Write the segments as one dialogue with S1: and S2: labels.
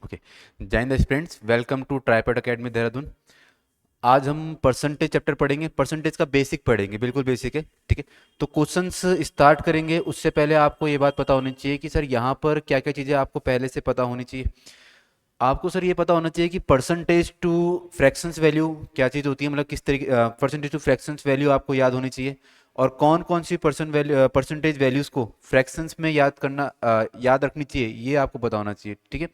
S1: Okay. Jai Hind students, welcome to tripod academy Dehradun. आज हम percentage chapter पढ़ेंगे। परसेंटेज का बेसिक पढ़ेंगे, बिल्कुल बेसिक है, ठीक है। तो क्वेश्चंस स्टार्ट करेंगे उससे पहले आपको ये बात पता होनी चाहिए कि सर यहाँ पर क्या क्या चीज़ें आपको पहले से पता होनी चाहिए। आपको सर ये पता होना चाहिए कि परसेंटेज टू फ्रैक्शंस वैल्यू क्या चीज़ होती है, मतलब किस तरीके परसेंटेज टू फ्रैक्शंस वैल्यू आपको याद होनी चाहिए। और कौन कौन सी परसेंटेज वैल्यूज़ को फ्रैक्शंस में याद रखनी चाहिए, ये आपको पता होना चाहिए, ठीक है।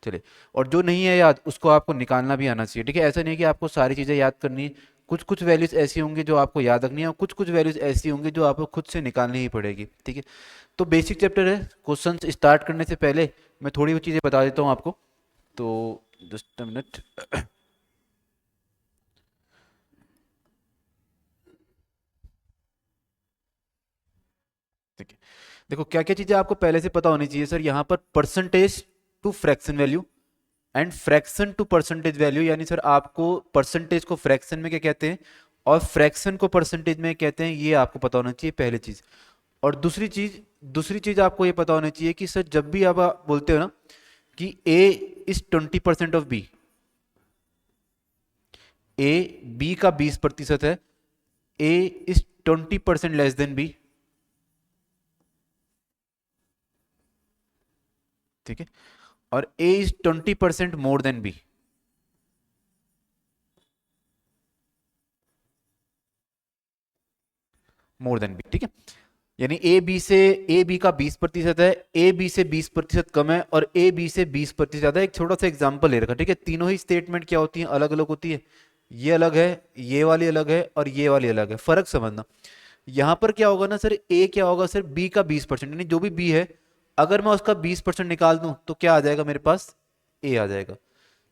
S1: चलिए, और जो नहीं है याद उसको आपको निकालना भी आना चाहिए, ठीक है। ऐसा नहीं कि आपको सारी चीज़ें याद करनी है। कुछ कुछ वैल्यूज़ ऐसी होंगी जो आपको याद रखनी है और कुछ कुछ वैल्यूज़ ऐसी होंगी जो आपको खुद से निकालनी ही पड़ेगी, ठीक है। तो बेसिक चैप्टर है। क्वेश्चन स्टार्ट करने से पहले मैं थोड़ी वो चीज़ें बता देता हूँ आपको। तो जस्ट अ मिनट। ठीक है, देखो क्या क्या चीज़ें आपको पहले से पता होनी चाहिए सर। यहाँ पर percentage to fraction value and fraction to percentage value, यानी सर आपको परसेंटेज को फ्रैक्शन में क्या कहते हैं और फ्रैक्शन को परसेंटेज में कहते हैं, ये आपको पता होना चाहिए पहली चीज़। और दूसरी चीज़ आपको ये पता होनी चाहिए कि सर जब भी आप बोलते हो ना कि A is 20% of B, A B का 20% है, A is 20% less than B, ठीक है। और A is 20% more than B, more than B, ठीक है। यानी ए बी का 20% है, ए बी से 20% कम है और ए बी से 20% ज्यादा है। एक छोटा सा एग्जांपल ले रखा, ठीक है। तीनों ही स्टेटमेंट क्या होती हैं, अलग अलग होती है। ये अलग है, ये वाली अलग है और ये वाली अलग है, फर्क समझना। यहां पर क्या होगा ना सर, ए क्या होगा सर, बी का 20%, यानी जो भी बी है अगर मैं उसका 20% निकाल दूं तो क्या आ जाएगा मेरे पास, ए आ जाएगा।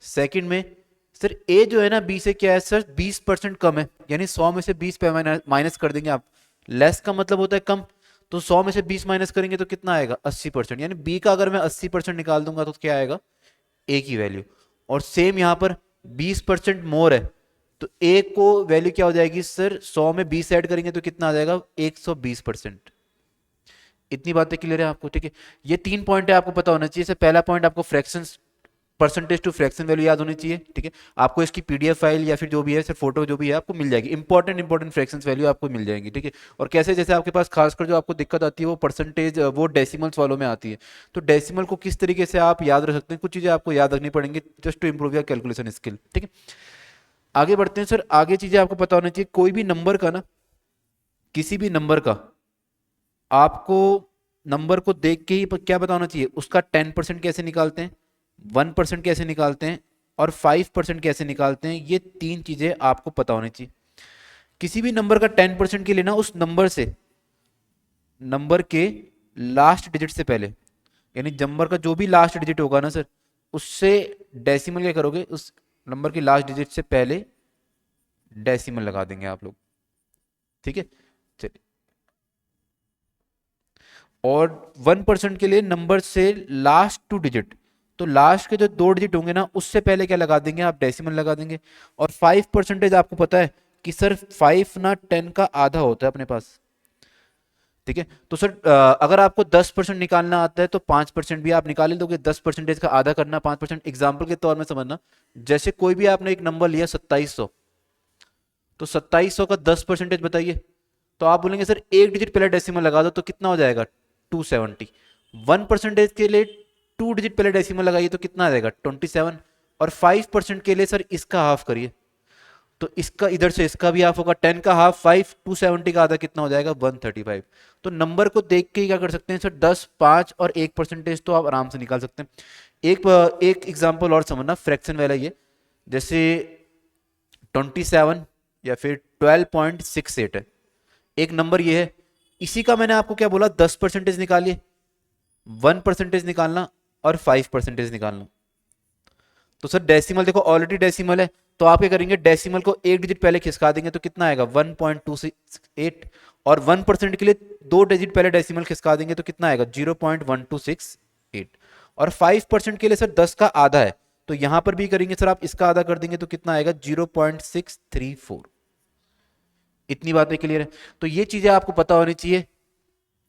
S1: सेकंड में सर ए जो है ना बी से क्या है सर, 20% कम है, यानी 100 में से 20 पे माइनस कर देंगे आप। लेस का मतलब होता है कम, तो 100 में से 20 माइनस करेंगे तो कितना आएगा, 80%। यानी बी का अगर मैं 80% निकाल दूंगा तो क्या आएगा, ए की वैल्यू। और सेम यहां पर 20% मोर है, तो ए को वैल्यू क्या हो जाएगी सर, 100 में 20 ऐड करेंगे तो कितना आ जाएगा, 120%। इतनी बातें क्लियर है आपको, ठीक है। ये तीन पॉइंट है आपको पता होना चाहिए। सर पहला पॉइंट आपको fraction, percentage to fraction value याद होनी चाहिए, ठीक है। आपको इसकी पीडीएफ फाइल या फिर जो भी है सर फोटो जो भी है आपको मिल जाएगी। इंपॉर्टेंट फ्रैक्शंस वैल्यू आपको मिल जाएंगी, ठीक है। और कैसे, जैसे आपके पास खासकर जो आपको दिक्कत आती है वो परसेंटेज वो डेसिमल्स वालों में आती है। तो डेसिमल को किस तरीके से आप याद रख सकते हैं, कुछ चीजें आपको याद रखनी पड़ेंगी just to improve your calculation skill, ठीक है। आगे बढ़ते हैं सर, आगे चीजें आपको पता होनी चाहिए। कोई भी नंबर का ना, किसी भी नंबर का आपको नंबर को देख के ही क्या पता होना चाहिए, उसका 10% कैसे निकालते हैं, 1% कैसे निकालते हैं और 5% कैसे निकालते हैं। ये तीन चीजें आपको पता होनी चाहिए। किसी भी नंबर का 10% के लिए ना, उस नंबर से, नंबर के लास्ट डिजिट से पहले, यानी नंबर का जो भी लास्ट डिजिट होगा ना सर, उससे डेसिमल क्या करोगे, उस नंबर के लास्ट डिजिट से पहले डेसिमल लगा देंगे आप लोग, ठीक है। चलिए, और 1% के लिए नंबर से लास्ट टू डिजिट, तो लास्ट के जो दो डिजिट होंगे ना उससे पहले क्या लगा देंगे आप, डेसिमल लगा देंगे। और 5% आपको पता है कि सर 5 ना 10 का आधा होता है अपने पास, ठीक है। तो सर अगर आपको 10% निकालना आता है तो 5% भी आप निकाल दोगे। 10% का आधा करना 5%, एग्जाम्पल के तौर में समझना। जैसे कोई भी आपने एक नंबर लिया 2700, तो 2700 का 10% बताइए, तो आप बोलेंगे सर एक डिजिट पहले डेसिमल लगा दो तो कितना हो जाएगा, 270। 1% के लिए 2 डिजिट पहले डेसिमल लगाइए तो कितना आ जाएगा, 27। और 5% के लिए सर इसका हाफ करिए, तो इसका इधर से इसका भी हाफ होगा, 10 का हाफ 5, 270 का आधा कितना हो जाएगा, 135। तो नंबर को देख के ही क्या कर सकते हैं सर, 10, 5 और 1% तो आप आराम से निकाल सकते हैं। एक एक एग्जाम्पल और समझना फ्रैक्शन वाला, ये जैसे 27 या फिर 12.68 है, एक नंबर ये है। इसी का मैंने आपको क्या बोला, 10% निकालिए, 1% निकालना और 5% निकालना। तो सर डेसिमल देखो ऑलरेडी डेसिमल है, तो आप क्या करेंगे, डेसिमल को एक डिजिट पहले खिसका देंगे तो कितना आएगा, 1.268। और 1% के लिए दो डिजिट पहले डेसिमल खिसका देंगे तो कितना आएगा, 0.1268। और 5% के लिए सर 10 का आधा है, तो यहां पर भी करेंगे सर, आप इसका आधा कर देंगे तो कितना आएगा, 0.634। इतनी बातें क्लियर है। तो ये चीजें आपको पता होनी चाहिए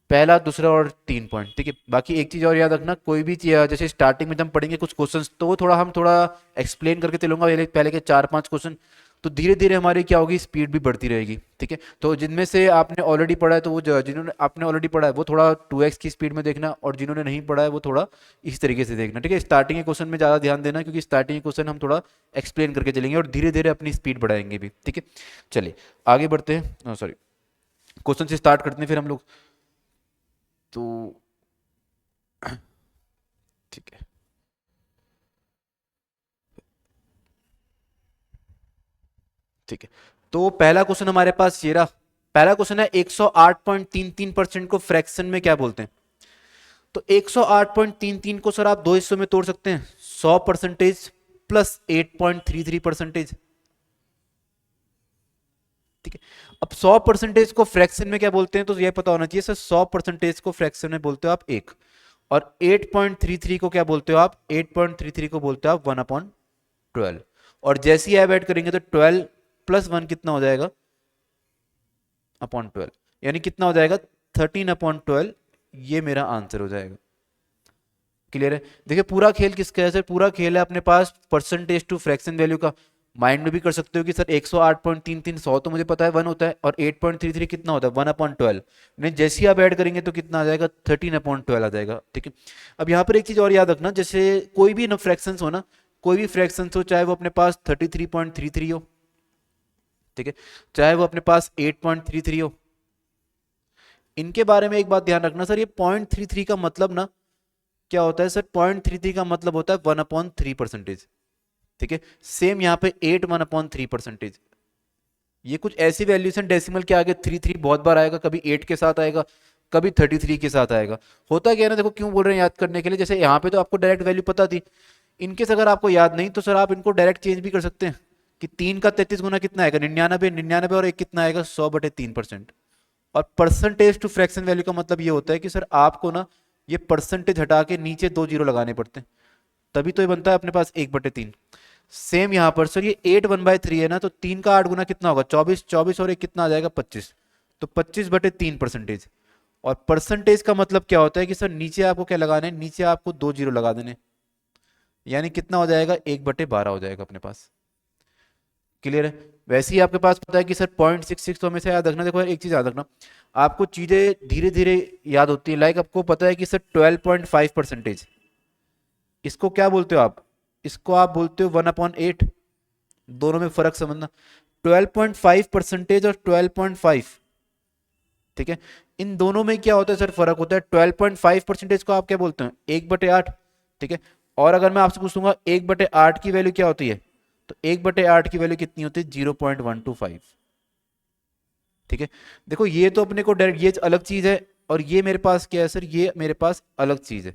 S1: पहला दूसरा और 3 पॉइंट, ठीक है। बाकी एक चीज और याद रखना, कोई भी चीज जैसे स्टार्टिंग में जब हम पढ़ेंगे कुछ क्वेश्चंस तो वो थोड़ा हम थोड़ा एक्सप्लेन करके चलूंगा, पहले पहले के 4-5 क्वेश्चन, तो धीरे धीरे हमारी क्या होगी, स्पीड भी बढ़ती रहेगी, ठीक है। तो जिनमें से आपने ऑलरेडी पढ़ा है तो वो जिन्होंने आपने ऑलरेडी पढ़ा है वो थोड़ा 2x की स्पीड में देखना, और जिन्होंने नहीं पढ़ा है वो थोड़ा इस तरीके से देखना, ठीक है। स्टार्टिंग के क्वेश्चन में ज़्यादा ध्यान देना, क्योंकि स्टार्टिंग के क्वेश्चन हम थोड़ा एक्सप्लेन करके चलेंगे और धीरे धीरे अपनी स्पीड बढ़ाएंगे भी, ठीक है। चलिए आगे बढ़ते हैं, सॉरी क्वेश्चन से स्टार्ट करते हैं फिर हम लोग। तो ठीक है, ठीक है। तो पहला क्वेश्चन हमारे पास ये रहा। पहला क्वेश्चन है 108.33% को फ्रैक्शन में क्या बोलते हैं। तो 108.33 को सर आप दो हिस्सों में तोड़ सकते हैं, 100% प्लस 8.33%, ठीक है। अब 100% को फ्रैक्शन में क्या बोलते हैं, तो यह पता होना चाहिए सर, 100% को फ्रैक्शन में बोलते हो आप एक, और 8.33 को क्या बोलते हो आप, 8.33 को बोलते हो आप 1/12। और जैसे ही आप ऐड करेंगे तो 12 प्लस 1 कितना हो जाएगा, अपॉन 12, यानी कितना हो जाएगा 13/12। ये मेरा आंसर हो जाएगा। क्लियर है। देखिए पूरा खेल किसका है सर, पूरा खेल है अपने पास परसेंटेज टू फ्रैक्शन वैल्यू का। माइंड में भी कर सकते हो कि सर 108.33 100 तो मुझे पता है 1 होता है, और 8.33 कितना होता है 1/12, नहीं जैसे ही आप ऐड करेंगे तो कितना आ जाएगा 13/12 आ जाएगा, ठीक है। अब यहाँ पर एक चीज और याद रखना, जैसे कोई भी फ्रैक्शंस हो ना, कोई भी फ्रैक्शंस हो, चाहे वो अपने पास 33.33 हो, ठीक है, चाहे वो अपने पास 8.33 हो, इनके बारे में एक बात ध्यान रखना सर, ये 0.33 का मतलब ना क्या होता है सर, 0.33 का मतलब होता है 1/3%, ठीक है। सेम यहाँ पे 8 1/3%। ये कुछ ऐसी वैल्यूशन डेसिमल के आगे 33 बहुत बार आएगा, कभी 8 के साथ आएगा, कभी 33 के साथ आएगा। होता क्या है ना, देखो क्यों बोल रहे हैं याद करने के लिए, जैसे यहाँ पे तो आपको डायरेक्ट वैल्यू पता थी, इनकेस अगर आपको याद नहीं तो सर आप इनको डायरेक्ट चेंज भी कर सकते हैं कि 3 का 33 गुना कितना आएगा 99, 99 और एक कितना आएगा 100/3%। और परसेंटेज टू फ्रैक्शन वैल्यू का मतलब ये होता है कि सर आपको ना ये परसेंटेज हटा के नीचे 2 जीरो लगाने पड़ते हैं, तभी तो ये बनता है अपने पास 1/3। सेम यहां पर सर ये 8 1/3 है ना, तो 3 का 8 गुना कितना होगा 24, 24 और एक कितना आ जाएगा 25, तो 25/3%। और परसेंटेज का मतलब क्या होता है कि सर नीचे आपको क्या लगाना है, नीचे आपको 2 जीरो लगा देने, यानी कितना हो जाएगा 1/12 हो जाएगा अपने पास। क्लियर है। वैसे ही आपके पास पता है कि सर 0.66 तो हमेशा याद रखना। देखो यार एक चीज याद रखना, आपको चीजें धीरे धीरे याद होती है। लाइक आपको पता है कि सर 12.5%, इसको क्या बोलते हो आप, इसको आप बोलते हो 1/8। दोनों में फर्क समझना, 12.5% और 12.5, ठीक है। इन दोनों में क्या होता है सर, फर्क होता है। 12.5% को आप क्या बोलते हैं 1/8, ठीक है। और अगर मैं आपसे पूछूंगा 1/8 की वैल्यू क्या होती है, तो 1/8 की वैल्यू कितनी होती है 0.125, ठीक है। देखो ये तो अपने को डायरेक्ट ये अलग चीज है, और ये मेरे पास क्या है सर, ये मेरे पास अलग चीज है,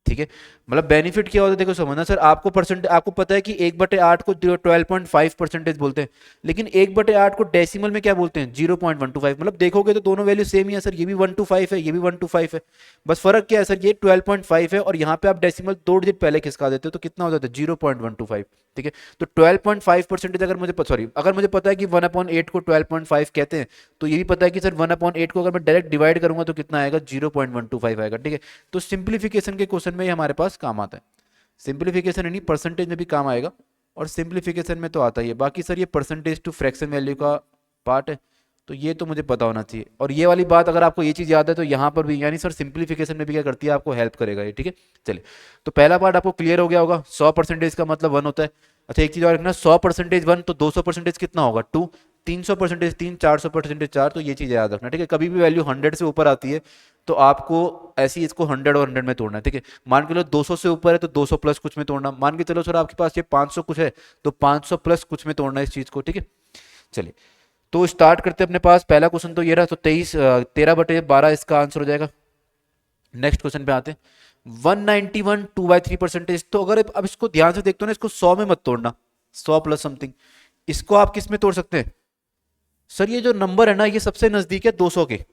S1: ठीक है। मतलब बेनिफिट क्या होता है देखो समझना सर, आपको परसेंट आपको पता है कि 1/8 को 12.5% बोलते हैं, लेकिन 1/8 को डेसिमल में क्या बोलते हैं 0.125। मतलब देखोगे तो दोनों वैल्यू सेम ही है सर, ये भी 125 है, ये भी 125 है, बस फर्क क्या है सर, ये 12.5 है और यहाँ पे आप डेसिमल 2 डिजिट पहले खिसका देते हो तो कितना हो जाता है 0.125, ठीक है। तो 12.5% अगर मुझे सॉरी अगर मुझे पता है कि 1/8 को 12.5 कहते हैं, तो ये भी पता है कि सर 1/8 को अगर मैं डायरेक्ट डिवाइड करूंगा तो कितना आएगा 0.125 आएगा, ठीक है। तो सिंप्लीफिकेशन के क्वेश्चन में ये हमारे पास काम आता है। सिंप्लीफिकेशन यानी परसेंटेज में भी काम आएगा, और सिंप्लीफिकेशन में तो आता ही है। बाकी सर ये परसेंटेज टू फ्रैक्शन वैल्यू का पार्ट है, तो ये तो मुझे पता होना चाहिए। और ये वाली बात अगर आपको ये चीज़ याद है तो यहाँ पर भी यानी सर सिंप्लीफिकेशन में भी क्या करती है, आपको हेल्प करेगा ये, ठीक है। चलिए तो पहला पार्ट आपको क्लियर हो गया होगा, 100% का मतलब 1 होता है। अच्छा एक चीज़ और रखना, 100% 1 तो 200% कितना होगा 2, 300% 3, 400% 4, तो ये चीज़ याद रखना, ठीक है। कभी भी वैल्यू 100 से ऊपर आती है तो आपको ऐसी इसको 100 और 100 में तोड़ना है, ठीक है। मान के चलो 200 से ऊपर है तो 200 प्लस कुछ में तोड़ना, मान के चलो सर आपके पास ये 500 कुछ है तो 500 प्लस कुछ में तोड़ना इस चीज को, ठीक है। चलिए तो स्टार्ट करते हैं। अपने पास पहला क्वेश्चन तो ये रहा, तो 13/12 इसका आंसर हो जाएगा। नेक्स्ट क्वेश्चन पे आते हैं, 191 2/3%। तो अगर अब इसको ध्यान से देखते हो ना, इसको 100 में मत तोड़ना, 100 प्लस समथिंग, इसको आप किस में तोड़ सकते हैं सर, ये जो नंबर है ना ये सबसे नजदीक है 200 के,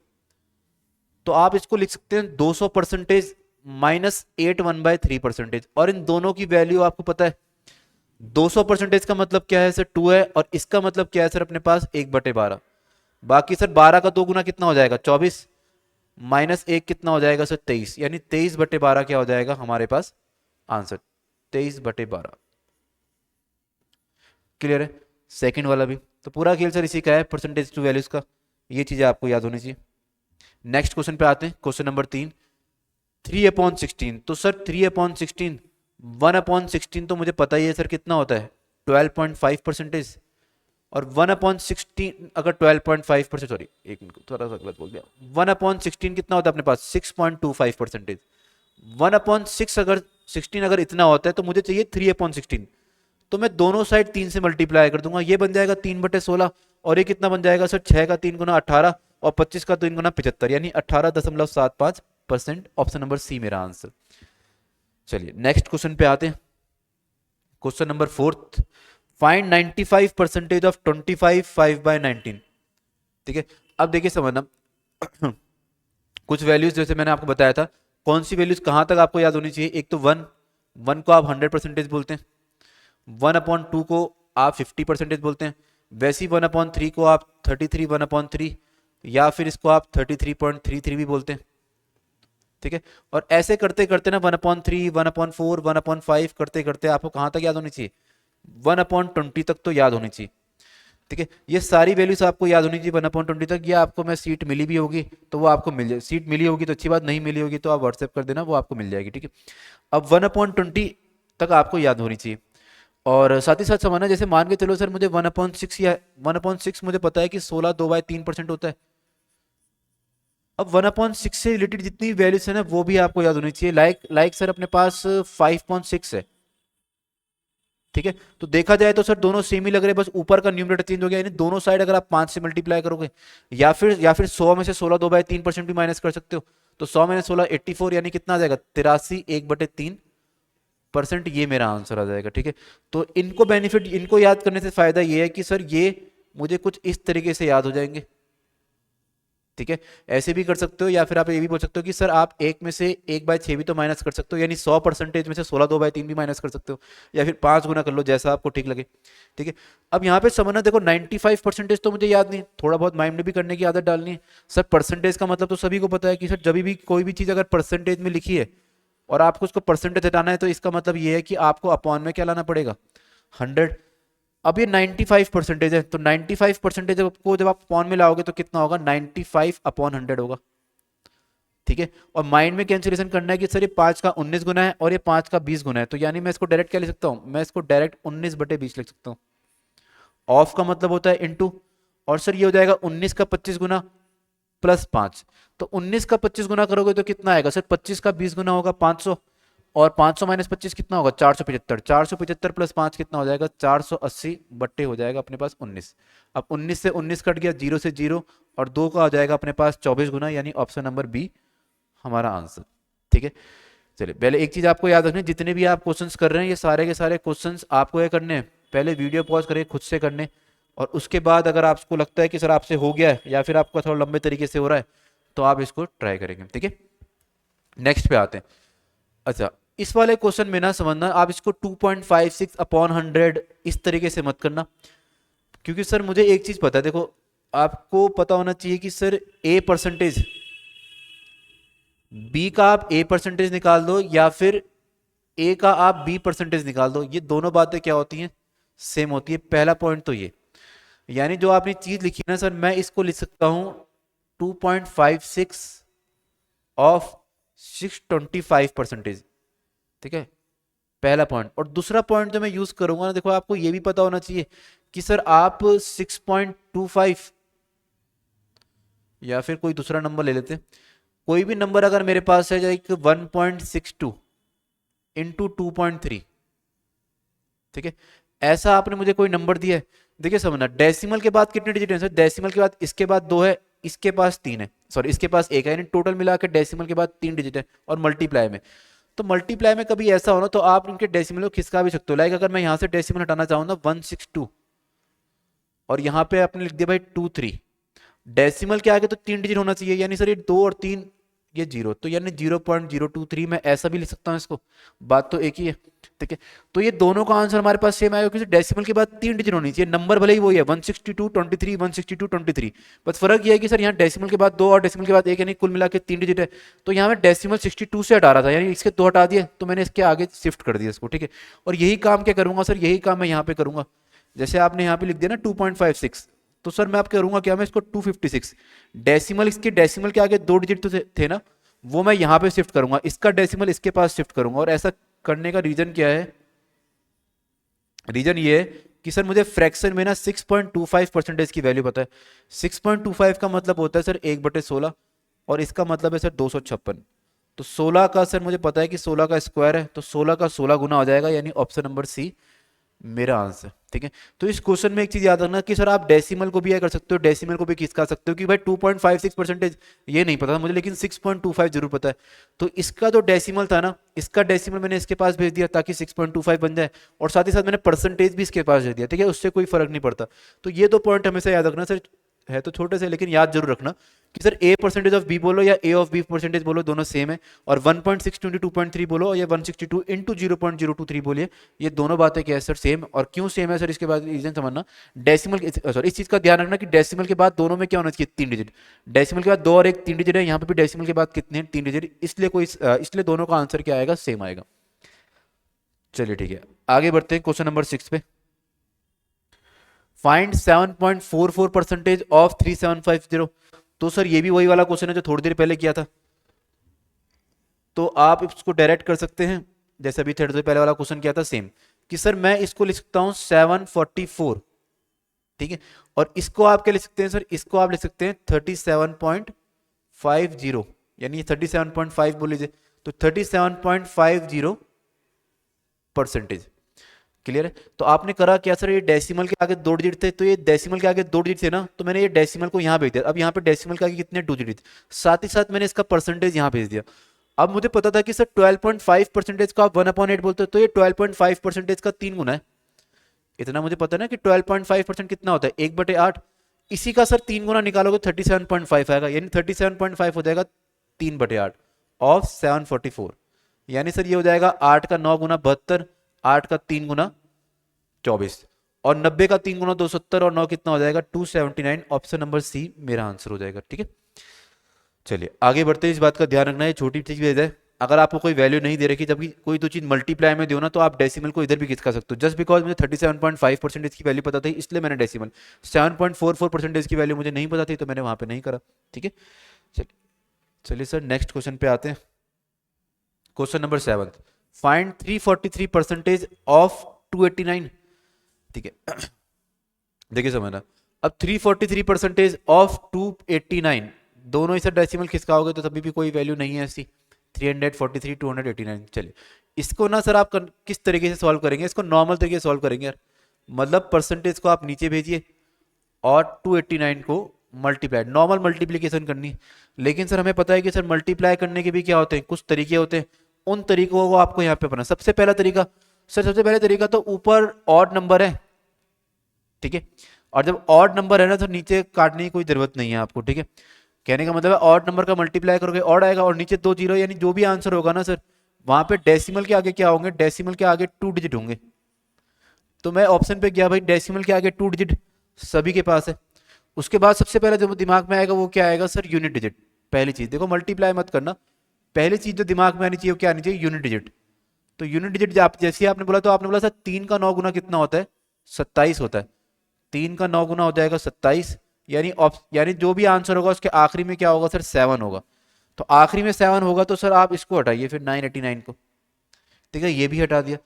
S1: तो आप इसको लिख सकते हैं 200% माइनस 8 1/3%। और इन दोनों की वैल्यू आपको पता है, 200% का मतलब क्या है सर 2 है, और इसका मतलब क्या है सर अपने पास 1/12। बाकी सर 12 का 2 गुना कितना हो जाएगा 24, -1 कितना हो जाएगा सर 23, यानी 23/12 क्या हो जाएगा हमारे पास आंसर, 23/12। क्लियर है? सेकंड वाला भी तो पूरा खेल सर इसी का है, परसेंटेज टू वैल्यूज का, ये चीजें आपको याद होनी चाहिए। नेक्स्ट क्वेश्चन पे आते हैं, क्वेश्चन नंबर 3, 3/16। तो सर 3/16, 1/16 तो मुझे पता ही है सर कितना होता है 12.5%, और 1/16 अगर 12.5%, सॉरी एक मिनट थोड़ा सा गलत बोल दिया, 1/16 कितना होता है अपने पास 6.25%। 1/6 अगर 16 अगर इतना होता है तो मुझे चाहिए 3/16, तो मैं दोनों साइड 3 से मल्टीप्लाई कर दूंगा, ये बन जाएगा 3/16, और ये कितना बन जाएगा सर 6 का 3 गुना 18 और 25 का 3 गुना 75, यानी 18.75%। ऑप्शन नंबर सी मेरा आंसर। चलिए नेक्स्ट क्वेश्चन पे आते हैं, क्वेश्चन नंबर 4, फाइंड 95% ऑफ 25 5/19। ठीक है, अब देखिए समझना कुछ वैल्यूज जैसे मैंने आपको बताया था, कौन सी वैल्यूज कहां तक आपको याद होनी चाहिए। एक तो 1 को आप 100% बोलते हैं, 1/2 को आप 50% बोलते हैं, वैसी 1/3 को आप 33 1/3, या फिर इसको आप 33.33 भी बोलते हैं। ठीक है, और ऐसे करते करते ना 1/3 1/4 1/5 करते करते आपको कहां तक याद होनी चाहिए 1/20 तक तो याद होनी चाहिए। ठीक है, ये सारी वैल्यूज आपको याद होनी चाहिए 1/20 तक। ये आपको मैं सीट मिली भी होगी तो वो आपको मिल जाए, सीट मिली होगी तो अच्छी बात, नहीं मिली होगी तो आप व्हाट्सएप कर देना, वो आपको मिल जाएगी। ठीक है, अब 1/20 तक आपको याद होनी चाहिए। और साथ ही साथ समझना, जैसे मान के चलो सर मुझे 1/6 या 1/6 मुझे पता है कि 16 2/3% होता है। अब 1/6 से रिलेटेड जितनी वैल्यूज है ना वो भी आपको याद होनी चाहिए। लाइक सर अपने पास 5.6 है। ठीक है, तो देखा जाए तो सर दोनों सेम ही लग रहे हैं, बस ऊपर का न्यूमरेटर चेंज हो गया, यानी दोनों साइड अगर आप 5 से मल्टीप्लाई करोगे, या फिर 100 में से 16 2/3% भी माइनस कर सकते हो, तो 100 में 16 84, यानी कितना आ जाएगा 83 1/3%, ये मेरा आंसर आ जाएगा। ठीक है, तो इनको बेनिफिट, इनको याद करने से फायदा ये है कि सर ये मुझे कुछ इस तरीके से याद हो जाएंगे। ठीक है, ऐसे भी कर सकते हो, या फिर आप ये भी बोल सकते हो कि सर आप 1 में से 1/6 भी तो माइनस कर सकते हो, यानी 100% में से 16 2/3 भी माइनस कर सकते हो, या फिर 5 गुना कर लो, जैसा आपको ठीक लगे। ठीक है, अब यहाँ पे समझना, देखो 95% तो मुझे याद नहीं, थोड़ा बहुत माइंड में भी करने की आदत डालनी है। सर परसेंटेज का मतलब तो सभी को पता है कि सर जब भी कोई भी चीज़ अगर परसेंटेज में लिखी है और आपको उसको परसेंटेज हटाना है, तो इसका मतलब ये है कि आपको अपॉन में क्या लाना पड़ेगा 100। अब ये 95% है, तो 95% को जब आप अपॉन में लाओगे तो कितना होगा 95/100 होगा। ठीक है, और माइंड में कैंसिलेशन करना है कि सर ये 5 का 19 गुना है और ये 5 का 20 गुना है, तो यानी मैं इसको डायरेक्ट क्या लिख सकता हूँ, मैं इसको डायरेक्ट 19/20 लिख सकता हूँ। ऑफ का मतलब होता है इनटू, और सर ये हो जाएगा 19 का 25 गुना प्लस 5, तो 19 का 25 गुना करोगे तो कितना आएगा सर 25 का 20 गुना होगा 500, और 500 माइनस 25 कितना होगा 475, 475 प्लस 5 कितना हो जाएगा 480 बट्टे हो जाएगा अपने पास 19। अब 19 से 19 कट गया, 0 से 0, और 2 का हो जाएगा अपने पास 24 गुना, यानी ऑप्शन नंबर बी हमारा आंसर। ठीक है, चलिए पहले एक चीज आपको याद रखनी, जितने भी आप क्वेश्चंस कर रहे हैं ये सारे के सारे क्वेश्चंस आपको ये करने हैं, पहले वीडियो पॉज करें खुद से करने, और उसके बाद अगर आपको लगता है कि सर आपसे हो गया है या फिर आपका थोड़ा लंबे तरीके से हो रहा है तो आप इसको ट्राई करेंगे। ठीक है, नेक्स्ट पे आते हैं। अच्छा, इस वाले क्वेश्चन में ना समझना, आप इसको 2.56/100 इस तरीके से मत करना, क्योंकि सर मुझे एक चीज पता है, देखो आपको पता होना चाहिए कि सर ए परसेंटेज बी का आप ए परसेंटेज निकाल दो या फिर ए का आप बी परसेंटेज निकाल दो, ये दोनों बातें क्या होती हैं सेम होती है। पहला पॉइंट तो ये, यानी जो आपने चीज लिखी ना सर, मैं इसको लिख सकता हूं 2.56 ऑफ 625%। ठीक है, पहला पॉइंट। और दूसरा पॉइंट जो मैं यूज करूंगा ना, देखो आपको ये भी पता होना चाहिए कि सर आप 6.25 या फिर कोई दूसरा नंबर ले लेते, कोई भी नंबर अगर मेरे पास है लाइक 1.62 इंटू 2.3, ठीक है, ऐसा आपने मुझे कोई नंबर दिया है। देखिए समझना, डेसिमल के बाद कितने डिजिट हैं सर, डेसिमल के बाद इसके बाद 2 है, इसके पास 3 है, सॉरी इसके पास 1 है, यानी टोटल मिला के डेसिमल के बाद 3 डिजिट है, और मल्टीप्लाई में, तो मल्टीप्लाई में कभी ऐसा हो ना तो आप इनके डेसिमल को खिसका भी सकते हो। लाइक अगर मैं यहाँ से डेसिमल हटाना चाहूँ ना 162, और यहाँ पे आपने लिख दिया भाई 23, डेसिमल के आगे तो 3 डिजिट होना चाहिए, यानी सर ये 2 और 3 ये 0, तो यानी 0.023 मैं ऐसा भी लिख सकता हूँ इसको, बात तो एक ही है। ठीक है। तो ये दोनों का आंसर हमारे पास सेम आएगा क्योंकि डेसिमल के बाद 3 डिजिट होनी चाहिए, नंबर भले ही वही है 162 23 162 23, बस फर्क ये है कि सर यहाँ डेसिमल के बाद 2 और डेसिमल के बाद 1 यानी कुल मिला के 3 डिजिट है। तो यहाँ मैं डेसिमल 62 से हटा रहा था, यानी इसके 2 हटा दिए तो मैंने इसके आगे शिफ्ट कर दिया इसको, ठीक है। और यही काम क्या करूंगा सर, यही काम मैं यहाँ पे करूंगा। जैसे आपने यहाँ पे लिख दिया ना 2.56, तो सर मैं आप करूंगा क्या, मैं इसको 256 डेसिमल, इसके डेसिमल के आगे 2 डिजिट तो थे ना, वो मैं यहाँ पे शिफ्ट करूंगा, इसका डेसिमल इसके पास शिफ्ट करूंगा। और ऐसा करने का रीजन क्या है, रीजन ये है कि सर मुझे फ्रैक्शन में ना 6.25% की वैल्यू पता है। 6.25 का मतलब होता है सर 1/16, और इसका मतलब है सर 256। तो 16 का सर मुझे पता है कि 16 का स्क्वायर है, तो 16 का 16 गुना हो जाएगा, यानी ऑप्शन नंबर सी मेरा आंसर, ठीक है। तो इस क्वेश्चन में एक चीज याद रखना कि सर आप डेसिमल को भी ऐड कर सकते हो, डेसिमल को भी खिसका सकते हो कि भाई 2.56% ये नहीं पता था मुझे, लेकिन 6.25 जरूर पता है। तो इसका जो डेसिमल था ना, इसका डेसिमल मैंने इसके पास भेज दिया ताकि 6.25 बन जाए, और साथ ही साथ मैंने परसेंटेज भी इसके पास भेज दिया, ठीक है, उससे कोई फर्क नहीं पड़ता। तो ये 2 पॉइंट हमेशा याद रखना सर, है तो छोटे से लेकिन याद जरूर रखना कि sir A percentage of B बोलो या ए ऑफ बी परसेंटेज बोलो, दोनों सेम है। और 1.6 इंटू 2.3 बोलो या 162 इंटू 0.023 बोलिए, ये दोनों बातें क्या है सर, सेम। और क्यों सेम है सर, इसके बाद रीजन समझना। डेसिमल सॉरी, इस चीज का ध्यान रखना कि डेसिमल के बाद दोनों में क्या होना चाहिए, 3 डिजिट। डेसिमल के बाद 2 और 1 3 डिजिट है, यहाँ पे भी डेसिमल के बाद कितने हैं, 3 डिजिट, इसलिए दोनों का आंसर क्या आएगा, सेम आएगा। चलिए ठीक है, आगे बढ़ते हैं क्वेश्चन नंबर 6 पे। Find 7.44% of 3750। तो सर ये भी वही वाला क्वेश्चन है जो थोड़ी देर पहले किया था, तो आप इसको डायरेक्ट कर सकते हैं जैसे अभी थोड़ी देर पहले वाला क्वेश्चन किया था सेम, कि सर मैं इसको लिख सकता हूं 744, ठीक है। और इसको आप क्या लिख सकते हैं सर, इसको आप लिख सकते हैं 37.50, यानी 37.5 बोल लीजिए, तो 37.50%। क्लियर है। तो आपने करा क्या सर, ये डेसिमल के आगे 2 डिजिट थे, तो ये डेसिमल के आगे 2 डिजिट थे ना, तो मैंने ये डेसिमल को यहाँ भेज दिया। अब यहाँ पे डेसिमल के आगे कितने 2 डिजिट, साथ ही साथ मैंने इसका परसेंटेज यहाँ भेज दिया। अब मुझे पता था कि सर 12.5% को आप 1/8 बोलते हो, तो ये 12.5% का 3 गुना है। इतना मुझे पता है ना कि 12.5% कितना होता है, 1/8। इसी का सर 3 गुना निकालोगे 37.5 आएगा, यानी 37.5 हो जाएगा 3/8 ऑफ 744, यानी सर ये हो जाएगा 8 का 9 गुना 72, 8 का 3 गुना 24, और 90 का 3 गुना 270, और 9 कितना हो जाएगा 279। ऑप्शन नंबर सी मेरा आंसर हो जाएगा, ठीक है। चलिए आगे बढ़ते हैं, इस बात का ध्यान रखना है, छोटी चीज भेज है, अगर आपको कोई वैल्यू नहीं दे रखी, जबकि कोई तो चीज मल्टीप्लाई में दो ना, तो आप डेसिमल को इधर भी खिसका सकते हो। जस्ट बिकॉज मुझे 37.5% की वैल्यू पता थी, इसलिए मैंने डेसिमल, 7.44% की वैल्यू मुझे नहीं पता थी, तो मैंने वहां पे नहीं करा, ठीक है। चलिए सर नेक्स्ट क्वेश्चन पे आते हैं। क्वेश्चन नंबर 7, फाइंड 343% ऑफ 289, ठीक है। देखिए समझना, अब 343% ऑफ 289, दोनों इसे डेसिमल खिसकाओगे तो तभी भी कोई वैल्यू नहीं है ऐसी, 343 289। चलिए इसको ना सर आप किस तरीके से सॉल्व करेंगे, इसको नॉर्मल तरीके से सॉल्व करेंगे यार, मतलब परसेंटेज को आप नीचे भेजिए और 289 को मल्टीप्लाई, नॉर्मल मल्टीप्लीकेशन करनी है। लेकिन सर हमें पता है कि सर मल्टीप्लाई करने के भी क्या होते हैं, कुछ तरीके होते हैं, उन तरीकों को आपको यहाँ पे अपना। सबसे पहला तरीका सर, सबसे पहला तरीका तो ऊपर ऑड नंबर है, ठीक है, और जब ऑड नंबर है ना तो नीचे काटने की कोई जरूरत नहीं है आपको, ठीक है। कहने का मतलब है ऑड नंबर का मल्टीप्लाई करोगे ऑड आएगा, और नीचे 2 जीरो, यानी जो भी आंसर होगा ना सर, वहां पे डेसिमल के आगे क्या होंगे, डेसिमल के आगे 2 डिजिट होंगे। तो मैं ऑप्शन पे गया भाई, डेसिमल के आगे 2 डिजिट सभी के पास है। उसके बाद सबसे पहले जो दिमाग में आएगा वो क्या आएगा सर, यूनिट डिजिट। पहली चीज देखो, मल्टीप्लाई मत करना, पहली चीज जो दिमाग में आनी चाहिए वो क्या आनी चाहिए, यूनिट डिजिट। तो यूनिट डिजिट जैसे आपने बोला, तो आपने बोला सर 3 का 9 गुना कितना होता है, 27 होता है। 3 का 9 गुना हो जाएगा 27, यानी जो भी आंसर होगा उसके आखिरी में क्या होगा सर, 7 होगा। तो आखिरी में 7 होगा तो सर आप इसको हटाइए फिर 989 को, ठीक है, ये भी हटा दिया।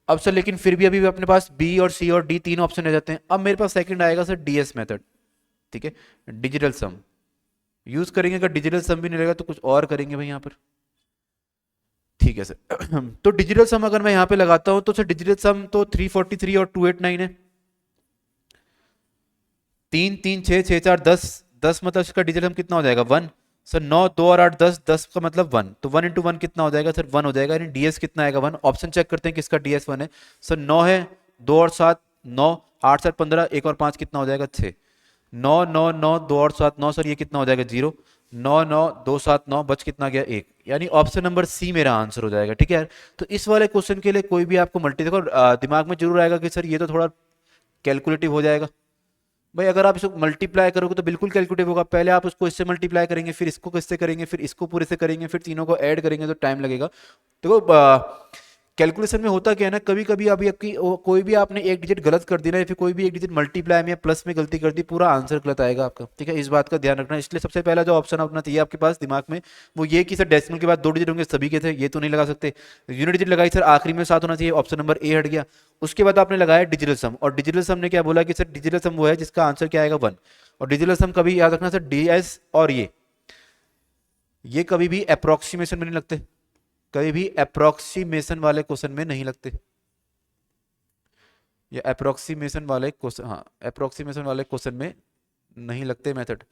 S1: अब सर लेकिन फिर भी अभी भी अपने पास बी और सी और डी 3 ऑप्शन रह जाते हैं। अब मेरे पास सेकंड आएगा सर डीएस मेथड, ठीक है, डिजिटल सम यूज करेंगे। अगर डिजिटल सम भी नहीं रहेगा तो कुछ और करेंगे भाई यहाँ पर, ठीक है सर। तो डिजिटल सम अगर मैं यहाँ पे लगाता हूं तो सर डिजिटल सम तो 343 और 289 है, 3 3 6 6 4 10 10, मतलब इसका डिजिटल सम कितना हो जाएगा 1 सर। 9 2 और 8 10 10 का मतलब 1, तो 1 इंटू 1 कितना हो जाएगा सर, 1 हो जाएगा, यानी डीएस कितना आएगा 1। ऑप्शन चेक करते हैं किसका डीएस 1 है सर। 9 है, 2 और 7 9, 8 7 15, 1 और 5 कितना हो जाएगा 6, 9 9 9 2 और 7 9 सर, ये कितना हो जाएगा 0, 9 9 2 7 9 बच कितना गया 1, यानी ऑप्शन नंबर सी मेरा आंसर हो जाएगा। ठीक है यार, तो इस वाले क्वेश्चन के लिए कोई भी आपको मल्टी देखो दिमाग में जरूर आएगा कि सर ये तो थोड़ा कैलकुलेटिव हो जाएगा। भाई अगर आप इसको मल्टीप्लाई करोगे तो बिल्कुल कैलकुलेटिव होगा, पहले आप उसको इससे मल्टीप्लाई करेंगे, फिर इसको किससे करेंगे, फिर इसको पूरे से करेंगे, फिर तीनों को ऐड करेंगे तो टाइम लगेगा। देखो कैलकुलेशन में होता क्या है ना, कभी कभी अभी आपकी कोई भी आपने एक डिजिट गलत कर दी ना, या फिर कोई भी एक डिजिट मल्टीप्लाई में या प्लस में गलती कर दी, पूरा आंसर गलत आएगा आपका। ठीक है, इस बात का ध्यान रखना। इसलिए सबसे पहला जो ऑप्शन अपना चाहिए आपके पास दिमाग में वो ये कि सर डेसिमल के बाद 2 डिजिट होंगे, सभी के थे, ये तो नहीं लगा सकते। यूनिट डिजिट लगाई सर, आखिरी में 7 होना चाहिए, ऑप्शन नंबर ए हट गया। उसके बाद आपने लगाया डिजिटल सम, और डिजिटल सम ने क्या बोला कि सर डिजिटल सम वो है जिसका आंसर क्या आएगा 1। और डिजिटल सम कभी याद रखना सर डीएस और ये कभी भी अप्रोक्सीमेशन में नहीं लगते, कभी भी अप्रोक्सीमेशन वाले क्वेश्चन में नहीं लगते। ये अप्रोक्सीमेशन वाले क्वेश्चन, हाँ अप्रोक्सीमेशन वाले क्वेश्चन में नहीं लगते मेथड।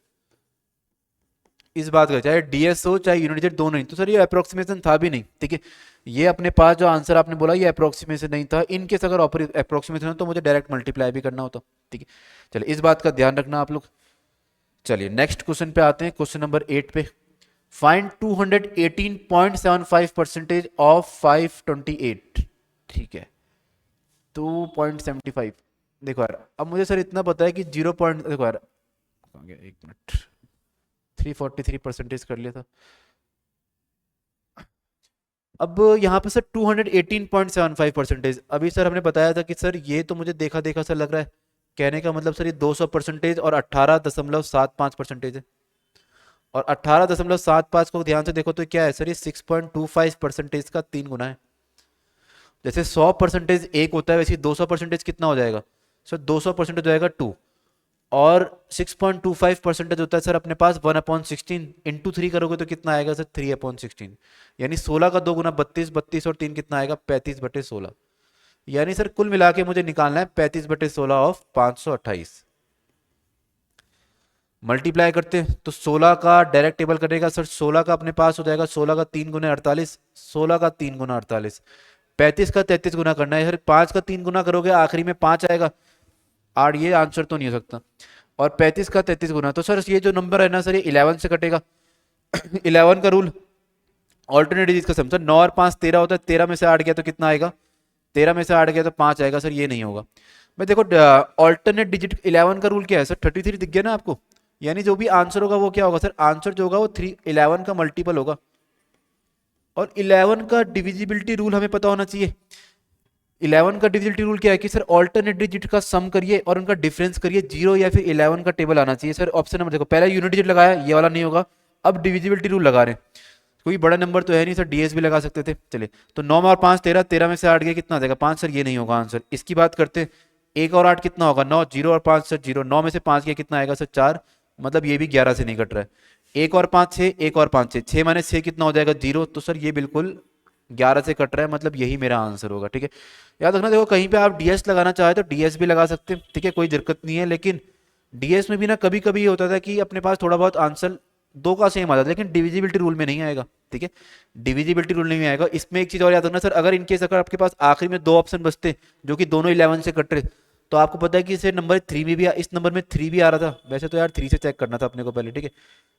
S1: इस बात का चाहे डीएस हो चाहे यूनिट डिजिट दोनों ही, तो सर ये अप्रोक्सीमेशन था भी नहीं। ठीक है, ये अपने पास जो आंसर आपने बोला ये अप्रोक्सीमेशन नहीं था, इनकेस अगर अप्रोक्सीमेशन हो तो मुझे डायरेक्ट मल्टीप्लाई भी करना होता। ठीक है, चलिए इस बात का ध्यान रखना आप लोग। चलिए नेक्स्ट क्वेश्चन पे आते हैं, क्वेश्चन नंबर 8 पे। Find 218.75 percentage of 528। ठीक है, 2.75। देखो यार अब मुझे सर इतना पता है कि 0 पॉइंट, देखो यार कहाँ गया, एक मिनट, 343 परसेंटेज कर लिया था। अब यहाँ पे सर 218.75 परसेंटेज, अभी सर हमने बताया था कि सर ये तो मुझे देखा देखा सा लग रहा है, कहने का मतलब सर ये 200 परसेंटेज और 18.75 परसेंटेज है। और 18.75 को ध्यान से देखो तो क्या है सर, ये 6.25 परसेंटेज का 3 गुना है। जैसे 100 परसेंटेज एक होता है, वैसे 200 परसेंटेज कितना हो जाएगा सर, 200 परसेंटेज हो जाएगा 2। और 6.25 परसेंटेज होता है सर अपने पास 1/16, इंटू 3 करोगे तो कितना आएगा सर 3/16, यानी 16 का 2 गुना 32, 32 और 3 कितना आएगा 35/16। यानी सर कुल मिला के मुझे निकालना है 35/16 ऑफ 528। मल्टीप्लाई करते हैं तो 16 का डायरेक्ट टेबल करेगा सर, 16 का अपने पास हो जाएगा 16 का 3 गुना 48, 16 का 3 गुना 48, 35 का 33 गुना करना है सर, 5 का 3 गुना करोगे आखिरी में 5 आएगा, 8, ये आंसर तो नहीं हो सकता। और 35 का 33 गुना, तो सर ये जो नंबर है ना सर ये 11 से कटेगा। 11 का रूल ऑल्टरनेट डिजिट का सम, सर 9 और 5 13 होता है, 13 में से 8 गया तो कितना आएगा, 13 में से 8 गया तो 5 आएगा, सर ये नहीं होगा। मैं देखो ऑल्टरनेट डिजिट 11 का रूल क्या है सर, 33 दिख गया ना आपको, यानी जो भी आंसर होगा वो क्या होगा सर, आंसर जो होगा वो 11 का मल्टीपल होगा। और 11 का डिविजिबिलिटी रूल हमें पता होना चाहिए। 11 का डिविजिबिलिटी रूल क्या है कि सर ऑल्टरनेट डिजिट का सम करिए और उनका डिफरेंस करिए 0 या फिर 11 का टेबल आना चाहिए। सर ऑप्शन नंबर देखो, पहला यूनिट डिजिट लगाया, ये वाला नहीं होगा। अब डिविजिबिलिटी रूल लगा रहे हैं, कोई बड़ा नंबर तो है नहीं सर, डीएस भी लगा सकते थे। चलिए तो 9 और 5 13, 13 में से 8 गया कितना आ जाएगा 5, सर ये नहीं होगा आंसर। इसकी बात करते हैं 1 और 8 कितना होगा 9, 0 और 5 सर 0, 9 में से 5 गया कितना आएगा सर 4, मतलब ये भी 11 से नहीं कट रहा है। 1 और 5 6, 1 और 5 6, 6 माइनस 6 कितना हो जाएगा 0, तो सर ये बिल्कुल 11 से कट रहा है, मतलब यही मेरा आंसर होगा। ठीक है, याद रखना देखो कहीं पे आप डीएस लगाना चाहे तो डीएस भी लगा सकते हैं, ठीक है कोई दिक्कत नहीं है, लेकिन डीएस में भी ना कभी कभी ये होता था कि अपने पास थोड़ा बहुत आंसर दो का सेम आ जाता है, लेकिन डिविजिबिलिटी रूल में नहीं आएगा। ठीक है, डिविजिबिलिटी रूल नहीं आएगा। इसमें एक चीज और याद रखना सर, अगर इनकेस अगर आपके पास आखिरी में 2 ऑप्शन बचते जो कि दोनों 11 से कट रहे, तो आपको पता है कि इसे नंबर 3 में भी इस नंबर में 3 भी आ रहा था, वैसे तो यार 3 से चेक करना था अपने को पहले। ठीक है,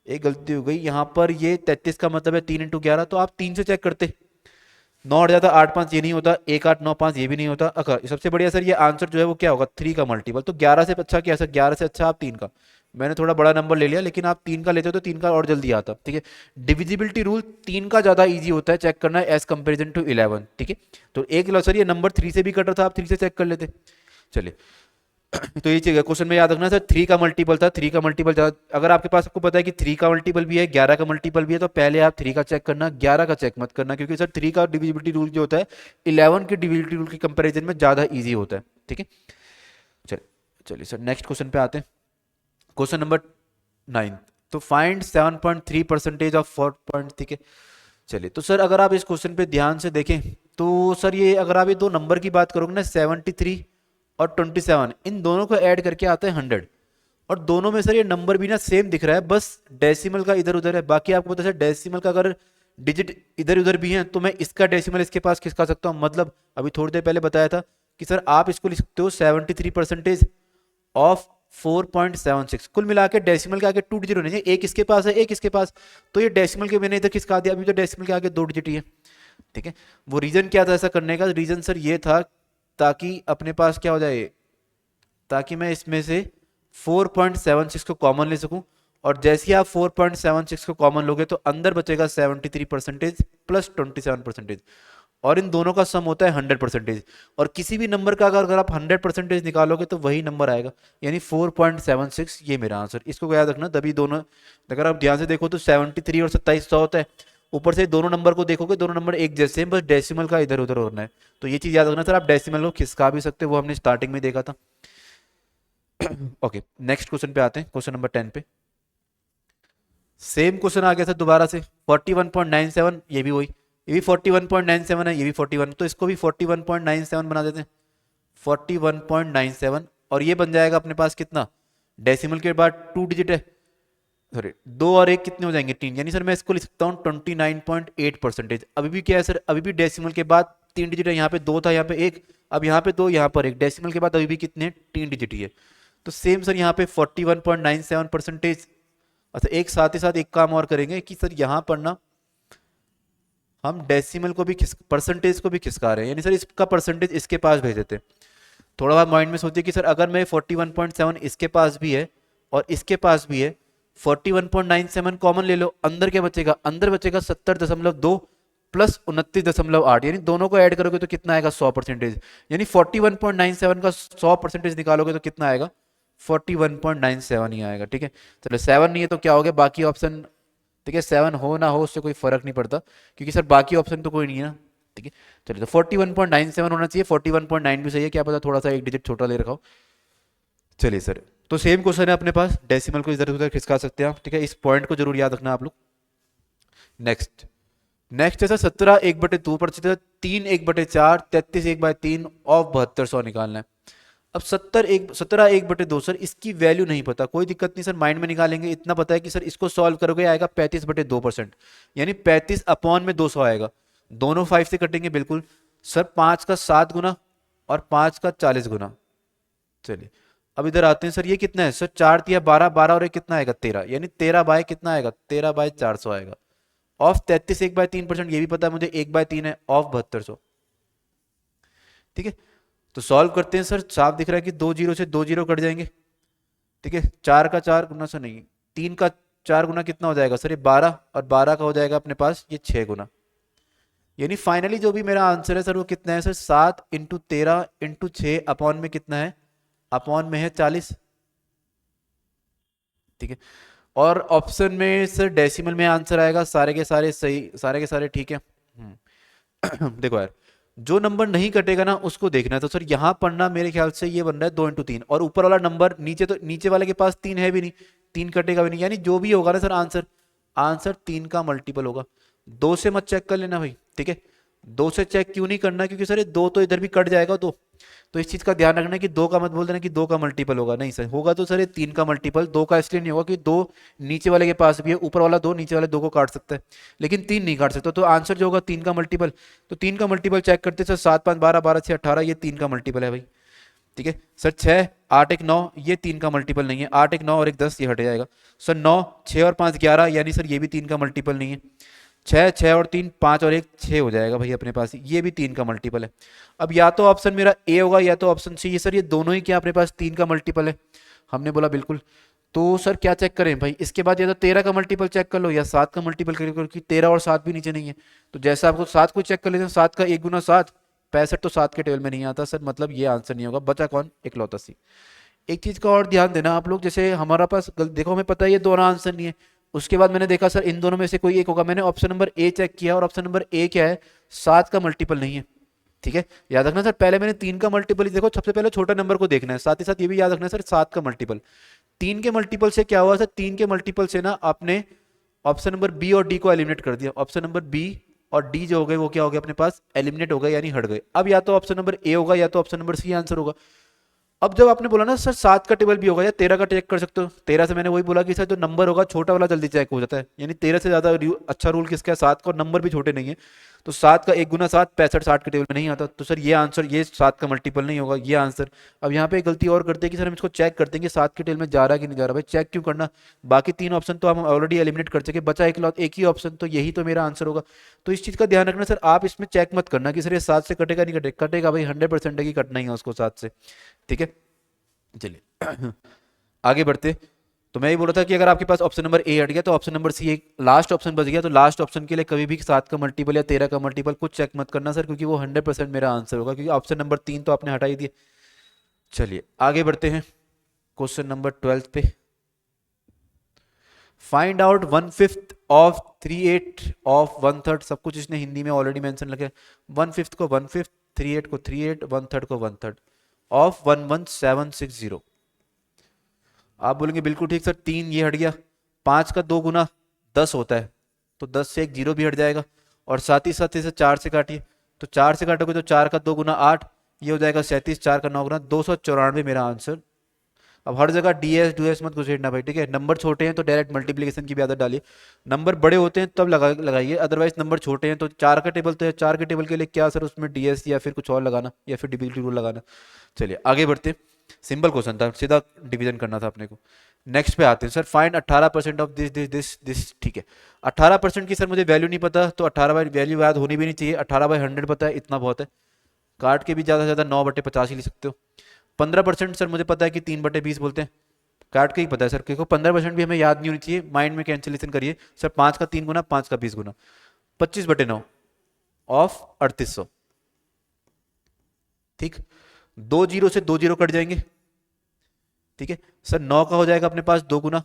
S1: एक गलती हो गई यहाँ पर, ये 33 का मतलब है 3 इंटू 11, तो आप 3 से चेक करते, 9 हट जाता, 8 5 ये नहीं होता, 1 8 9 5 ये भी नहीं होता। अच्छा सबसे बढ़िया सर ये आंसर जो है वो क्या होगा 3 का मल्टीपल, तो 11 से अच्छा क्या सर, 11 से अच्छा आप 3 का, मैंने थोड़ा बड़ा नंबर ले लिया, लेकिन आप 3 का लेते हो तो 3 का और जल्दी आता। ठीक है, डिविजिबिलिटी रूल 3 का ज्यादा इजी होता है चेक करना एज कंपेरिजन टू 11। ठीक है, तो एक सर ये नंबर 3 से भी कट रहा था, आप 3 से चेक कर लेते। चलिए तो ये चीज क्वेश्चन में याद रखना सर, 3 का मल्टीपल था, 3 का मल्टीपल अगर आपके पास आपको पता है कि 3 का मल्टीपल भी है 11 का मल्टीपल भी है, तो पहले आप 3 का चेक करना, 11 का चेक मत करना, क्योंकि सर 3 का डिविजिबिलिटी रूल जो होता है 11 के डिविजिबिलिटी रूल के कंपैरिजन में ज्यादा इजी होता है। ठीक है, चलिए चलिए सर नेक्स्ट क्वेश्चन पे आते हैं, क्वेश्चन नंबर 9। तो फाइंड 7.3 परसेंटेज ऑफ 4 पॉइंट। ठीक है, चलिए तो सर अगर आप इस क्वेश्चन पे ध्यान से देखें तो सर ये अगर आप ये दो नंबर की बात करोगे ना 73 और 27, इन दोनों को ऐड करके आता है 100, और दोनों में सर ये नंबर भी ना सेम दिख रहा है, बस डेसिमल का इधर उधर है। बाकी आपको पता है डेसिमल का अगर डिजिट इधर उधर भी है तो मैं इसका डेसिमल इसके पास खिसका सकता हूँ, मतलब अभी थोड़ी देर पहले बताया था कि सर आप इसको लिख सकते हो 73 परसेंटेज ऑफ 4.76। कुल मिला के डेसिमल के आगे 2 डिजिट होने चाहिए, एक इसके पास है एक इसके पास, तो ये डेसिमल के मैंने इधर खिसका दिया, अभी तो डेसिमल के आगे 2 डिजिट ही है। ठीक है, वो रीजन क्या था ऐसा करने का? रीजन सर ये था ताकि अपने पास क्या हो जाए, ताकि मैं इसमें से 4.76 को कॉमन ले सकूं, और जैसे ही आप 4.76 को कॉमन लोगे तो अंदर बचेगा 73% प्लस 27%, और इन दोनों का सम होता है 100%। और किसी भी नंबर का अगर आप 100% निकालोगे तो वही नंबर आएगा, यानी 4.76 ये मेरा आंसर। इसको याद रखना, तभी दोनों, अगर आप ध्यान से देखो तो 73 और 27 100 होता है, ऊपर से दोनों नंबर को देखोगे दोनों नंबर एक जैसे हैं, बस डेसिमल का इधर उधर होना है। तो ये चीज याद रखना सर, आप डेसिमल को खिसका भी सकते हो, वो हमने स्टार्टिंग में देखा था। ओके, नेक्स्ट क्वेश्चन पे आते हैं, क्वेश्चन नंबर 10 पे। सेम क्वेश्चन आ गया था दोबारा से, 41.97, ये भी वही, ये भी 41.97 है, ये भी 41, तो इसको भी 41.97 बना देते हैं, 41.97, और ये बन जाएगा अपने पास कितना, डेसिमल के बाद 2 डिजिट है, सॉरी 2 और 1 कितने हो जाएंगे 3, यानी सर मैं इसको लिख सकता हूँ 29.8%। अभी भी क्या है सर, अभी भी डेसिमल के बाद 3 डिजिट है, यहाँ पे 2 था यहाँ पे 1, अब यहाँ पे 2 यहाँ पर 1, डेसिमल के बाद अभी भी कितने 3 डिजिट ही है। तो सेम सर यहाँ पे 41.97%। अच्छा, एक साथ ही साथ एक काम और करेंगे कि सर यहाँ पर ना हम डेसिमल को भी परसेंटेज को भी खिसका रहे हैं, यानी सर इसका परसेंटेज इसके पास भेज देते हैं। थोड़ा बार माइंड में सोचिए कि सर अगर मैं 41.7 इसके पास भी है और इसके पास भी है, 41.97 कॉमन ले लो, अंदर क्या बचेगा, अंदर बचेगा 70.2 प्लस 29.8, यानी दोनों को ऐड करोगे तो कितना आएगा 100%, यानी 41.97 का 100% निकालोगे तो कितना आएगा 41.97 ही आएगा। ठीक है, चलो 7 नहीं है तो क्या हो गया, बाकी ऑप्शन, ठीक है 7 हो ना हो उससे कोई फर्क नहीं पड़ता, क्योंकि सर बाकी ऑप्शन तो कोई नहीं है ना। ठीक है, चलिए तो 41.97 होना चाहिए, 41.9 भी सही है, क्या पता थोड़ा सा एक डिजिट छोटा ले रखा हो। चलिए सर, तो सेम क्वेश्चन है अपने पास, डेसिमल को इधर उधर खिसका सकते हैं आप। ठीक है, इस पॉइंट को जरूर याद रखना आप लोग। नेक्स्ट नेक्स्ट है सर 17 1/2 प्रतिशत, 3 1/4, 33 1/3 ऑफ 7200 निकालना है। अब 17 1/2 सर, इसकी वैल्यू नहीं पता, कोई दिक्कत नहीं सर, माइंड में निकालेंगे। इतना पता है कि सर इसको सॉल्व करोगे आएगा 35/2%, यानी 35 अपॉन में 200 आएगा, दोनों 5 से कटेंगे बिल्कुल सर, 5 का 7 गुना और 5 का 40 गुना। चलिए अब इधर आते हैं सर, ये कितना है सर, 4 तिया 12, 12 और एक कितना आएगा 13, यानी 13 बाय कितना आएगा, 13 बाय 400 आएगा। ऑफ 33 1/3%, ये भी पता है मुझे 1/3 है, ऑफ 7200। ठीक है, तो सॉल्व करते हैं सर, साफ दिख रहा है कि 2 जीरो से 2 जीरो कट जाएंगे। ठीक है, 4 का 4 गुना से नहीं, 3 का 4 गुना कितना हो जाएगा सर, ये 12, और 12 का हो जाएगा अपने पास ये 6 गुना, यानी फाइनली जो भी मेरा आंसर है सर वो कितना है सर, 7 × 13 × 6 अपॉन में कितना है, अपॉन में है 40। ठीक है, और ऑप्शन में सर डेसिमल में आंसर आएगा, सारे के सारे सही, सारे के सारे ठीक है। देखो यार, जो नंबर नहीं कटेगा ना उसको देखना है, तो सर यहां पर ना मेरे ख्याल से ये बन रहा है 2 × 3, और ऊपर वाला नंबर नीचे, तो नीचे वाले के पास 3 है भी नहीं, 3 कटेगा भी नहीं, यानी जो भी होगा ना सर आंसर, आंसर 3 का मल्टीपल होगा। 2 से मत चेक कर लेना भाई, ठीक है, 2 से चेक क्यों नहीं करना, क्योंकि सर ये 2 तो इधर भी कट जाएगा, तो इस चीज का ध्यान रखना कि 2 का मत बोल देना कि 2 का मल्टीपल होगा, नहीं सर होगा तो सर ये 3 का मल्टीपल, 2 का इसलिए नहीं होगा कि 2 नीचे वाले के पास भी है, ऊपर वाला 2 नीचे वाले 2 को काट सकता है, लेकिन 3 नहीं काट सकता, तो आंसर जो होगा 3 का मल्टीपल। तो 3 का मल्टीपल चेक करते सर, 7 5 12, 12 6 18, ये 3 का मल्टीपल है भाई। ठीक है सर, 6 8 1 9, ये 3 का मल्टीपल नहीं है, 8 1 9 और 1 10, ये हट जाएगा सर। 9 6 और 5 11, यानी सर ये भी 3 का मल्टीपल नहीं है। 6 6 और 3 5 और 1 6 हो जाएगा भाई अपने पास, ये भी 3 का मल्टीपल है। अब या तो ऑप्शन मेरा ए होगा या तो ऑप्शन सी, ये सर ये दोनों ही क्या अपने पास 3 का मल्टीपल है, हमने बोला बिल्कुल। तो सर क्या चेक करें भाई, इसके बाद या तो 13 का मल्टीपल चेक कर लो या 7 का मल्टीपल कर लो, क्योंकि 13 और 7 भी नीचे नहीं है, तो जैसा आपको 7 को चेक कर लेते हैं, 7 का 1 गुना 7 65, तो 7 के टेबल में नहीं आता सर, मतलब ये आंसर नहीं होगा, बचा कौन, इकलौता सी। एक चीज का और ध्यान देना आप लोग, जैसे हमारा पास देखो हमें पता है ये दोनों आंसर नहीं है, उसके बाद मैंने देखा सर इन दोनों में से कोई एक होगा, मैंने ऑप्शन नंबर ए चेक किया और ऑप्शन नंबर ए क्या है, 7 का मल्टीपल नहीं है। ठीक है, याद रखना सर, पहले मैंने 3 का मल्टीपल देखो, सबसे पहले छोटा नंबर को देखना है, साथ ही साथ ये भी याद रखना है सर 7 का मल्टीपल। 3 के मल्टीपल से क्या हुआ सर, 3 के मल्टीपल से ना आपने ऑप्शन नंबर बी और डी को एलिमिनेट कर दिया, ऑप्शन नंबर बी और डी जो हो गए वो क्या हो गया अपने पास, एलिमिनेट हो गए यानी हट गए। अब या तो ऑप्शन नंबर ए होगा या तो ऑप्शन नंबर सी आंसर होगा। अब जब आपने बोला ना सर 7 का टेबल भी होगा या 13 का चेक कर सकते हो, 13 से मैंने वही बोला कि सर जो नंबर होगा छोटा वाला जल्दी चेक हो जाता है, यानी 13 से ज्यादा अच्छा रूल किसका है, 7 का, नंबर भी छोटे नहीं है, तो 7 का 1 गुना 7 65 60 के टेबल में नहीं आता, तो सर ये आंसर ये 7 का मल्टीपल नहीं होगा ये आंसर। अब यहाँ पे एक गलती और करते हैं कि सर हम इसको चेक करते हैं कि 7 के टेबल में जा रहा है कि नहीं जा रहा। भाई चेक क्यों करना, बाकी 3 ऑप्शन तो हम ऑलरेडी एलिमिनेट कर चुके, बचा एक ही ऑप्शन, तो यही तो मेरा आंसर होगा। तो इस चीज़ का ध्यान रखना सर, आप इसमें चेक मत करना कि सर ये 7 से कटेगा नहीं कटेगा, कटेगा भाई 100% है कि कटना ही है उसको 7 से, ठीक है। चलिए आगे बढ़ते। तो मैं ये बोल रहा था कि अगर आपके पास ऑप्शन नंबर ए हट गया तो ऑप्शन नंबर सी एक लास्ट ऑप्शन बच गया, तो लास्ट ऑप्शन के लिए कभी भी 7 का मल्टीपल या 13 का मल्टीपल कुछ चेक मत करना सर, क्योंकि वो 100% मेरा आंसर होगा, क्योंकि ऑप्शन नंबर 3 तो आपने हटा ही दिया। चलिए आगे बढ़ते हैं क्वेश्चन नंबर 12 पे। फाइंड आउट 1/5 ऑफ 38 ऑफ 1/3, सब कुछ इसने हिंदी में ऑलरेडी मेंशन लगे। 1/5 को 1/5, 38 को 38, 1/3 को 1/3 ऑफ 11760। आप बोलेंगे बिल्कुल ठीक सर, 3 ये हट गया, 5 का 2 गुना 10 होता है, तो 10 से एक 0 भी हट जाएगा, और साथ ही साथ इसे 4 से काटिए, तो 4 से काटोगे तो 4 का 2 गुना 8, ये हो जाएगा 37, 4 का 9 गुना 294 मेरा आंसर। अब हर जगह डीएस डूएस मत घुसेड़ना भाई, ठीक है। नंबर छोटे हैं तो डायरेक्ट मल्टीप्लिकेशन की भी आदत डालिए, नंबर बड़े होते हैं तब लगाइए, अदरवाइज नंबर छोटे हैं तो 4 का टेबल तो है, 4 के टेबल के लिए क्या सर उसमें डीएस या फिर कुछ और लगाना या फिर डिविजिबिलिटी रूल लगाना। चलिए आगे बढ़ते, सिंपल क्वेश्चन था, सीधा डिवीजन करना था अपने को। नेक्स्ट पे आते हैं sir, find 18% of this this this this, ठीक है। 18% की सर मुझे वैल्यू नहीं पता, तो 18 बाई वैल्यू याद होनी भी नहीं चाहिए, 18/100 पता है, इतना बहुत है। काट के भी ज़्यादा से ज़्यादा 9/50 ही लिख सकते हो। 15% सर मुझे पता है कि 3/20 बोलते हैं, काट के ही पता है सर, क्योंकि 15% भी हमें याद नहीं होनी चाहिए, माइंड में कैंसिलेशन करिए सर। 5 का 3 गुना, 5 का 20 गुना, 25/9 ऑफ 3800, ठीक। 2 जीरो से 2 जीरो कट जाएंगे, ठीक है सर। 9 का हो जाएगा अपने पास 2 गुना,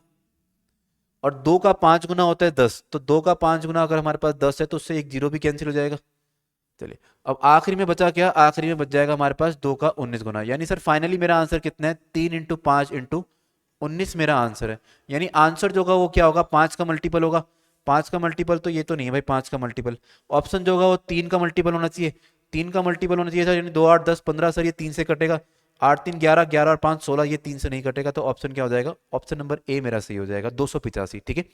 S1: और 2 का 5 गुना होता है 10, तो 2 का 5 गुना अगर हमारे पास 10 है तो उससे एक जीरो भी कैंसिल हो जाएगा। चलिए अब आखिरी में बचा क्या, आखिरी में बच जाएगा हमारे पास 2 का 19 गुना, यानी सर फाइनली मेरा आंसर कितना है, 3 × 5 × 19 मेरा आंसर है। यानी आंसर जो होगा वो क्या होगा, 5 का मल्टीपल होगा। 5 का मल्टीपल तो ये तो नहीं है भाई, 5 का मल्टीपल ऑप्शन जो होगा वो 3 का मल्टीपल होना चाहिए, 3 का मल्टीपल होना चाहिए सर, यानी 2 8 10 15 सर, ये 3 से कटेगा, 8 3 11, 11 और 5 16, ये 3 से नहीं कटेगा, तो ऑप्शन क्या हो जाएगा, ऑप्शन नंबर ए मेरा सही हो जाएगा, 285, ठीक है।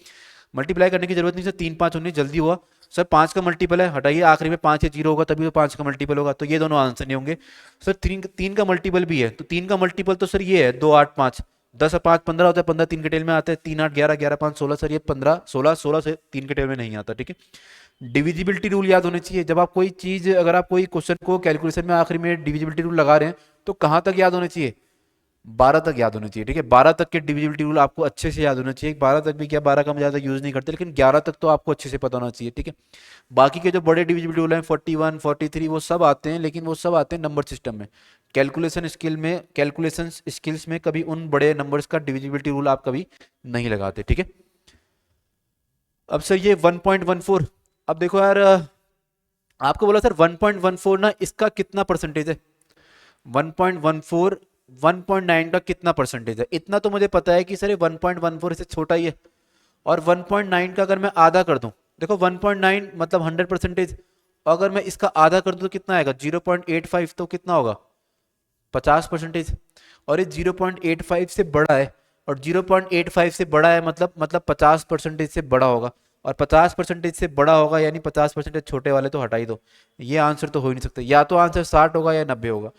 S1: मल्टीप्लाई करने की जरूरत नहीं सर, 3 5 19 जल्दी हुआ सर। 5 का मल्टीपल है, हटाइए, आखिरी में 5 या 0 होगा तभी तो 5 का मल्टीपल होगा, तो ये दोनों आंसर नहीं होंगे सर। 3 का मल्टीपल भी है, तो 3 का मल्टीपल तो सर ये है 2 8 5, 10 और 5 15 होता है, 15 3 के टेल में आता है, 3 8 11, 11 5 16 सर, ये 15 16, 16 से 3 के टेल में नहीं आता, ठीक है। डिविजिबिलिटी रूल याद होनी चाहिए, जब आप कोई चीज, अगर आप कोई क्वेश्चन को कैलकुलेशन में आखिरी में डिविजिबिलिटी रूल लगा रहे हैं तो कहाँ तक याद होने चाहिए, 12 तक याद होने चाहिए, ठीक है। 12 तक के डिविजिबिलिटी रूल आपको अच्छे से याद होना चाहिए, 12 तक भी क्या, 12 का हम ज़्यादा यूज़ नहीं करते, लेकिन 11 तक तो आपको अच्छे से पता होना चाहिए, ठीक है। बाकी के जो बड़े डिविजिबिलिटी रूल हैं 41 43 वो सब आते हैं, लेकिन वो सब आते हैं नंबर सिस्टम में, कैलकुलेशन स्किल्स में कभी उन बड़े नंबर्स का डिविजिबिलिटी रूल आप कभी नहीं लगाते, ठीक है। अब सर ये 1.14, अब देखो यार, आपको बोला सर 1.14 ना, इसका कितना परसेंटेज है, 1.14 1.9 का कितना परसेंटेज है, इतना तो मुझे पता है कि सर 1.14 से छोटा ही है, और 1.9 का अगर मैं आधा कर दूं, देखो 1.9 मतलब 100%, अगर मैं इसका आधा कर दूं तो कितना आएगा, 0.85, तो कितना होगा 50%, और ये 0.85 से बड़ा है, और 0.85 से बड़ा है मतलब 50% से बड़ा होगा, और 50% से बड़ा होगा यानी 50% छोटे वाले तो हटा ही दो, ये आंसर तो हो ही नहीं सकता, या तो आंसर 60 होगा या 90 होगा।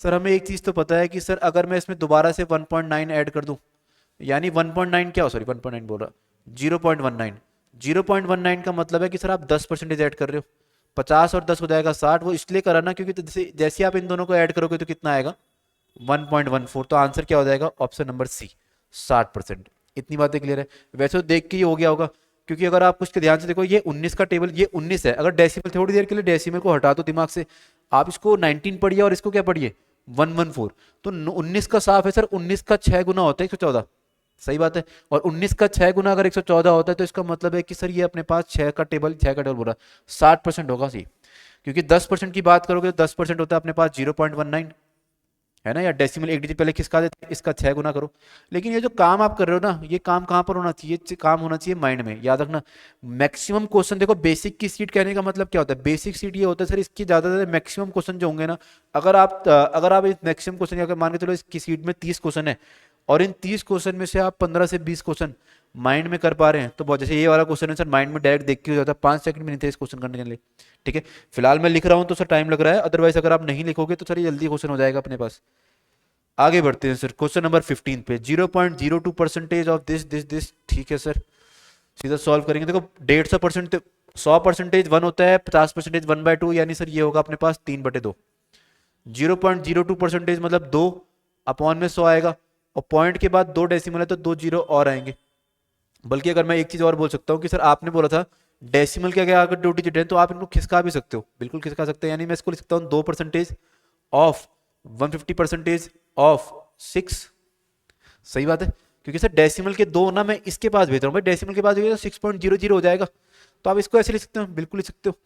S1: सर हमें एक चीज़ तो पता है कि सर अगर मैं इसमें दोबारा से 1.9 ऐड कर दूं, यानी 1.9 क्या हो, सॉरी 1.9 बोल रहा, 0.19, 0.19 का मतलब है कि सर आप 10% ऐड कर रहे हो, 50 और 10 हो जाएगा 60, वो इसलिए करा ना क्योंकि तो जैसे आप इन दोनों को ऐड करोगे तो कितना आएगा 1.14, तो आंसर क्या हो जाएगा, ऑप्शन नंबर सी 60%। इतनी बातें क्लियर है, वैसे तो देख के ही हो गया होगा, क्योंकि अगर आप कुछ ध्यान से देखो, ये 19 का टेबल, ये 19 है, अगर डेसिमल थोड़ी देर के लिए डेसिमल को हटा दो दिमाग से, आप इसको 19 पढ़िए और इसको क्या पढ़िए 114, तो 19 का साफ है सर, 19 का 6 गुना होता है 114, सही बात है, और 19 का 6 गुना अगर 114 होता है तो इसका मतलब है कि सर ये अपने पास 6 का टेबल बोला 60% होगा सी, क्योंकि 10% की बात करोगे तो 10% होता है अपने पास 0.19, है ना, या डेसिमल एक डिजिट पहले किसका देते हैं, इसका 6 गुना करो। लेकिन ये जो काम आप कर रहे हो ना, ये काम कहाँ पर होना चाहिए, काम होना चाहिए माइंड में, याद रखना। मैक्सिमम क्वेश्चन देखो, बेसिक की सीट कहने का मतलब क्या होता है, बेसिक सीट ये होता है सर, इसकी ज्यादा से ज्यादा मैक्सिमम क्वेश्चन जो होंगे ना, अगर आप इस मैक्सिमम क्वेश्चन अगर मान के चलो इसकी सीट में 30 क्वेश्चन है, और इन 30 क्वेश्चन में से आप 15 से 20 क्वेश्चन माइंड में कर पा रहे हैं तो बहुत, जैसे ये वाला क्वेश्चन है सर माइंड में डायरेक्ट देख के हो जाता है, 5 सेकंड भी नहीं थे इस क्वेश्चन करने के लिए। ठीक है, फिलहाल मैं लिख रहा हूँ तो सर टाइम लग रहा है, अदरवाइज अगर आप नहीं लिखोगे तो सर ये जल्दी क्वेश्चन हो जाएगा अपने पास। आगे बढ़ते हैं सर क्वेश्चन नंबर 15 पे। 0.02% ऑफ दिस दिस दिस। ठीक है सर, सीधा सॉल्व करेंगे। देखो 150%, 100% 1 होता है, 50% 1/2, यानी सर ये होगा अपने पास 3/2। 0.02% मतलब 2 अपॉन में 100 आएगा, और पॉइंट के बाद 2 डेसिमल है तो 2 जीरो और आएंगे। बल्कि अगर मैं एक चीज और बोल सकता हूँ कि सर आपने बोला था डेसिमल के अगर 2 डिजिट है तो आप इनको खिसका भी सकते हो, बिल्कुल खिसका सकते हैं। यानी मैं इसको लिख सकता हूँ 2% ऑफ 150% ऑफ 6। सही बात है, क्योंकि सर डेसिमल के 2 ना मैं इसके पास भेज रहा हूँ भाई, डेसिमल के पास भेज तो 6.00 हो जाएगा, तो आप इसको ऐसे लिख सकते हो, बिल्कुल लिख सकते हो।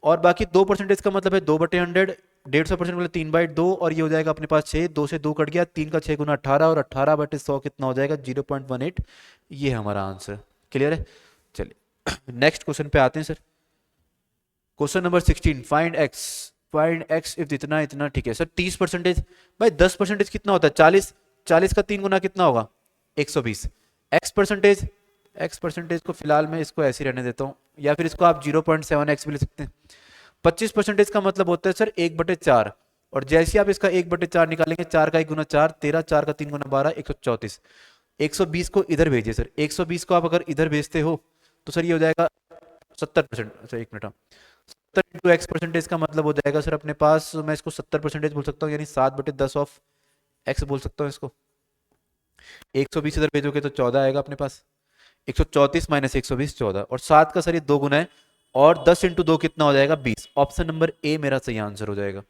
S1: और बाकी 2% का मतलब है 2/100, 150% मतलब 3/2, और ये हो जाएगा अपने पास 6, 2 से 2 कट गया, 3 का 6 गुना 18, और 18/100 कितना हो जाएगा 0.18। ये हमारा आंसर। क्लियर है, चलिए नेक्स्ट क्वेश्चन पे आते हैं sir. Question number 16, find x. Find x if इतना इतना। ठीक है सर, 30%। भाई 10% कितना होता है 40, 40 का 3 गुना कितना होगा 120। एक्स परसेंटेज, एक्स परसेंटेज को फिलहाल मैं इसको ऐसे ही रहने देता हूँ, या फिर इसको आप 0.7x भी ले सकते हैं। 25% का मतलब होता है सर 1/4, और जैसे ही आप इसका 1/4 निकालेंगे, 4 का 1 गुना 4 13, 4 का 3 गुना 12, 134। 120 को इधर भेजिए सर, 120 को आप अगर इधर भेजते हो तो सर ये हो जाएगा 70%। अच्छा एक मिनट, 70 × x% का मतलब हो जाएगा सर अपने पास, मैं इसको 70% बोल सकता हूँ, यानी 7/10 ऑफ x बोल सकता हूँ इसको। 120 इधर भेजोगे तो 14 आएगा अपने पास, 134 माइनस 120 14, और 7 का सर ये 2 गुना है, और 10 × 2 कितना हो जाएगा 20। ऑप्शन नंबर ए मेरा सही आंसर हो जाएगा।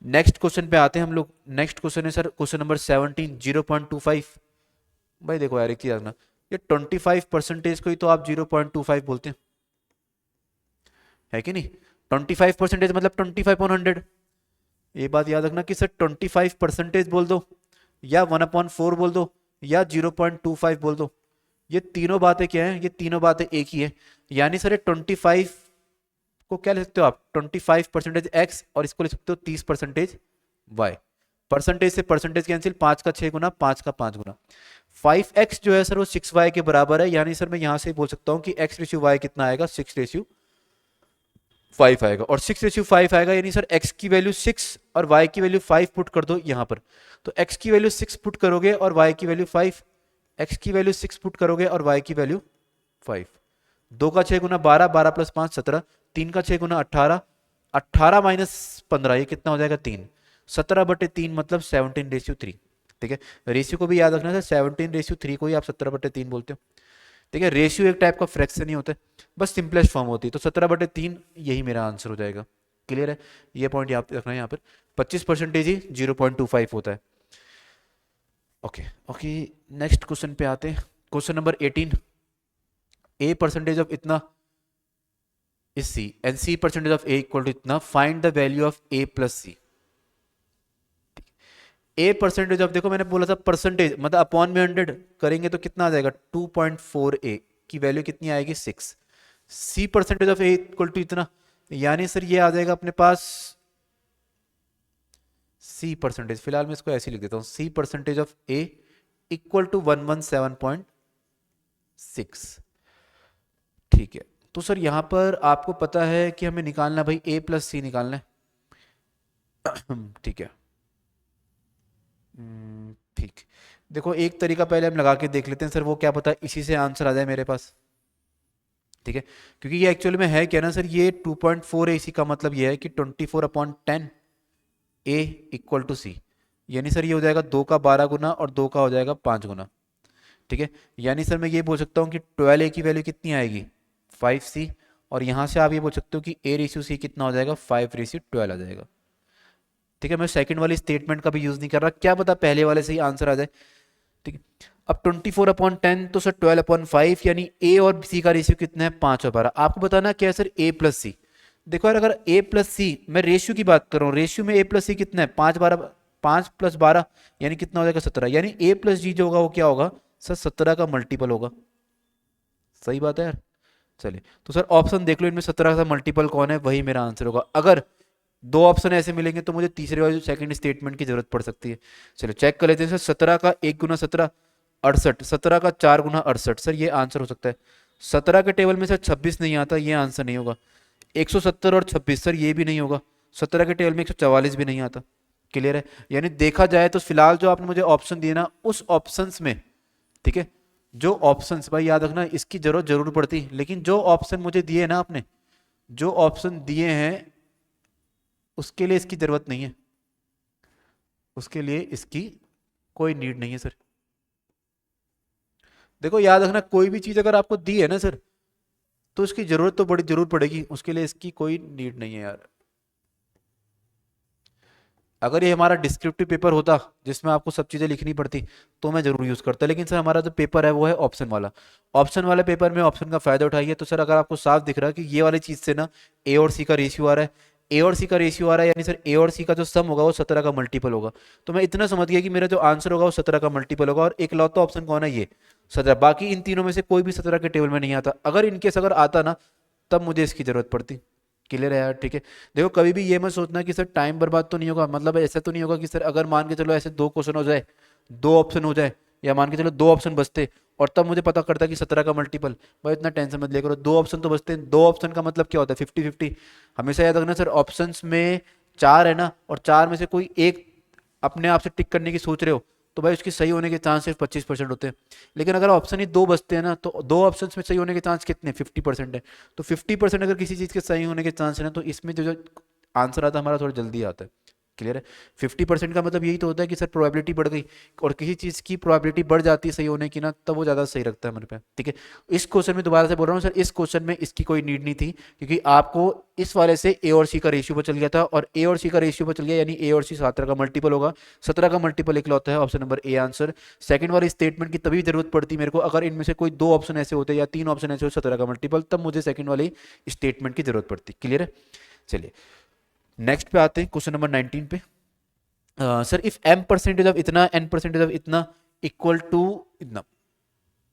S1: नेक्स्ट क्वेश्चन पे आते हैं हम लोग। नेक्स्ट क्वेश्चन है सर क्वेश्चन नंबर 17, 0.25। भाई देखो यार एक चीज रखना, ये 25% को ही तो आप 0.25 बोलते हैं, है कि नहीं। 25% मतलब 25/100। ये बात याद रखना कि सर 25% बोल दो, या 1/4 बोल दो, या 0.25 बोल दो, ये तीनों बातें क्या है, ये तीनों बातें एक ही है। यानी सर 25 को क्या लिख सकते हो आप 25% एक्स, और इसको लिख सकते हो 30% वाई। परसेंटेज से परसेंटेज कैंसिल, 5 का 6 गुना, 5 का 5 गुना। 5x जो है सर वो 6y के बराबर है, यानी सर मैं यहां से बोल सकता हूं कि x/y कितना आएगा 6/5 आएगा, और 6/5 आएगा, यानी सर x की वैल्यू 6 और y की वैल्यू 5 पुट कर दो यहां पर। तो x की वैल्यू 6 पुट करोगे और y की वैल्यू 5, x की वैल्यू 6 पुट करोगे और y की वैल्यू 5। 2 का 6 गुना 12, 12 + 5 17, 3 का 6 गुना 18, 18 माइनस 15 ये कितना हो जाएगा 3। 17/3 मतलब 17/3। ठीक है, रेशियो को भी याद रखना है, 17/3 को ही आप 17/3 बोलते हो। ठीक है, रेशियो एक टाइप का फ्रैक्शन ही होता है, बस सिंपलेस्ट फॉर्म होती है, तो 17/3 यही मेरा आंसर हो जाएगा। क्लियर है, ये पॉइंट याद रखना है यहाँ पर। 25% ही 0.25 होता है। ओके ओके, नेक्स्ट क्वेश्चन पे आते हैं। Question number 18, a percentage of इतना is c and c percentage of a equal to इतना, find the value of a plus c। a percentage of, देखो मैंने बोला था परसेंटेज मतलब अपॉन में 100 करेंगे तो कितना आ जाएगा 2.4 a की वैल्यू कितनी आएगी 6। c percentage of a equal to इतना, यानी सर ये आ जाएगा अपने पास c परसेंटेज, फिलहाल मैं इसको ऐसे लिख देता हूं, c percentage of a equal to 117.6। ठीक है, तो सर यहां पर आपको पता है कि हमें निकालना भाई a प्लस सी निकालना है। ठीक है, ठीक, देखो एक तरीका पहले हम लगा के देख लेते हैं सर, वो क्या पता इसी से आंसर आ जाए मेरे पास। ठीक है, क्योंकि ये एक्चुअली में है क्या ना सर, ये 2.4 इसी का मतलब ये है कि 24/10 a इक्वल टू सी, यानी सर ये हो जाएगा 2 का 12 गुना और 2 का हो जाएगा 5 गुना। ठीक है, यानी सर मैं ये बोल सकता हूँ कि 12a की वैल्यू कितनी आएगी 5c, और यहां से आप ये बोल सकते हो कि a/c कितना हो जाएगा 5/12 आ जाएगा। ठीक है, मैं सेकंड वाली स्टेटमेंट का भी यूज नहीं कर रहा, क्या पता पहले वाले से ही आंसर आ जाए। ठीक है, अब 24/10 तो सर 12/5, यानी a और c का रेशियो कितना है 5/12। आपको बताना क्या है सर a प्लस सी। देखो यार अगर a प्लस सी, मैं रेशियो की बात कर रहा हूँ, रेशियो में a प्लस सी कितना है 5/12, 5 + 12 यानी कितना हो जाएगा 17, यानी a प्लस जी जो होगा वो क्या होगा सर 17 का मल्टीपल होगा। सही बात है यार। चलिए तो सर ऑप्शन देख लो, इनमें 17 का मल्टीपल कौन है, वही मेरा आंसर होगा। अगर दो ऑप्शन ऐसे मिलेंगे तो मुझे तीसरे वाले सेकंड स्टेटमेंट की जरूरत पड़ सकती है। चलो चेक कर लेते हैं सर, 17 का 1 गुना 17 68, 17 का 4 गुना 68, सर ये आंसर हो सकता है। 17 के टेबल में सर 26 नहीं आता, ये आंसर नहीं होगा। 170 और 26 सर ये भी नहीं होगा। 17 के टेबल में 144 भी नहीं आता। क्लियर है? यानी देखा जाए तो फिलहाल जो आपने मुझे ऑप्शन दिए ना, उस ऑप्शंस में, ठीक है, जो ऑप्शंस, भाई याद रखना इसकी जरूरत जरूर पड़ती, लेकिन जो ऑप्शन मुझे दिए ना आपने, जो ऑप्शन दिए हैं उसके लिए इसकी जरूरत नहीं है, उसके लिए इसकी कोई नीड नहीं है सर। देखो याद रखना, कोई भी चीज अगर आपको दी है ना सर, तो उसकी जरूरत तो बड़ी जरूर पड़ेगी, उसके लिए इसकी कोई नीड नहीं है यार। अगर ये हमारा डिस्क्रिप्टिव पेपर होता जिसमें आपको सब चीज़ें लिखनी पड़ती, तो मैं जरूर यूज़ करता, लेकिन सर हमारा जो पेपर है वो है ऑप्शन वाला। ऑप्शन वाले पेपर में ऑप्शन का फायदा उठाइए। तो सर अगर आपको साफ दिख रहा है कि ये वाली चीज़ से ना ए और सी का रेशियो आ रहा है, ए और सी का रेशियो आ रहा है, यानी सर ए और सी का जो सम होगा वो 17 का मल्टीपल होगा, तो मैं इतना समझ गया कि मेरा जो आंसर होगा वो 17 का मल्टीपल होगा। और एक लौता ऑप्शन कौन है? ये 17। बाकी इन तीनों में से कोई भी 17 के टेबल में नहीं आता। अगर इनकेस अगर आता ना, तब मुझे इसकी जरूरत पड़ती। क्लियर है यार? ठीक है। देखो कभी भी ये मत सोचना कि सर टाइम बर्बाद तो नहीं होगा, मतलब ऐसा तो नहीं होगा कि सर अगर मान के चलो ऐसे दो क्वेश्चन हो जाए, दो ऑप्शन हो जाए, या मान के चलो दो ऑप्शन बचते और तब मुझे पता करता कि 17 का मल्टीपल, भाई इतना टेंशन मत लिया करो, दो ऑप्शन तो बचते हैं। दो ऑप्शन का मतलब क्या होता है? 50-50। हमेशा याद रखना सर, ऑप्शंस में चार है ना, और चार में से कोई एक अपने आप से टिक करने की सोच रहे हो, तो भाई उसकी सही होने के चांस सिर्फ 25% होते हैं। लेकिन अगर ऑप्शन ही दो बचते हैं ना, तो दो ऑप्शंस में सही होने के चांस कितने? 50% है। तो 50% अगर किसी चीज़ के सही होने के चांस है ना, तो इसमें जो आंसर आता है हमारा थोड़ा जल्दी आता है। क्लियर है? 50% का मतलब यही तो होता है कि सर प्रोबेबिलिटी बढ़ गई, और किसी चीज़ की प्रोबेबिलिटी बढ़ जाती है सही होने की ना, तब वो ज़्यादा सही रखता है हमारे पे। ठीक है। इस क्वेश्चन में दोबारा से बोल रहा हूँ सर, इस क्वेश्चन में इसकी कोई नीड नहीं थी, क्योंकि आपको इस वाले से ए और सी का रेशियो पर चल गया था, और ए और सी का रेशियो पर चल गया यानी ए और सी 17 का मल्टीपल होगा। 17 का मल्टीपल इकलौता है, option number A answer. Second वाली स्टेटमेंट की तभी जरूरत पड़ती मेरे को अगर इनमें से कोई दो ऑप्शन ऐसे होते या तीन ऑप्शन ऐसे हो 17 का मल्टीपल, तब मुझे सेकंड वाली स्टेटमेंट की जरूरत पड़ती। क्लियर है? चलिए नेक्स्ट पे आते हैं, क्वेश्चन नंबर 19 पे। Sir if m percentage of इतना n परसेंटेज ऑफ इतना इक्वल टू इतना,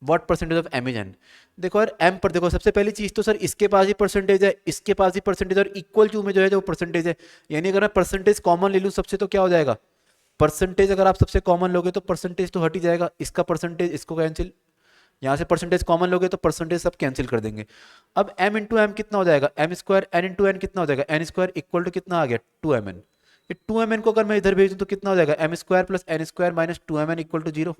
S1: what percentage of m is n? देखो यार m पर देखो, सबसे पहली चीज तो सर इसके पास ही परसेंटेज है, इसके पास ही परसेंटेज, और इक्वल टू में जो है जो परसेंटेज है, यानी अगर मैं परसेंटेज कॉमन ले लूँ सबसे, तो क्या हो जाएगा? परसेंटेज अगर आप सबसे कॉमन लोगे तो परसेंटेज तो हट ही जाएगा, इसका परसेंटेज इसको कैंसिल, यहाँ से परसेंटेज कॉमन लोगे तो परसेंटेज सब कैंसिल कर देंगे। अब m इंटू एम कितना हो जाएगा? M square n into N कितना हो जाएगा? एन स्क्वायर इक्वल टू कितना आ गया? 2mn। ये 2mn को अगर मैं इधर भेज दूं तो कितना हो जाएगा? M square plus N square minus 2mn equal to 0,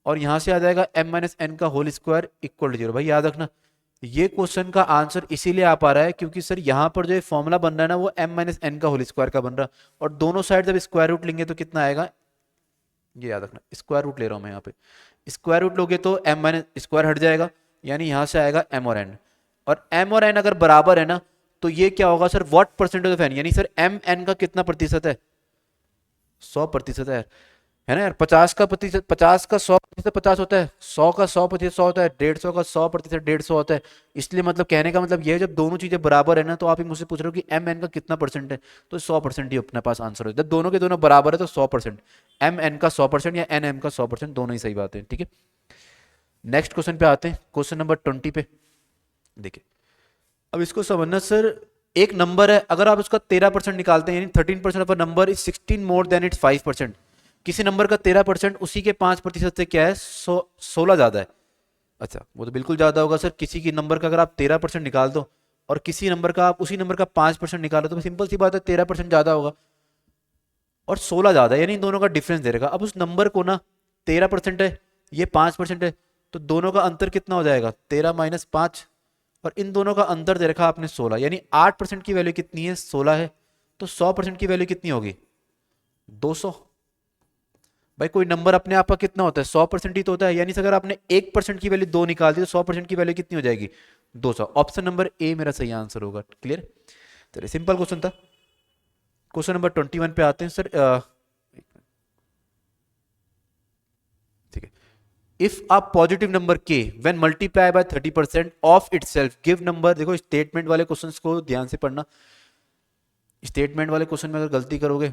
S1: और यहां से आ जाएगा m माइनस एन का होल स्क्वायर इक्वल टू 0। भाई याद रखना, ये क्वेश्चन का आंसर इसीलिए आ पा रहा है क्योंकि सर यहाँ पर जो फॉर्मूला बन रहा है ना, वो m माइनस एन का होल स्क्वायर का बन रहा है, और दोनों साइड जब स्क्वायर रूट लेंगे तो कितना आएगा? ये याद रखना, स्क्वायर रूट ले रहा हूं मैं यहाँ पे, स्क्वायर रूट लोगे तो m माइनस स्क्वायर हट जाएगा, यानी यहां से आएगा m और n, और m और n अगर बराबर है ना, तो ये क्या होगा sir? What percentage of n, यानी सर m n का कितना प्रतिशत है? 100% है ना यार? 50 का प्रतिशत 50 का 100% 50 होता है, 100 का 100% 100 होता है, 150 का 100% 150 होता है। इसलिए मतलब कहने का मतलब ये है, जब दोनों चीजें बराबर है ना, तो आप ही मुझसे पूछ रहे हो कि एम एन का कितना परसेंट है, तो 100% ही अपने पास आंसर हो। जब दोनों के दोनों बराबर है तो 100%, एम एन का 100% या एन एम का 100%, दोनों ही सही बात है। ठीक है। नेक्स्ट क्वेश्चन पे आते हैं, क्वेश्चन नंबर 20 पे। देखिए अब इसको समझना सर, एक नंबर है, अगर आप उसका 13% निकालते हैं, यानी 13% of a number is 16 more than it's 5%। किसी नंबर का 13% उसी के 5% से क्या है? 16 ज्यादा है। अच्छा वो तो बिल्कुल ज्यादा होगा सर, किसी की नंबर का अगर आप 13% निकाल दो और किसी नंबर का आप उसी नंबर का 5% निकालो, तो सिंपल सी बात है 13% ज्यादा होगा और 16 ज्यादा है, यानी इन दोनों का डिफरेंस दे रहेगा। अब उस नंबर को ना 13% है, ये 5% है, तो दोनों का अंतर कितना हो जाएगा? 13 माइनस 5, और इन दोनों का अंतर दे रखा आपने 16, यानी 8% की वैल्यू कितनी है? 16 है। तो 100% की वैल्यू कितनी होगी? 200। भाई कोई नंबर अपने आप का कितना होता है? 100% ही तो होता है, यानी अगर आपने 1% की वैल्यू 2 निकाल दी तो 100% की वैल्यू कितनी हो जाएगी? 200। ऑप्शन नंबर ए मेरा सही आंसर होगा। क्लियर? चलिए सिंपल क्वेश्चन था। क्वेश्चन नंबर 21 पे आते हैं सर। ठीक है। इफ अ पॉजिटिव नंबर के when multiply by 30% of itself give number, देखो स्टेटमेंट वाले क्वेश्चंस को ध्यान से पढ़ना। स्टेटमेंट वाले क्वेश्चन में अगर गलती करोगे,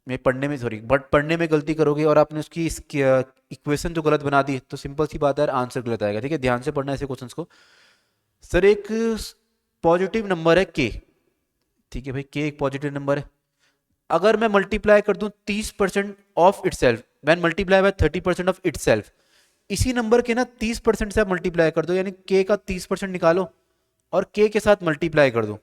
S1: मैं पढ़ने में सॉरी बट पढ़ने में गलती करोगे और आपने उसकी इक्वेशन जो गलत बना दी, तो सिंपल सी बात है आंसर गलत आएगा। ठीक है, ध्यान से पढ़ना ऐसे क्वेश्चंस को। सर एक पॉजिटिव नंबर है के, ठीक है भाई, के एक पॉजिटिव नंबर है। अगर मैं मल्टीप्लाई कर दूं 30% of itself, when multiply by 30% of itself, इसी नंबर के ना 30% से आप मल्टीप्लाई कर दो, यानी के का 30% निकालो और के के साथ मल्टीप्लाई कर दो,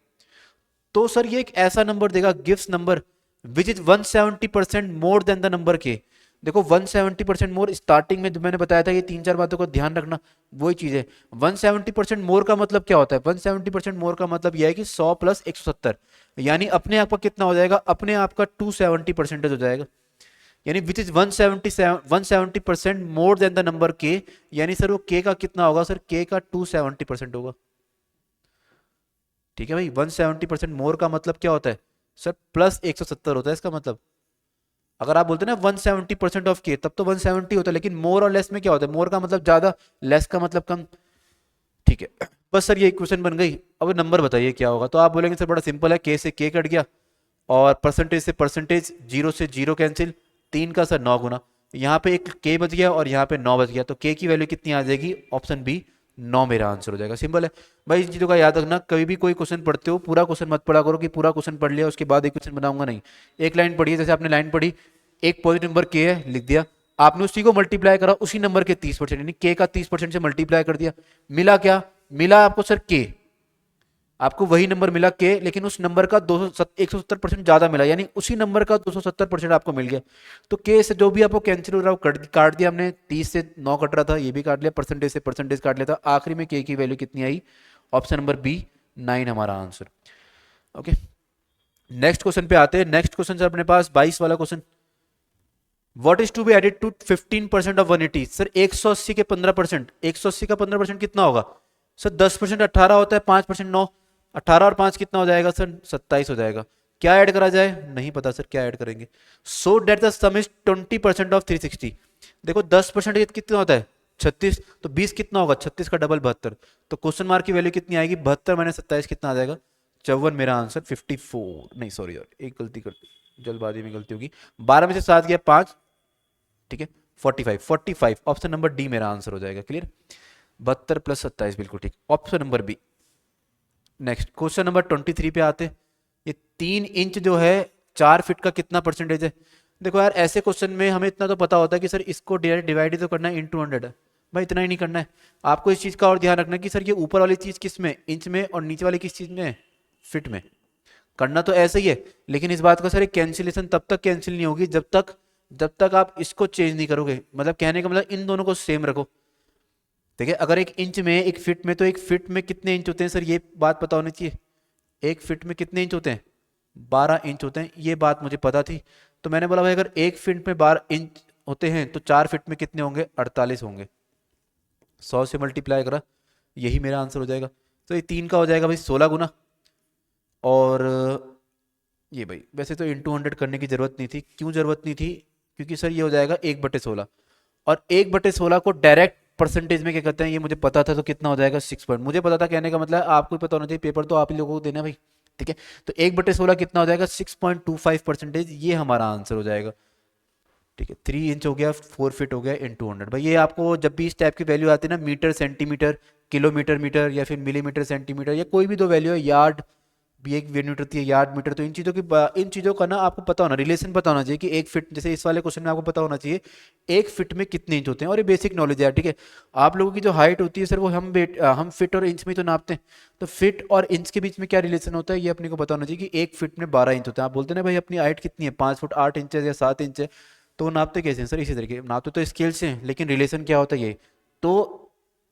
S1: तो सर ये एक ऐसा नंबर देगा, gives number which is 170% more than the number के। देखो 170% मोर, स्टार्टिंग में जो मैंने बताया था ये 3-4 बातों का ध्यान रखना, वही चीज है। 170% मोर का मतलब क्या होता है? 170% मोर का मतलब यह है कि 100 प्लस 170, यानी अपने आप का कितना हो जाएगा? अपने आप का 270% हो जाएगा, यानी which is 170% more than the number के, यानी सर वो के का कितना होगा? सर के का 270% होगा। ठीक है भाई, 170% मोर का मतलब क्या होता है सर? प्लस 170 होता है इसका मतलब। अगर आप बोलते हैं ना 170% ऑफ के, तब तो 170 होता है, लेकिन मोर और लेस में क्या होता है? मोर का मतलब ज्यादा, लेस का मतलब कम। ठीक है, बस सर ये क्वेश्चन बन गई। अब नंबर बताइए क्या होगा? तो आप बोलेंगे सर बड़ा सिंपल है, के से के कट गया और परसेंटेज से परसेंटेज, जीरो से जीरो कैंसिल, 3 का सर 9 गुना, यहाँ पे एक के बच गया और यहाँ पे 9 बच गया, तो के की वैल्यू कितनी आ जाएगी? ऑप्शन बी 9 मेरा आंसर हो जाएगा। सिंपल है भाई, इन चीज़ों का याद रखना, कभी भी कोई क्वेश्चन पढ़ते हो पूरा क्वेश्चन मत पढ़ा करो कि पूरा क्वेश्चन पढ़ लिया उसके बाद एक क्वेश्चन बनाऊंगा, नहीं। एक लाइन पढ़िए, जैसे आपने लाइन पढ़ी, एक पॉजिटिव नंबर के है लिख दिया, आपने उसी को मल्टीप्लाई करा उसी नंबर के 30%, यानी के का 30% से मल्टीप्लाई कर दिया, मिला क्या? मिला आपको सर के, आपको वही नंबर मिला के, लेकिन उस नंबर का 170% ज्यादा मिला, यानी उसी नंबर का 270% आपको मिल गया। तो के से जो भी आपको कैंसिल हो रहा है काट दिया हमने, 30 से 9 कट रहा था ये भी काट लिया, परसेंटेज से परसेंटेज काट लिया था, आखिरी में के की वैल्यू कितनी आई? ऑप्शन नंबर बी 9 हमारा आंसर। ओके, नेक्स्ट क्वेश्चन पे आते हैं। नेक्स्ट क्वेश्चन सर अपने पास 22 वाला question, what is to be added to 15% of 180? Sir 180 के 15%, 180 का 15% कितना होगा सर? 10% 18 होता है, 5% 9, 18 और 5 कितना हो जाएगा सर? 27 हो जाएगा। क्या ऐड करा जाए? नहीं पता सर, क्या ऐड करेंगे? So that the sum is 20% of 360। देखो 10% कितना होता है? 36, तो 20 कितना होगा? 36 का डबल 72, तो क्वेश्चन मार्क की वैल्यू कितनी आएगी? 72 माइनस 27 कितना आ जाएगा? 54 मेरा आंसर। 54 नहीं, सॉरी यार, एक गलती कर, जल्दबाजी में गलती होगी, 12 में से 7 गया 5, ठीक है 45 ऑप्शन नंबर डी मेरा आंसर हो जाएगा। क्लियर, 72 प्लस 27 बिल्कुल ठीक, option number B. Next question number 23 पे आते हैं। ये 3 इंच जो है 4 फीट का कितना परसेंटेज है? देखो यार, ऐसे क्वेश्चन में हमें इतना तो पता होता है कि सर इसको डिवाइड तो करना है इंटू 100 है भाई, इतना ही नहीं करना है आपको। इस चीज का और ध्यान रखना है कि सर ये ऊपर वाली चीज किस में? इंच में, और नीचे वाली किस चीज में? फिट में। करना तो ऐसे ही है, लेकिन इस बात का सर कैंसिलेशन तब तक कैंसिल नहीं होगी जब तक आप इसको चेंज नहीं करोगे। मतलब कहने का मतलब इन दोनों को सेम रखो। ठीक है, अगर एक इंच में एक फिट में, तो एक फिट में कितने इंच होते हैं सर? ये बात पता होनी चाहिए। एक फिट में कितने इंच होते हैं? 12 इंच होते हैं, ये बात मुझे पता थी। तो मैंने बोला भाई अगर एक फिट में 12 इंच होते हैं तो 4 फिट में कितने होंगे? 48 होंगे। 100 से मल्टीप्लाई करा, यही मेरा आंसर हो जाएगा। तो ये 3 का हो जाएगा भाई 16 गुना, और ये भाई वैसे तो इंटू 100 करने की जरूरत नहीं थी। क्यों जरूरत नहीं थी? क्योंकि सर ये हो जाएगा 1/16, और 1/16 को डायरेक्ट परसेंटेज में क्या कहते हैं ये मुझे पता था, तो कितना हो जाएगा? 6 पॉइंट। मुझे पता था, कहने का मतलब आपको भी पता होना चाहिए, पेपर तो आप ही लोगों को देना भाई। ठीक है, तो 1/16 कितना हो जाएगा? 6.25%, ये हमारा आंसर हो जाएगा। ठीक है, 3 इंच हो गया, 4 फीट हो गया, इंटू 100। भाई ये आपको जब भी इस टाइप की वैल्यू आती है ना, मीटर सेंटीमीटर, किलोमीटर मीटर, या फिर मिलीमीटर सेंटीमीटर, या कोई भी दो वैल्यू है, यार्ड भी एक यूनिट होती है, यार्ड मीटर, तो इन चीज़ों का ना आपको पता होना, रिलेशन पता होना चाहिए कि एक फिट, जैसे इस वाले क्वेश्चन में आपको पता होना चाहिए एक फिट में कितने इंच होते हैं, और ये बेसिक नॉलेज है। ठीक है, आप लोगों की जो हाइट होती है सर वो हम फिट और इंच में तो नापते हैं, तो फिट और इंच के बीच में क्या रिलेशन होता है ये अपने को पता होना चाहिए कि एक फिट में 12 इंच होते हैं। आप बोलते हैं ना भाई अपनी हाइट कितनी है? 5 फुट 8 इंच है या 7 इंच है, तो वो नापते कैसे हैं सर? इसी तरीके नापते तो स्केल से हैं, लेकिन रिलेशन क्या होता है ये, तो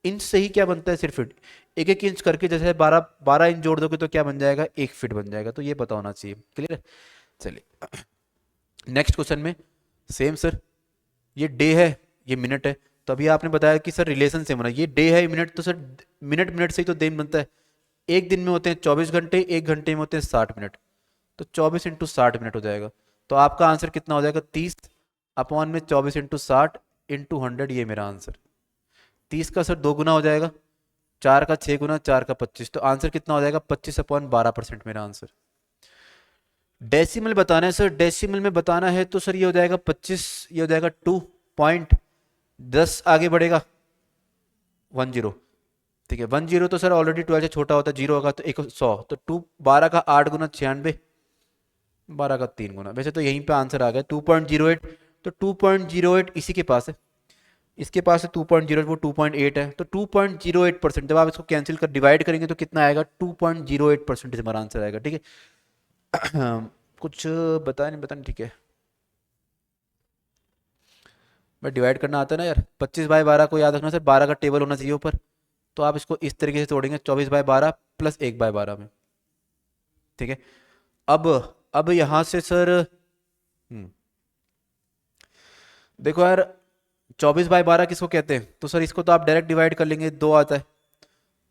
S1: इंच से ही क्या बनता है? सिर्फ फिट। एक एक इंच करके जैसे 12 इंच जोड़ दोगे तो क्या बन जाएगा? 1 फीट बन जाएगा, तो ये पता होना चाहिए। क्लियर है, चलिए नेक्स्ट क्वेश्चन में सेम सर, ये डे है ये मिनट है, तो अभी आपने बताया कि सर रिलेशन सेम होना, ये डे है मिनट, तो सर मिनट मिनट से ही तो दिन बनता है। एक दिन में होते हैं 24 घंटे, एक घंटे में होते हैं 60 मिनट, तो 24 इंटू 60 मिनट हो जाएगा। तो आपका आंसर कितना हो जाएगा? 30 अपॉन में 24 इंटू 60 इंटू 100, ये मेरा आंसर। 30 का सर 2 गुना हो जाएगा, 4 का 6 गुना, 4 का 25, तो आंसर कितना हो जाएगा? 25/12% मेरा आंसर। डेसिमल बताना है सर, डेसिमल में बताना है तो सर ये हो जाएगा 25, ये हो जाएगा 2.10, आगे बढ़ेगा 10, ठीक है। 10 तो सर ऑलरेडी 12 से छोटा होता है, 0 होगा तो 100, तो 12 का 8 गुना 96, 12 का 3 गुना। वैसे तो यहीं पे आंसर आ गया 2.08, तो 2.08 इसी के पास है, इसके पास है 2.08, वो 2.8 है, तो 2.08%। जब आप इसको कैंसिल कर डिवाइड करेंगे तो कितना आएगा, 2.08% हमारा आंसर आएगा। ठीक है। कुछ बता नहीं, ठीक है। भाई डिवाइड करना आता है ना यार, 25/12 को याद रखना सर, 12 का टेबल होना चाहिए ऊपर, तो आप इसको इस तरीके से तोड़ेंगे 24/12 प्लस 1/12 में। ठीक है। अब यहां से सर देखो यार, 24/12 किसको कहते हैं, तो सर इसको तो आप डायरेक्ट डिवाइड कर लेंगे, 2 आता है।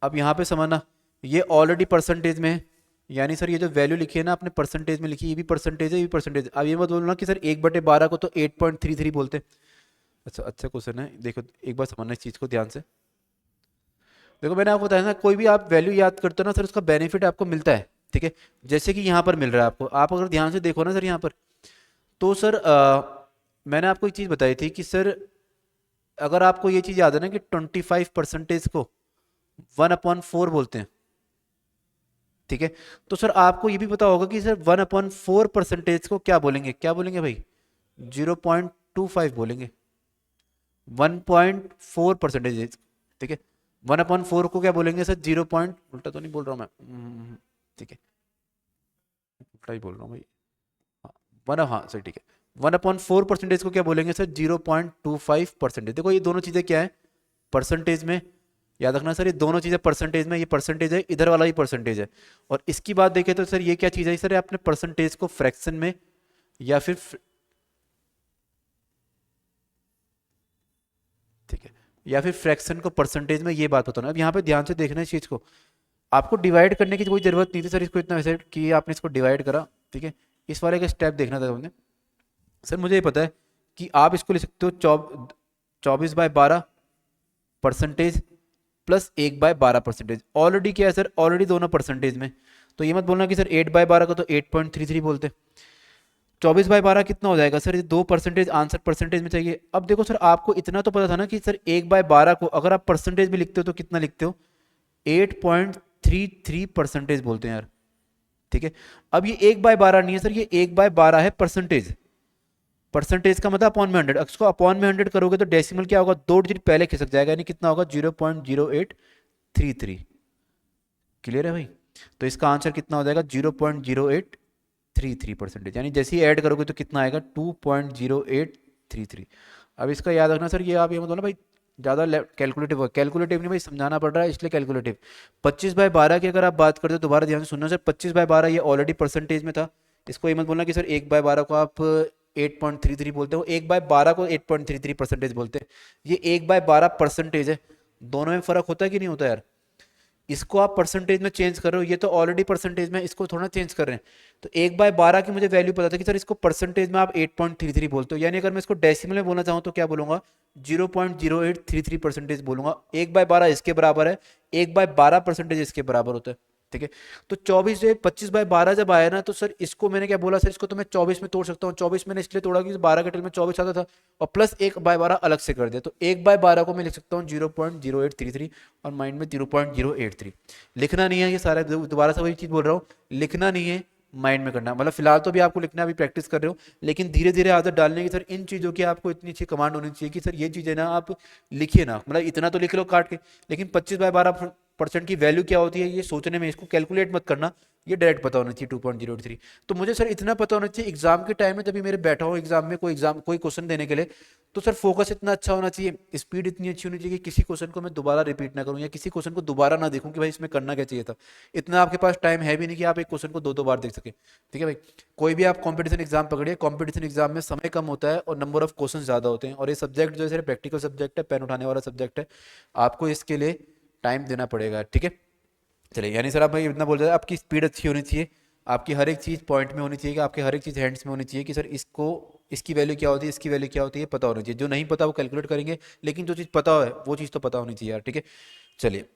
S1: अब यहाँ पे समझना, ये ऑलरेडी परसेंटेज में है, यानी सर ये जो वैल्यू लिखी है ना आपने परसेंटेज में लिखी, ये भी परसेंटेज है, ये भी परसेंटेज है। अब ये मत बोलना कि सर 1/12 को तो 8.33 बोलते हैं। अच्छा अच्छा क्वेश्चन है, देखो एक बार समझना इस चीज़ को ध्यान से। देखो मैंने आपको बताया ना, कोई भी आप वैल्यू याद करते हो ना सर, उसका बेनिफिट आपको मिलता है। ठीक है। जैसे कि यहाँ पर मिल रहा है आपको, आप अगर ध्यान से देखो ना सर यहाँ पर, तो सर मैंने आपको एक चीज़ बताई थी कि सर अगर आपको ये चीज़ याद है ना कि 25% को 1/4 बोलते हैं। ठीक है। तो सर आपको ये भी पता होगा कि सर 1/4% को क्या बोलेंगे, क्या बोलेंगे भाई, 0.25 बोलेंगे, 1.4%। ठीक है। 1/4 को क्या बोलेंगे सर, 0 पॉइंट, उल्टा तो नहीं बोल रहा हूँ मैं, ठीक है, उल्टा ही बोल रहा हूँ भाई, हाँ हाँ सर ठीक है। 1/4% को क्या बोलेंगे सर, 0.25%। देखो ये दोनों चीज़ें क्या है, परसेंटेज में, याद रखना सर ये दोनों चीज़ें परसेंटेज में, ये परसेंटेज है, इधर वाला ही परसेंटेज है। और इसकी बात देखें तो सर ये क्या चीज़ है सर, आपने परसेंटेज को फ्रैक्शन में या फिर, ठीक है, या फिर फ्रैक्शन को परसेंटेज में, ये बात बताना। अब यहाँ पे ध्यान से देखना इस चीज़ को, आपको डिवाइड करने की कोई जरूरत नहीं थी सर इसको इतना, वैसे कि आपने इसको डिवाइड करा। ठीक है। इस वाले का स्टेप देखना था हमने। सर मुझे ये पता है कि आप इसको लिख सकते हो 24/12 परसेंटेज प्लस 1/12%। ऑलरेडी क्या है सर, ऑलरेडी दोनों परसेंटेज में, तो ये मत बोलना कि सर 8/12 को तो 8.33 बोलते। 24/12 कितना हो जाएगा सर, ये 2% आंसर परसेंटेज में चाहिए। अब देखो सर आपको इतना तो पता था ना कि सर 1/12 को अगर आप परसेंटेज में लिखते हो तो कितना लिखते हो, 8.33% बोलते हैं यार। ठीक है। अब ये 1/12 नहीं है सर, ये 1/12 है परसेंटेज। परसेंटेज का मतलब अपॉन में 100, उसको अपॉन में 100 करोगे तो डेसिमल क्या होगा, 2 डिजिट पहले खिसक जाएगा, यानी कितना होगा, 0.0833। क्लियर है भाई। तो इसका आंसर कितना हो जाएगा, 0.0833%, यानी जैसे ही ऐड करोगे तो कितना आएगा, 2.0833। अब इसका याद रखना सर, ये आप ये मतलब भाई ज़्यादा कैलकुलेटिव हो, कैलकुलेटिव नहीं भाई, समझाना पड़ रहा है इसलिए कैलकुलेटिव। 25/12 की अगर आप बात करते हो, दोबारा ध्यान से सुनना सर, 25/12 ये ऑलरेडी परसेंटेज में था। इसको ये मत बोलना कि सर 1/12 को आप 8.33 बोलते हो, 1/12 को 8.33% बोलते हैं। ये 1/12 परसेंटेज है, दोनों में फर्क होता है कि नहीं होता यार। इसको आप परसेंटेज में चेंज कर रहे हो, ये तो ऑलरेडी परसेंटेज में, इसको थोड़ा चेंज कर रहे हैं। तो 1/12 की मुझे वैल्यू पता था कि सर इसको परसेंटेज में आप 8.33 बोलते हो, यानी अगर मैं इसको डेसिमल में बोलना चाहूँ तो क्या बोलूंगा, 0.0833% बोलूंगा। 1/12 इसके बराबर है, 1/12% इसके बराबर होता है। ठीक है। तो 25/12 जब आया ना, तो सर इसको मैंने क्या बोला सर, इसको तो मैं 24 में तोड़ सकता हूँ। 24 मैंने इसलिए तोड़ा कि 12 के टेबल में 24 आता था, और प्लस 1/12 अलग से कर दिया, तो 1/12 को मैं लिख सकता हूँ 0.0833 और माइंड में 0.083। लिखना नहीं है ये सारा, दोबारा से वही चीज़ बोल रहा हूँ, लिखना नहीं है, माइंड में करना। मतलब फिलहाल तो भी आपको लिखना, अभी प्रैक्टिस कर रहे हो, लेकिन धीरे धीरे आदत डालने की सर इन चीज़ों की आपको इतनी अच्छी कमांड होनी चाहिए कि सर ये चीज़ें ना आप लिखिए ना, मतलब इतना तो लिख लो काट के, लेकिन 25/12% की वैल्यू क्या होती है ये सोचने में, इसको कैलकुलेट मत करना, ये डायरेक्ट पता होना चाहिए 2.03। तो मुझे सर इतना पता होना चाहिए एग्जाम के टाइम में, जब भी मेरे बैठा हो एग्जाम में, कोई क्वेश्चन देने के लिए, तो सर फोकस इतना अच्छा होना चाहिए, स्पीड इतनी अच्छी होनी चाहिए कि किसी क्वेश्चन को मैं दोबारा रिपीट ना करूं, या किसी क्वेश्चन को दोबारा ना देखूं कि भाई इसमें करना क्या चाहिए था। इतना आपके पास टाइम है भी नहीं कि आप एक क्वेश्चन को 2 बार देख सके। ठीक है भाई। कोई भी आप कॉम्पिटिशन एग्जाम पकड़िए, कॉम्पिटिशन एग्जाम में समय कम होता है और नंबर ऑफ क्वेश्चन ज्यादा होते हैं, और ये सब्जेक्ट जो है प्रैक्टिकल सब्जेक्ट है, पेन उठाने वाला सब्जेक्ट है, आपको इसके लिए टाइम देना पड़ेगा। ठीक है। चलिए, यानी सर आप भाई इतना बोल रहे हैं, आपकी स्पीड अच्छी होनी चाहिए, आपकी हर एक चीज़ पॉइंट में होनी चाहिए, कि आपके हर एक चीज़ हैंड्स में होनी चाहिए, कि सर इसको, इसकी वैल्यू क्या होती है, इसकी वैल्यू क्या होती है, पता होना चाहिए। जो नहीं पता वो कैलकुलेट करेंगे, लेकिन जो चीज़ पता है वो चीज़ तो पता होनी चाहिए यार। ठीक है। चलिए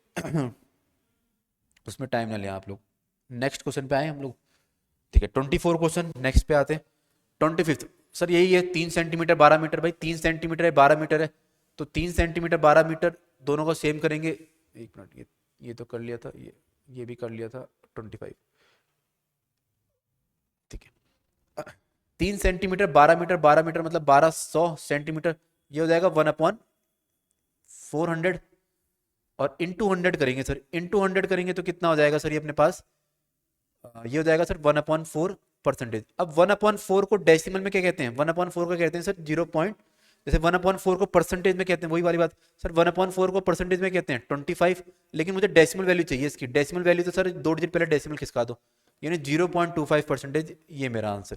S1: उसमें टाइम ना लें आप लोग, नेक्स्ट क्वेश्चन पे आए हम लोग। ठीक है, 24 क्वेश्चन नेक्स्ट पे आते हैं। 25 सर यही है, 3 सेंटीमीटर 12 मीटर, भाई 3 सेंटीमीटर है 12 मीटर है, तो 3 सेंटीमीटर 12 मीटर दोनों को सेम करेंगे। एक मिनट, ये ये तो कर लिया था, ये भी कर लिया था 25, ठीक है। 3 सेंटीमीटर 12 मीटर, 12 मीटर मतलब 1200 सेंटीमीटर, ये हो जाएगा 1/400। और इंटू 100 करेंगे सर, इंटू 100 करेंगे तो कितना हो जाएगा सर ये अपने पास, ये हो जाएगा सर 1/4 परसेंटेज। अब 1/4 को डेसिमल में क्या कहते हैं, 1/4 को कहते हैं सर 0 जैसे 1/4 को परसेंटेज में कहते हैं, वही वाली बात सर, 1/4 को परसेंटेज में कहते हैं 25। लेकिन मुझे डेसिमल वैल्यू चाहिए इसकी, डेसिमल वैल्यू तो सर 2 डिजिट पहले डेसिमल खिसका दो, यानी 0.25%, ये मेरा आंसर।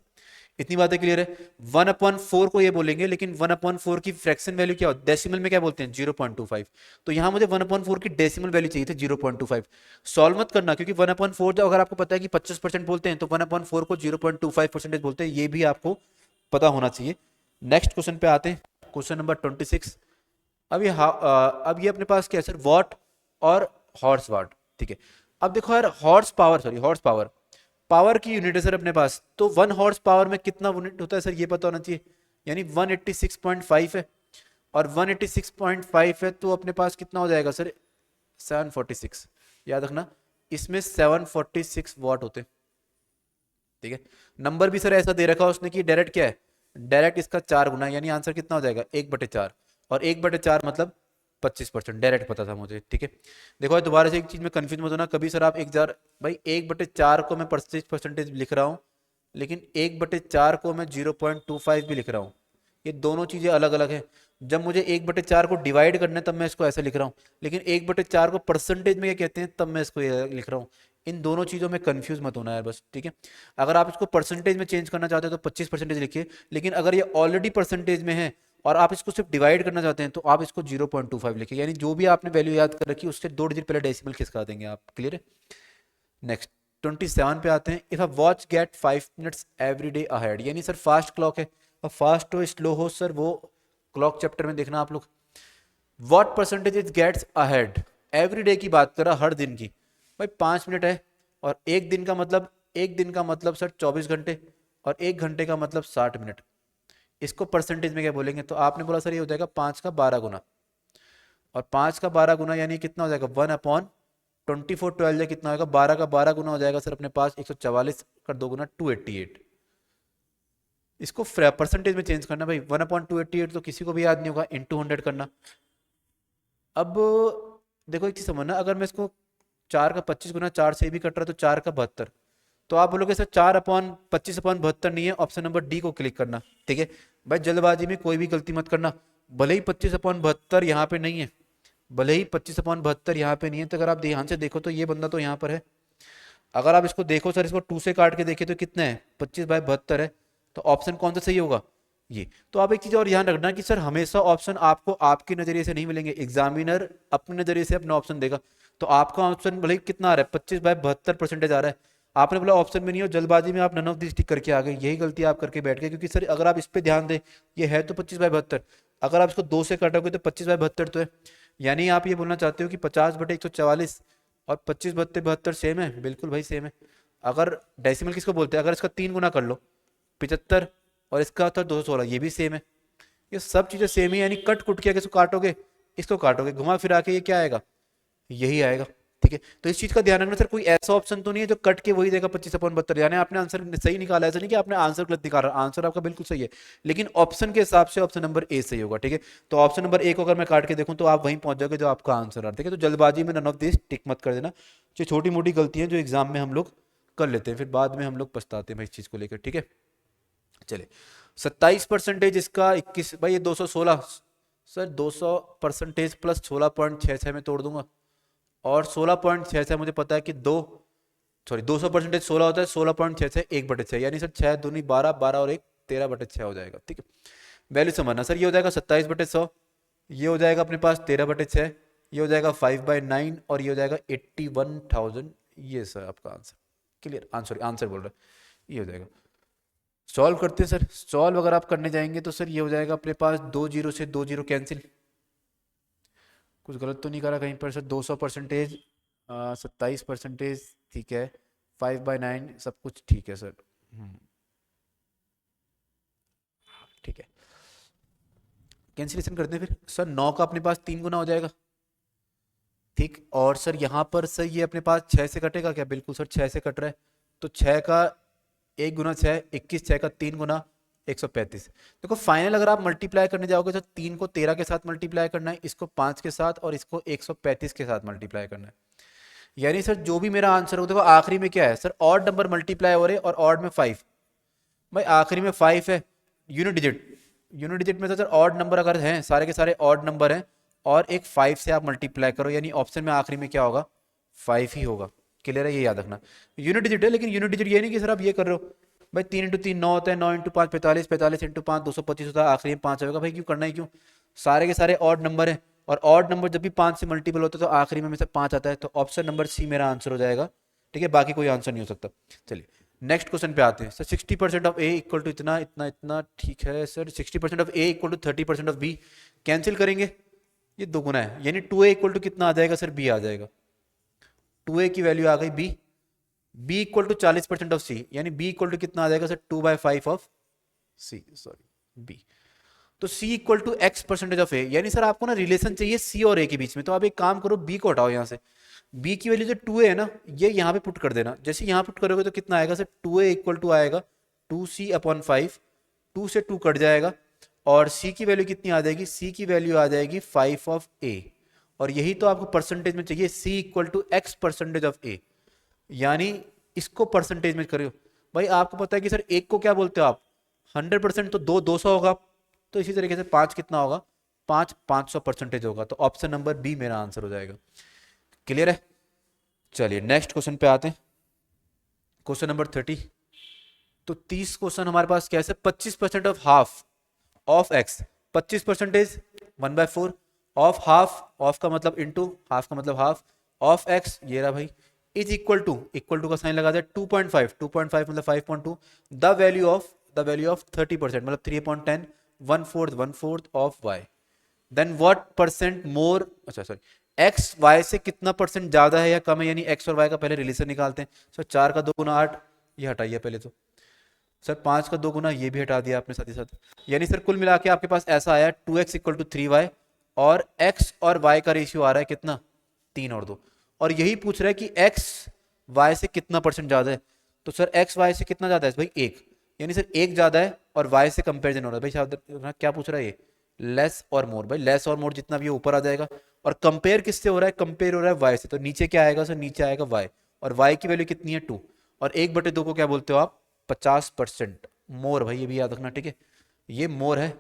S1: इतनी बातें क्लियर है। 1/4 को ये बोलेंगे, लेकिन 1/4 की फ्रैक्शन वैल्यू क्या होती है, डेसिमल में क्या बोलते हैं 0.25। तो यहां मुझे 1/4 की डेसिमल वैल्यू चाहिए थी 0.25। सॉल्व मत करना, क्योंकि 1/4 जब अगर आपको पता है कि 25% बोलते हैं तो 1/4 को 0.25% बोलते हैं, ये भी आपको पता होना चाहिए। नेक्स्ट क्वेश्चन पे आते हैं, क्वेश्चन नंबर 26। अब ये अपने पास क्या है सर, वॉट और हॉर्स वाट, ठीक है। अब देखो यार, horse power, sorry horse power, power की यूनिट है सर अपने पास, तो 1 हॉर्स पावर में कितना यूनिट होता है सर, ये पता होना चाहिए। यानी 186.5 है, और 186.5 है तो अपने पास कितना हो जाएगा सर, 746। याद रखना, इसमें 746 वॉट होते हैं, ठीक है। नंबर भी सर ऐसा दे रखा है उसने कि डायरेक्ट क्या है, डायरेक्ट इसका 4 गुना, यानी आंसर कितना हो जाएगा 1/4। और 1/4 मतलब 25%, डायरेक्ट पता था मुझे, ठीक है। देखो दोबारा से एक चीज में कंफ्यूज मत होना कभी सर, आप 1,000 भाई 1/4 को मैं 25% लिख रहा हूँ, लेकिन 1/4 को मैं 0.25 भी लिख रहा हूँ, ये दोनों चीजें अलग अलग है। जब मुझे 1/4 को डिवाइड करना है तब मैं इसको ऐसे लिख रहा हूँ, लेकिन 1/4 को परसेंटेज में क्या कहते हैं तब मैं इसको ये लिख रहा हूँ। इन दोनों चीजों में कंफ्यूज मत होना है बस, ठीक है। अगर आप इसको परसेंटेज में चेंज करना चाहते हो तो 25% लिखिए, लेकिन अगर ये ऑलरेडी परसेंटेज में है और आप इसको सिर्फ डिवाइड करना चाहते हैं तो आप इसको 0.25 लिखिए, यानी जो भी आपने वैल्यू याद कर रखी है उससे 2 डिजिट पहले डेसिमल खिसका देंगे आप, क्लियर है। नेक्स्ट 27 पे आते हैं। If a watch get 5 minutes every day ahead, यानी सर फास्ट क्लॉक है, अब फास्ट हो स्लो हो सर वो क्लॉक चैप्टर में देखना आप लोग। What percentage is gets ahead, every day की बात कर रहा, हर दिन की, भाई 5 मिनट है, और एक दिन का मतलब सर 24 घंटे, और 1 घंटे का मतलब 60 मिनट। इसको परसेंटेज में क्या बोलेंगे, तो आपने बोला सर ये हो जाएगा 5 का 12 गुना, और 5 का 12 गुना यानी कितना हो जाएगा 1/24, 12 कितना होगा, 12 का 12 गुना हो जाएगा सर अपने पास 144, कर 2 गुना 288। इसको परसेंटेज में चेंज करना भाई, 1/288 तो किसी को भी याद नहीं होगा, इंटू 100 करना। अब देखो एक चीज समझना, अगर मैं इसको 4 का 25 गुना 4 से भी कट रहा है तो 4 का 72, तो आप बोलोगे सर 4/25/72 नहीं है, ऑप्शन नंबर डी को क्लिक करना, ठीक है। भाई जल्दबाजी में कोई भी गलती मत करना, भले ही 25/72 यहाँ पे नहीं है, भले ही 25/72 यहाँ पे नहीं है, तो अगर आप ध्यान से देखो तो ये बंदा तो यहाँ पर है। अगर आप इसको देखो सर, इसको 2 से काट के देखे तो कितना है, 25/72 है, तो ऑप्शन कौन सा सही होगा, ये। तो आप एक चीज और ध्यान रखना कि सर हमेशा ऑप्शन आपको आपके नजरिए से नहीं मिलेंगे, एग्जामिनर अपने नजरिए से अपना ऑप्शन देगा। तो आपका ऑप्शन भले ही कितना आ रहा है, 25/72% आ रहा है, आपने बोला ऑप्शन में नहीं हो, जल्दबाजी में आप नन ऑफ दिस टिक करके आ गए, यही गलती आप करके बैठ गए। क्योंकि सर अगर आप इस पे ध्यान दें, ये है तो 25/72, अगर आप इसको 2 से काटोगे तो 25/72 तो है, यानी आप ये बोलना चाहते हो कि 50/144 और 25/72 सेम है, बिल्कुल भाई सेम है। अगर डेसिमल किसको बोलते हैं, अगर इसका 3 गुना कर लो 75, और इसका था 216, ये भी सेम है, ये सब चीजें सेम ही, यानी कट कुट के इसको काटोगे, इसको काटोगे, घुमा फिरा के ये क्या आएगा, यही आएगा, ठीक है। तो इस चीज का ध्यान रखना सर, कोई ऐसा ऑप्शन तो नहीं है जो कट के वही देगा 25/72, यानी आपने आंसर सही निकाला, ऐसा नहीं कि आपने आंसर गलत निकाला, आंसर आपका बिल्कुल सही है, लेकिन ऑप्शन के हिसाब से ऑप्शन नंबर ए सही होगा, ठीक है। तो ऑप्शन नंबर ए को अगर मैं काट के देखूं तो आप वहीं पहुंच जाओगे जो आपका आंसर आ, ठीक है। तो जल्दबाजी में नन ऑफ दिस टिक मत कर देना, जो छोटी मोटी गलती है जो एग्जाम में हम लोग कर लेते हैं, फिर बाद में हम लोग पछताते हैं भाई इस चीज को लेकर, ठीक है। चले 27% इसका 21, भाई ये 216 सर, 200% प्लस 16.66 में तोड़ दूंगा, और 16.66 मुझे पता है कि 200% 16 होता है, 16.66 1/6, यानी सर 6 दूनी 12, 12 और 1 13/6 हो जाएगा, ठीक है। वैल्यू समझना सर, ये हो जाएगा 27/100, ये हो जाएगा अपने पास 13/6, ये हो जाएगा 5/9, और ये हो जाएगा 81,000, ये सर आपका आंसर, क्लियर, आंसर आंसर बोल रहा है, ये हो जाएगा। सॉल्व करते हैं सर, सॉल्व अगर आप करने जाएंगे तो सर ये हो जाएगा अपने पास 2 जीरो से 2 जीरो कैंसिल, कुछ गलत तो नहीं करा कहीं पर सर, 200%, 27%, ठीक है, 5/9 सब कुछ ठीक है सर, ठीक है। कैंसिलेशन करते हैं फिर सर, 9 का अपने पास 3 गुना हो जाएगा, ठीक। और सर यहाँ पर सर ये अपने पास 6 से कटेगा क्या? बिल्कुल सर 6 से कट रहा है। तो 6 का 1 गुना 6 21, 6 का 3 गुना 135। देखो फाइनल अगर आप मल्टीप्लाई करने जाओगे तो 3 को 13 के साथ मल्टीप्लाई करना है, इसको 5 के साथ और इसको 135 के साथ मल्टीप्लाई करना है। यानी सर जो भी मेरा आंसर हो, देखो आखिरी में क्या है सर, ऑड नंबर मल्टीप्लाई हो रहे और ऑड में 5। भाई आखिरी में 5 है, यूनिट डिजिट। यूनिट डिजिट में तो सर ऑड नंबर अगर हैं, सारे के सारे ऑड नंबर हैं और एक 5 से आप मल्टीप्लाई करो, यानी ऑप्शन में आखिरी में क्या होगा? 5 ही होगा। क्लियर है? ये याद रखना। यूनिट डिजिट है, लेकिन यूनिट डिजिट ये नहीं कि सर आप ये कर रहे हो भाई 3 इंटू 3 9 होता है, 9 इंटू 5 45, 45 इंटू 5 225 होता है, आखिरी में 5 होगा। भाई क्यों करना है, क्यों? सारे के सारे ऑड नंबर है और ऑड नंबर जब भी 5 से मल्टीपल होता है तो आखिरी में से 5 आता है, तो ऑप्शन नंबर सी मेरा आंसर हो जाएगा। ठीक है, बाकी कोई आंसर नहीं हो सकता। चलिए नेक्स्ट क्वेश्चन पे आते हैं sir. 60% of A equal to इतना इतना इतना, ठीक है sir. 60% of A equal to 30% of B, cancel करेंगे, ये दो गुना है, यानी 2a इक्वल टू कितना आ जाएगा सर? b आ जाएगा। 2a की वैल्यू आ गई b। b equal to 40% of c, यानी b इक्वल टू कितना आ जाएगा sir? 2/5 of c, sorry b। तो c equal to x percentage of a, यानी सर आपको ना रिलेशन चाहिए c और a के बीच में। तो आप एक काम करो, b को हटाओ यहाँ से। b की वैल्यू जो 2a है ना, ये यहाँ पे पुट कर देना। जैसे यहाँ पुट करोगे तो कितना आएगा सर? 2a इक्वल टू आएगा 2c/5, 2 से 2 कट जाएगा और c की वैल्यू कितनी आ जाएगी? c की वैल्यू आ जाएगी 5 ऑफ a। और यही तो आपको परसेंटेज में चाहिए, c equal to x percentage of a, यानी इसको परसेंटेज में करो। भाई आपको पता है कि सर एक को क्या बोलते हो आप? 100%, तो 200 होगा। तो इसी तरीके से 5 कितना होगा? 500% होगा। तो ऑप्शन नंबर बी मेरा आंसर हो जाएगा। क्लियर है? चलिए नेक्स्ट क्वेश्चन पे आते हैं, क्वेश्चन नंबर 30। तो 30 क्वेश्चन हमारे पास कैसे? 25% of half of x, 25% 1/4 of half, of का मतलब इंटू, हाफ का मतलब हाफ ऑफ एक्स, ये रहा भाई, इज इक्वल टू का साइन लगा दे 2.5, 2.5 मतलब 5.2, द वैल्यू ऑफ 30% मतलब 3/10, 1/4 of Y. Then what percent more, अच्छा सॉरी, एक्स वाई से कितना परसेंट ज्यादा है या कम है, यानी एक्स और वाई का पहले रिलेशन निकालते हैं। सर 4 का 2 गुना 8, ये हटाइए पहले तो। सर 5 का 2 गुना, ये भी हटा दिया आपने साथ ही साथ। यानी सर कुल मिला के आपके पास ऐसा आया 2x इक्वल टू 3y, और x और y का रेशियो आ रहा है कितना? 3 और 2। और यही पूछ रहा है कि x y से कितना परसेंट ज्यादा है। तो सर x y से कितना ज्यादा है भाई? 1, यानी सर 1 ज्यादा है और y से कंपेरिजन हो रहा है। भाई साहब क्या पूछ रहा है ये? लेस और मोर। भाई लेस और मोर जितना भी है ऊपर आ जाएगा, और कंपेयर किससे हो रहा है? कंपेयर हो रहा है y से, तो नीचे क्या आएगा सर? नीचे आएगा y, और y की वैल्यू कितनी है? 2, और 1/2 को क्या बोलते हो आप? 50% मोर। भाई ये भी याद रखना, ठीक है? ये मोर है,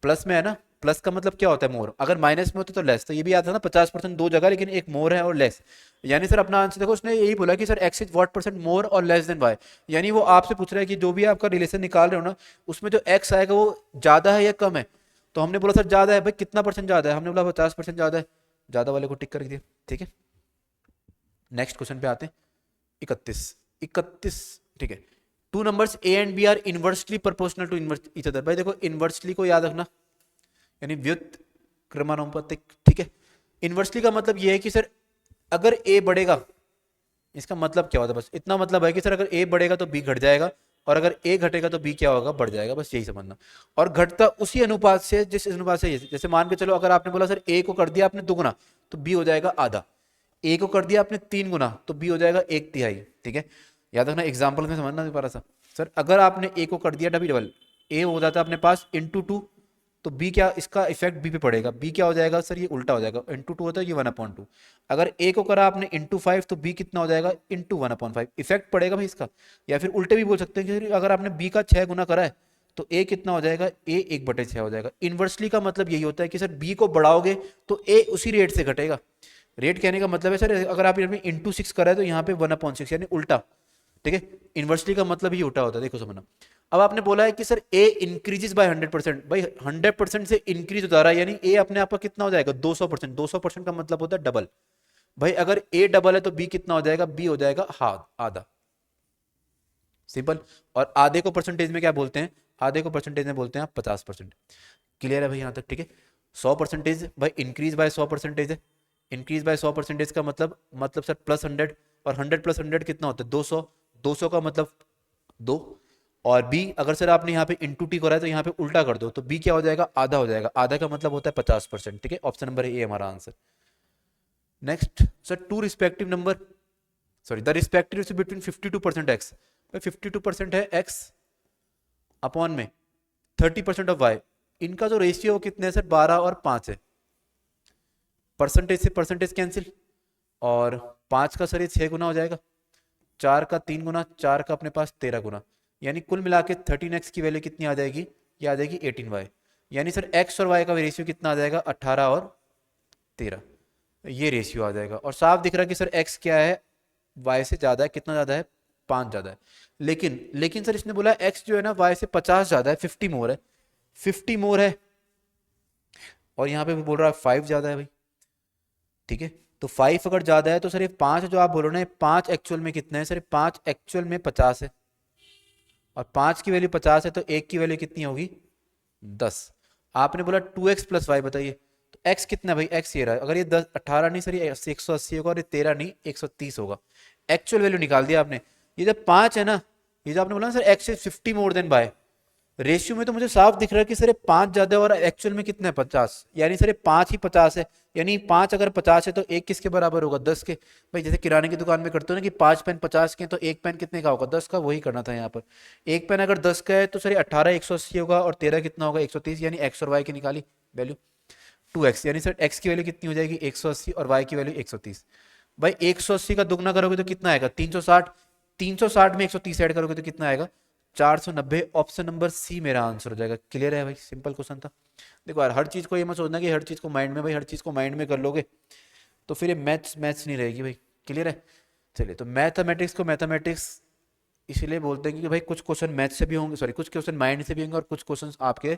S1: प्लस में है ना, प्लस का मतलब क्या होता है? मोर। अगर माइनस में होता तो लेस, तो ये भी याद रखना 50% दो जगह, लेकिन एक मोर है और लेस। यानी सर अपना आंसर देखो, उसने यही बोला कि sir x is what percent मोर और लेस देन वाई, यानी वो आपसे पूछ रहा है कि जो भी आपका रिलेशन निकाल रहे हो ना, उसमें जो एक्स आएगा वो ज्यादा है या कम है। तो हमने बोला सर ज्यादा है। भाई कितना परसेंट ज्यादा है? हमने बोला 50% ज्यादा है, ज्यादा वाले को टिक कर दिया। ठीक है, नेक्स्ट क्वेश्चन पे आते हैं। 31, ठीक है। Two numbers A and B are inversely proportional to each other. भाई देखो इनवर्सली को याद रखना, यानी व्युत्क्रमानुपातिक। ठीक है, इनवर्सली का मतलब ये है कि सर अगर ए बढ़ेगा, इसका मतलब क्या होता है? बस इतना मतलब है कि सर अगर ए बढ़ेगा तो बी घट जाएगा, और अगर ए घटेगा तो बी क्या होगा? बढ़ जाएगा। बस यही समझना। और घटता उसी अनुपात से, जिस अनुपात से, जैसे मान के चलो अगर आपने बोला सर ए को कर दिया आपने 2 गुना, तो बी हो जाएगा आधा। ए को कर दिया आपने 3 गुना, तो बी हो जाएगा 1/3। ठीक है, याद रखना, एग्जाम्पल में समझना दोबारा सा। सर अगर आपने ए को कर दिया डबल, ए हो जाता है अपने पास इंटू 2, तो बी क्या, इसका इफेक्ट बी पे पड़ेगा। बी क्या हो जाएगा सर? ये उल्टा हो जाएगा, इंटू 2 होता है, ये 1/2। अगर ए को करा आपने इंटू 5, तो बी कितना हो जाएगा? इंटू 1/5, इफेक्ट पड़ेगा भाई इसका। या फिर उल्टे भी बोल सकते हैं कि अगर आपने बी का 6 गुना करा है, तो ए कितना हो जाएगा? ए 1/6 हो जाएगा। इनवर्सली का मतलब यही होता है कि सर बी को बढ़ाओगे तो ए उसी रेट से घटेगा। रेट कहने का मतलब है सर, अगर आप इंटू 6 करा है तो यहाँ पे 1/6, यानी उल्टा। ठीक है, इनवर्सली का मतलब ही उल्टा होता है, देखो समझना। अब आपने बोला है कि सर ए इंक्रीजेस बाय 100%। भाई 100% से इंक्रीज होता रहा है, यानी ए अपने आप का कितना हो जाएगा? 200%। 200% का मतलब होता है डबल। भाई अगर ए डबल है तो बी कितना हो जाएगा? बी हो जाएगा आधा। सिंपल। और आधे को परसेंटेज में क्या बोलते हैं? आधे को परसेंटेज में बोलते हैं 50%। क्लियर है भाई यहाँ तक? ठीक है, 100% भाई इंक्रीज बाय 100% है। इंक्रीज बाय 100% का मतलब सर प्लस 100, और 100 प्लस 100 कितना होता है? 200। 200 का मतलब 2। और बी अगर सर आपने यहाँ पे इंटू टी करा है तो यहाँ पे उल्टा कर दो, तो बी क्या हो जाएगा? आधा हो जाएगा। आधा का मतलब होता है 50%। ठीक है, ऑप्शन नंबर ए हमारा answer. Next sir to respective number, sorry the respective ratio between 52% X, 52% है एक्स अपॉन में 30% ऑफ वाई, इनका जो रेशियो वो कितने है सर 12 और 5 है, परसेंटेज से परसेंटेज कैंसिल, और 5 का सर ये 6 गुना हो जाएगा, 4 का 3 गुना, 4 का अपने पास 13 गुना, यानी कुल मिला के 13x की वैल्यू कितनी आ जाएगी, ये आ जाएगी 18y, यानी सर x और y का रेशियो कितना आ जाएगा 18 और 13, ये रेशियो आ जाएगा। और साफ दिख रहा है कि सर x क्या है y से ज़्यादा है, कितना ज़्यादा है 5 ज़्यादा है, लेकिन सर इसने बोला x जो है ना y से 50 ज़्यादा है, 50 मोर है, 50 मोर है, और यहाँ पे भी बोल रहा है 5 ज़्यादा है भाई, ठीक है। तो 5 अगर ज़्यादा है तो सर ये 5 जो आप बोल रहे हो ना, 5 एक्चुअल में कितना है सर, 5 एक्चुअल में 50 है, और 5 की वैल्यू 50 है तो 1 की वैल्यू कितनी होगी 10। आपने बोला 2x प्लस वाई, बताइए तो x कितना है भाई, x ये रहा है, अगर ये 10 18 नहीं सर ये 180 होगा, और ये 13 नहीं 130 होगा, एक्चुअल वैल्यू निकाल दिया आपने। ये जब 5 है ना, ये जो आपने बोला ना sir x is 50 more than by, ratio में तो मुझे साफ दिख रहा है कि सर ये 5 ज्यादा है और एक्चुअल में कितना है 50, यानी सर ये 5 ही 50 है, यानी 5 अगर 50 है तो 1 किसके बराबर होगा 10 के, भाई जैसे किराने की दुकान में करते हो ना कि 5 पेन 50 के, तो 1 पेन कितने का होगा 10 का, वही करना था यहाँ पर। 1 पेन अगर 10 का है तो सर ये 18 180 होगा, और 13 कितना होगा 130, यानी एक्स और वाई की निकाली वैल्यू 2x, यानी सर x की वैल्यू कितनी हो जाएगी 180 और y की वैल्यू 130। भाई 180 का दुगना करोगे तो कितना आएगा 360, 360 में 130 ऐड करोगे तो कितना आएगा 490, ऑप्शन नंबर सी मेरा आंसर हो जाएगा। क्लियर है भाई, सिंपल क्वेश्चन था। देखो यार हर चीज को ये मत सोचना कि हर चीज को माइंड में, भाई हर चीज को माइंड में कर लोगे तो फिर ये मैथ्स मैथ्स नहीं रहेगी भाई। क्लियर है, चलिए तो मैथमेटिक्स को मैथमेटिक्स इसीलिए बोलते हैं कि भाई कुछ क्वेश्चन मैथ से भी होंगे, सॉरी कुछ क्वेश्चन माइंड से भी होंगे, और कुछ क्वेश्चन आपके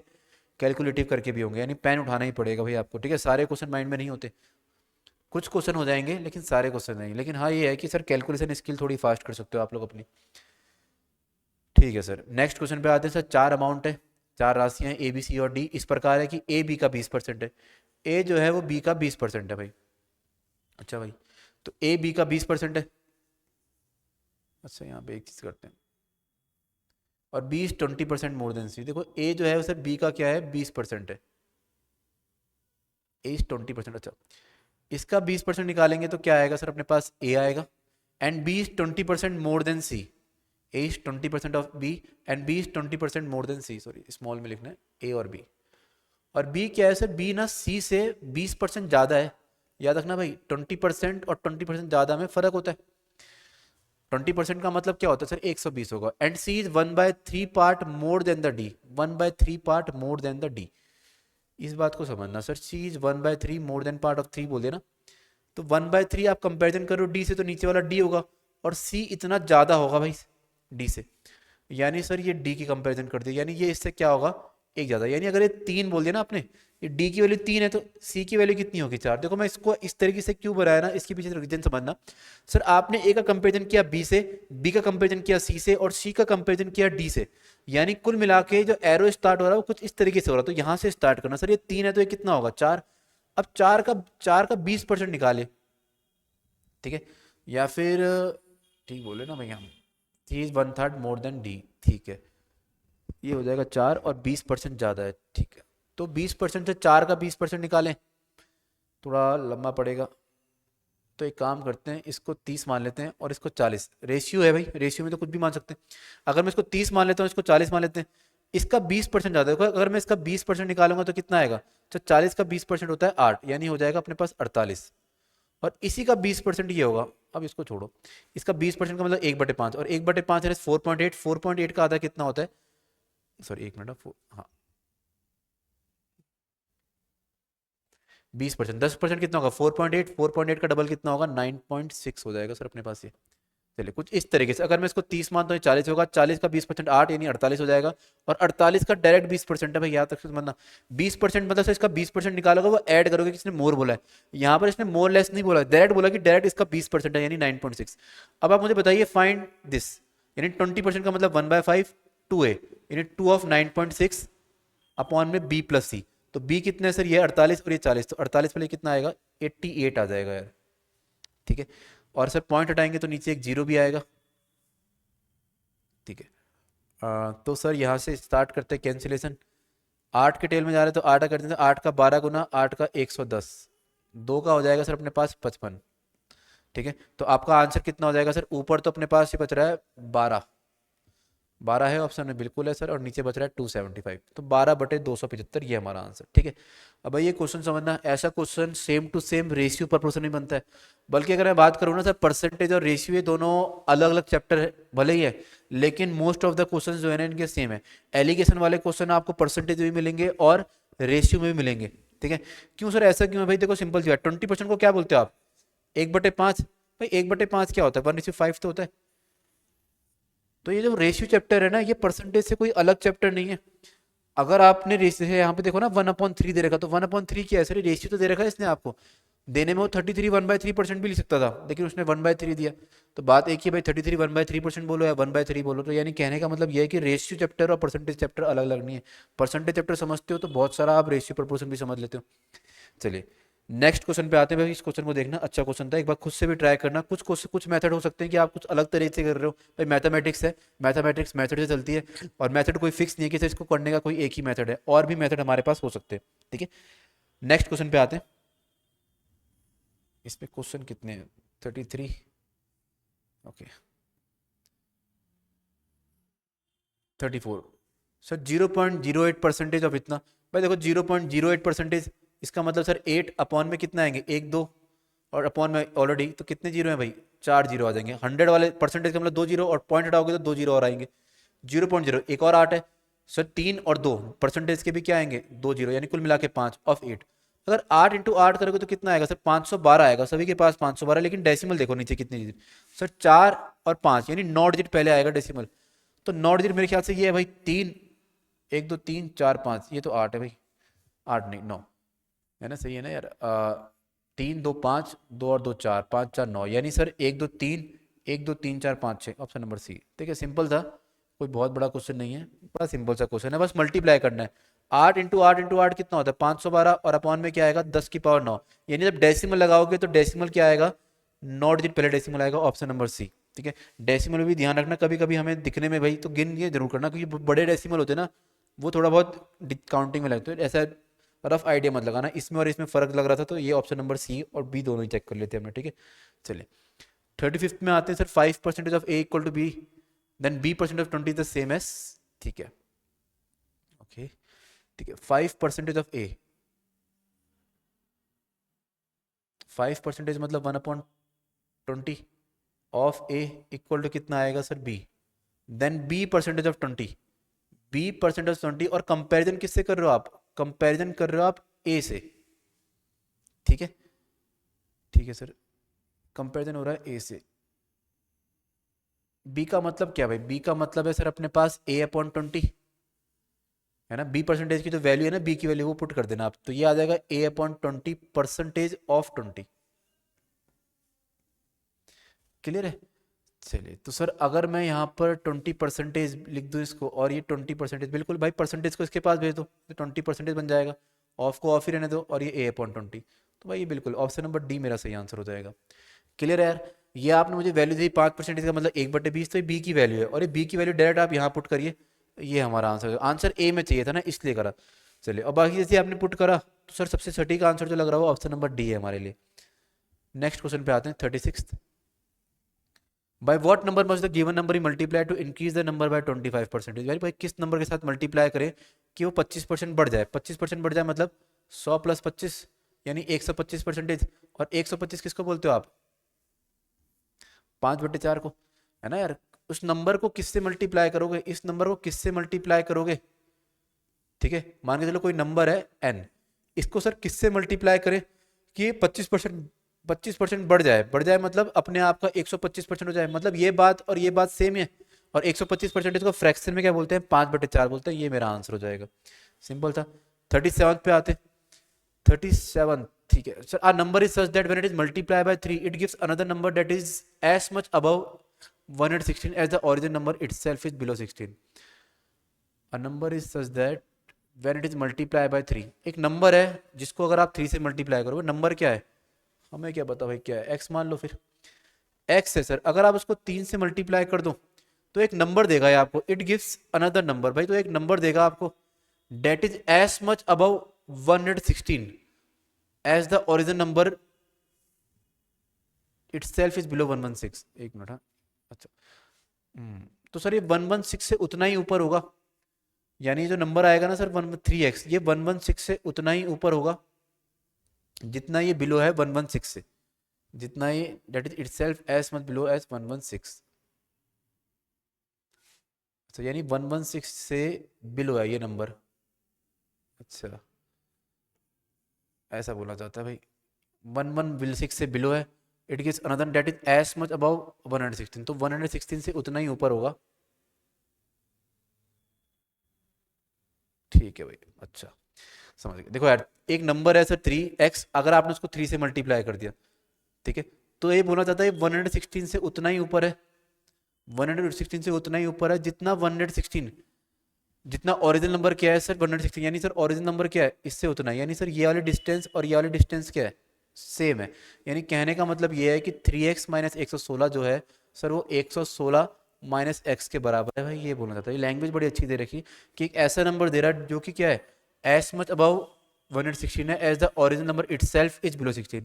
S1: कैलकुलेटिव करके भी होंगे, यानी पेन उठाना ही पड़ेगा भाई आपको, ठीक है। सारे क्वेश्चन माइंड में नहीं होते, कुछ क्वेश्चन हो जाएंगे लेकिन सारे क्वेश्चन नहीं, लेकिन हाँ ये है कि सर कैलकुलेशन स्किल थोड़ी फास्ट कर सकते हो आप लोग अपनी। ठीक है सर, नेक्स्ट क्वेश्चन पे आते हैं सर। चार अमाउंट है, चार राशियां हैं ए बी सी और डी, इस प्रकार है कि ए बी का 20% है, ए जो है वो बी का 20% है भाई। अच्छा भाई, तो ए बी का 20% है, अच्छा यहाँ पे एक चीज करते हैं, और बी इज 20% मोर देन सी। देखो ए जो है सर बी का क्या है 20% है, ए इज 20%। अच्छा, इसका 20% निकालेंगे तो क्या आएगा सर अपने पास, ए आएगा, and B is 20% more than C, A is 20% of B and B is 20% more than C, sorry small में लिखना है ए और बी। और बी क्या है सर, बी ना सी से 20% ज्यादा है, याद रखना भाई 20% और 20% ज्यादा में फर्क होता है। 20% का मतलब क्या होता है सर 120 होगा, and C is 1/3 part more than the D, 1/3 part more than the D. इस बात को समझना sir, C is 1/3 more than part of 3 बोले ना, तो 1/3 आप कंपेरिजन करो डी से तो नीचे वाला डी होगा, और सी इतना ज्यादा होगा भाई डी से, यानी सर ये डी की कंपैरिजन कर दिया, यानी ये इससे क्या होगा एक ज्यादा, यानी अगर ये 3 बोल दिया ना आपने, ये डी की वैल्यू 3 है तो सी की वैल्यू कितनी होगी 4। देखो मैं इसको इस तरीके से क्यों बनाया ना, इसके पीछे रीजन समझना सर। आपने ए का कंपैरिजन किया बी से, बी का कंपैरिजन किया सी से, और सी का कंपैरिजन किया डी से, यानी कुल मिला के जो एरो स्टार्ट हो रहा है वो कुछ इस तरीके से हो रहा है, तो यहां से स्टार्ट करना सर। ये 3 है तो ये कितना होगा 4, अब 4 का 20% निकाले, ठीक है, या फिर ठीक बोले ना भैया हम, सी इज 1/3 मोर देन डी, ठीक है, ये हो जाएगा 4 और 20% ज़्यादा है, ठीक है। तो 20% से 4 का 20% निकालें, थोड़ा लंबा पड़ेगा, तो एक काम करते हैं इसको 30 मान लेते हैं और इसको 40, रेशियो है भाई, रेशियो में तो कुछ भी मान सकते हैं। अगर मैं इसको 30 मान लेता हूँ, इसको 40 मान लेते हैं, इसका 20% ज़्यादा है, अगर मैं इसका 20% निकालूंगा तो कितना आएगा, तो 40 का 20% होता है 8, यानी हो जाएगा अपने पास 48, और इसी का 20% ये होगा। अब इसको छोड़ो, इसका 20% का मतलब 1/5, और 1/5 है 4.8, 4.8 का आधा कितना होता है, सॉरी एक मिनट, हाँ 20%, 10% कितना होगा 4.8, 4.8 का डबल कितना होगा 9.6 हो जाएगा सर अपने पास ये। चलिए कुछ इस तरीके से, अगर मैं इसको 30 मानता हूँ 40 होगा, 40 का 20% 8 यानी 48 हो जाएगा, और 48 का डायरेक्ट 20% है भाई, याद तक समझना 20% मतलब से इसका 20% निकालोगे वो ऐड करोगे, किसने मोर बोला है, यहाँ पर इसने मोर लेस नहीं बोला, डायरेक्ट बोला कि डायरेक्ट इसका 20% है यानी 9.6। अब आप मुझे बताइए फाइंड दिस, यानी 20% का मतलब 1/5 2a, यानी 2 ऑफ 9.6 अपॉन में b प्लस सी, तो b कितना है सर ये 48 और ये 40, तो 48 वाले कितना आएगा 88 आ जाएगा यार, ठीक है। और सर पॉइंट हटाएंगे तो नीचे एक जीरो भी आएगा, ठीक है। तो सर यहाँ से स्टार्ट करते हैं कैंसिलेशन, 8 के टेल में जा रहे हैं तो 8 कर देते हैं, 8 का 12 गुना, 8 का 110, 2 का हो जाएगा सर अपने पास 55। ठीक है, तो आपका आंसर कितना हो जाएगा सर? ऊपर तो अपने पास ये बच रहा है 12, 12 है ऑप्शन में, बिल्कुल है सर, और नीचे बच रहा है 275, तो 12/275 ये हमारा आंसर। ठीक है, अब भाई ये क्वेश्चन समझना, ऐसा question same to same ratio पर क्वेश्चन नहीं बनता है, बल्कि अगर मैं बात करूँ ना सर, परसेंटेज और रेशियो ये दोनों अलग अलग चैप्टर है भले ही है, लेकिन मोस्ट ऑफ द क्वेश्चन जो है ना इनके सेम है। एलिगेशन वाले क्वेश्चन आपको परसेंटेज में भी मिलेंगे और रेशियो में भी मिलेंगे। ठीक है, क्यों सर ऐसा क्यों है भाई? देखो सिंपल सी बात, 20% को क्या बोलते हो आप? 1/5। भाई 1/5 क्या होता है? 1:5 तो होता है। तो ये जो रेशियो चैप्टर है ना, ये परसेंटेज से कोई अलग चैप्टर नहीं है। अगर आपने रेशियो यहाँ पे देखो ना 1/3 दे रखा, तो 1/3 क्या है सर? रेशियो तो दे रखा है इसने आपको। देने में वो 33 1/3% भी लिख सकता था, लेकिन उसने 1/3 दिया। तो बात एक ही भाई, 33 1/3% बोलो या 1/3 बोलो, तो यानी कहने का मतलब ये है कि रेशियो चैप्टर और परसेंटेज चैप्टर अलग अलग नहीं है। परसेंटेज चैप्टर समझते हो तो बहुत सारा आप रेशियो प्रोपोर्शन भी समझ लेते हो। चलिए नेक्स्ट क्वेश्चन पे आते हैं भाई। इस क्वेश्चन को देखना, अच्छा क्वेश्चन था, एक बार खुद से भी ट्राई करना। कुछ मेथड हो सकते हैं कि आप कुछ अलग तरीके से कर रहे हो। भाई मैथमेटिक्स है, मैथमेटिक्स मेथड से चलती है, और मेथड कोई फिक्स नहीं है कि इसको करने का कोई एक ही मेथड है, और भी मेथड हमारे पास हो सकते हैं। ठीक है, नेक्स्ट क्वेश्चन पे आते हैं। इसमें क्वेश्चन कितने हैं? 33। ओके 34। सर 0.08% ऑफ इतना। भाई देखो 0.08%, इसका मतलब सर 8 अपॉन में कितना आएंगे? 1 2, और अपॉन में ऑलरेडी तो कितने जीरो हैं भाई? 4 जीरो आ जाएंगे। 100 वाले परसेंटेज का मतलब 2 जीरो, और पॉइंट हटाओगे तो 2 जीरो और आएंगे। 0.0 एक और 8 है सर, 3 और 2 परसेंटेज के भी क्या आएंगे? 2 जीरो, यानी कुल मिला के 5 ऑफ 8। अगर 8 इंटू 8 करोगे तो कितना आएगा सर? 512 आएगा। सभी के पास 512, लेकिन डेसिमल देखो नीचे कितनी डिजिट सर? 4 और 5, यानी 9 डिजिट पहले आएगा डेसिमल। तो 9 डिजिट मेरे ख्याल से ये है भाई 3, 1 2 3 4 5, ये तो 8 है भाई। 8 नहीं 9 है ना? सही है ना यार? 3 2 5, 2 और 2 4, 5 4 9, यानी सर 1 2 3, 1 2 3 4 5 6, ऑप्शन नंबर सी। ठीक है, सिंपल था, कोई बहुत बड़ा क्वेश्चन नहीं है, बड़ा सिंपल सा क्वेश्चन है, बस मल्टीप्लाई करना है। 8 इंटू 8 कितना होता है? 512, और अपॉन में क्या आएगा? 10⁻9, यानी जब डेसिमल लगाओगे तो डेसिमल क्या आएगा? 9 डिजिट पहले डेसिमल आएगा, ऑप्शन नंबर सी। ठीक है, डेसिमल में भी ध्यान रखना, कभी कभी हमें दिखने में भाई तो गिन के जरूर करना, क्योंकि बड़े डेसिमल होते हैं ना, वो थोड़ा बहुत काउंटिंग में लगते हैं। ऐसा रफ आइडिया मत लगाना, इसमें और इसमें फर्क लग रहा था, तो ये ऑप्शन नंबर सी और बी दोनों ही चेक कर लेते हैं हमने। ठीक है, चलिए 35th में आते हैं sir. 5% of A equal to B, then b% of 20 is the same as. ठीक है, ओके ठीक है, 5% ऑफ ए, 5% मतलब 1/20 ऑफ ए इक्वल टू कितना आएगा sir? B. Then b% of 20, b% of 20, और कंपैरिजन किससे कर रहे हो आप? कंपैरिजन कर रहे हो आप ए से। ठीक है, ठीक है सर, कंपैरिजन हो रहा है ए से। बी का मतलब क्या भाई? बी का मतलब है सर अपने पास a/20 है ना? बी परसेंटेज की जो वैल्यू है ना, बी की वैल्यू वो पुट कर देना आप, तो ये आ जाएगा a/20 परसेंटेज ऑफ 20। क्लियर है? चलिए, तो सर अगर मैं यहाँ पर 20% लिख दूँ इसको, और ये 20%, बिल्कुल भाई परसेंटेज को इसके पास भेज दो तो 20% बन जाएगा। ऑफ को ऑफ ही रहने दो, और ये a/20, तो भाई ये बिल्कुल ऑप्शन नंबर डी मेरा सही आंसर हो जाएगा। क्लियर है यार? ये आपने मुझे वैल्यू दी 5%, का मतलब 1/20, तो ये बी की वैल्यू है, और ये बी की वैल्यू डायरेक्ट आप यहाँ पुट करिए, ये हमारा आंसर है। आंसर ए में चाहिए था ना, इसलिए करा। चलिए, और बाकी जैसे आपने पुट करा, तो सर सबसे सटीक आंसर जो लग रहा है वो ऑप्शन नंबर डी है हमारे लिए। नेक्स्ट क्वेश्चन पे आते हैं, 36th। By what number must the given number he multiply two increase the number by 25%? यानी भाई किस नंबर के साथ मल्टीप्लाई करें कि वो 25% बढ़ जाए? 25% बढ़ जाए मतलब 100 + 25, यानी 125%। और 125 किसको बोलते हो आप? 5/4 को, है ना यार? उस नंबर को किससे मल्टीप्लाई करोगे? इस नंबर को किससे मल्टीप्लाई करोगे? ठीक है, मान के चलो कोई नंबर है n, इसको सर किससे मल्टीप्लाई करें कि 25% बढ़ जाए मतलब अपने आप का 125% हो जाए, मतलब ये बात और ये बात सेम है। और 125% को फ्रैक्शन में क्या बोलते हैं? 5/4 बोलते हैं। ये मेरा आंसर हो जाएगा, सिंपल था। 37 पे आते, 37। ठीक है sir, a number is such that when it is multiply by 3 it gives another number that is as much above 116 as the origin number itself is below 16। A number is such that when it is multiply by 3, एक number है जिसको अगर आप 3 से multiply करोगे, number क्या है? हमें क्या पता भाई क्या है? एक्स मान लो फिर। एक्स है सर, अगर आप उसको 3 से मल्टीप्लाई कर दो तो एक नंबर देगा ये आपको, इट गिव्स अनदर नंबर। भाई तो एक नंबर देगा आपको that is as much above 116 as the origin number itself is below 116। एक मिनट, हाँ अच्छा। तो सर ये 116 से उतना ही ऊपर होगा, यानी जो नंबर आएगा ना सर 1 3x, ये 116 से उतना ही ऊपर होगा जितना ये बिलो है 116 से, जितना ये that is itself as much below as 116। तो यानी 116 से बिलो है ये नंबर। अच्छा, ऐसा बोला जाता है भाई, 116 से बिलो है, it gives another that is as much above 116, तो 116 से उतना ही ऊपर होगा। ठीक है भाई, अच्छा समझ गए। देखो यार, एक नंबर है सर 3x, अगर आपने उसको 3 से मल्टीप्लाई कर दिया, ठीक है, तो ये बोला जाता है 116 से उतना ही ऊपर है, 116 से उतना ही ऊपर है जितना 116, जितना ओरिजिनल नंबर क्या है सर 116, यानी सर ओरिजिनल नंबर क्या है इससे उतना है, यानी सर ये वाली डिस्टेंस और ये वाली डिस्टेंस क्या है, सेम है। यानी कहने का मतलब ये है कि 3x माइनस 116 जो है सर वो 116 माइनस एक्स के बराबर है भाई, ये बोलना चाहता है। ये लैंग्वेज बड़ी अच्छी दे रखी कि एक ऐसा नंबर दे रहा है जो कि क्या है एज मच अबव 116 है as the original number itself is below 16।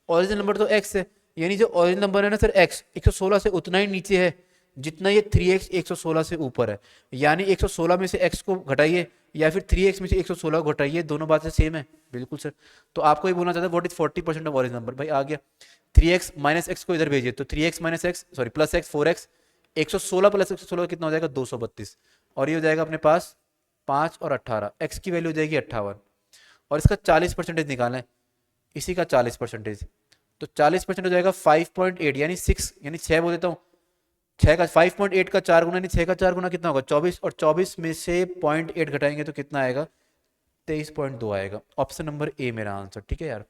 S1: Original number तो x है, यानी जो ओरिजिनल नंबर है ना सर x 116 से उतना ही नीचे है जितना ये 3x 116 से ऊपर है, यानी 116 में से x को घटाइए या फिर 3x में से 116 को घटाइए, दोनों बातें सेम है। बिल्कुल सर, तो आपको ये बोलना चाहता है what is 40% of original number, भाई आ गया 3x माइनस एक्स को इधर भेजिए, तो 3x minus x sorry plus x 4x, 116 plus 116 कितना हो जाएगा 232, और ये हो जाएगा अपने पास 5 और 18, x की वैल्यू हो जाएगी 58, और इसका 40% निकालना है, इसी का 40%, तो 40% हो जाएगा 5.8 यानी 6, यानी 6 बोल देता हूँ, 6 का 5.8 का 4 गुना, यानी 6 का 4 गुना कितना होगा 24, और 24 में से 0.8 घटाएंगे तो कितना आएगा 23.2 आएगा। ऑप्शन नंबर ए मेरा आंसर, ठीक है यार।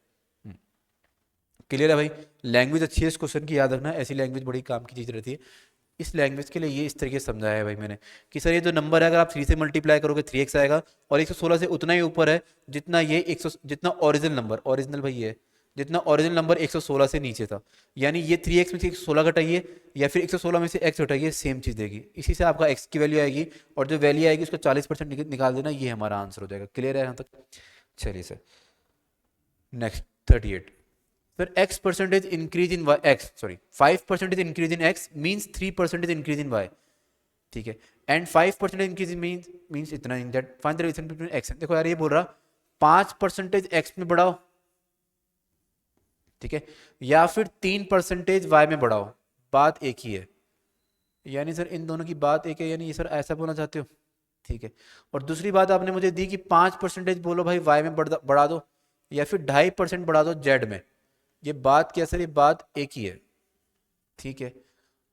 S1: क्लियर है भाई, लैंग्वेज अच्छी है इस क्वेश्चन की, याद रखना ऐसी लैंग्वेज बड़ी काम की चीज़ रहती है। इस लैंग्वेज के लिए ये इस तरीके से समझाया है भाई मैंने कि सर ये जो नंबर है अगर आप 3 से मल्टीप्लाई करोगे 3x आएगा, और 116 से उतना ही ऊपर है जितना ये 100, जितना ओरिजिनल नंबर, ओरिजिनल भाई ये जितना ओरिजिनल नंबर 116 से नीचे था, यानी ये 3x में से 116 घटाइए या फिर 116 में से x घटाइए, सेम चीज़ देगी, इसी से आपका x की वैल्यू आएगी, और जो वैल्यू आएगी उसका 40% निकाल देना, ये हमारा आंसर हो जाएगा। क्लियर है यहाँ तक? चलिए sir next 38 sir, x percentage increase in y, x sorry 5% increase in x means 3% increase in y, ठीक है, एंड 5% इंक्रीज इन मींस इतना, in that find the relation between x। देखो यार ये बोल रहा 5% x में बढ़ाओ, ठीक है, या फिर 3% y में बढ़ाओ, बात एक ही है, यानी सर इन दोनों की बात एक है, यानी ये सर ऐसा बोलना चाहते हो, ठीक है। और दूसरी बात आपने मुझे दी कि 5% बोलो भाई y में बढ़ा दो, या फिर 2.5% बढ़ा दो z में, ये बात क्या सर, ये बात एक ही है, ठीक है।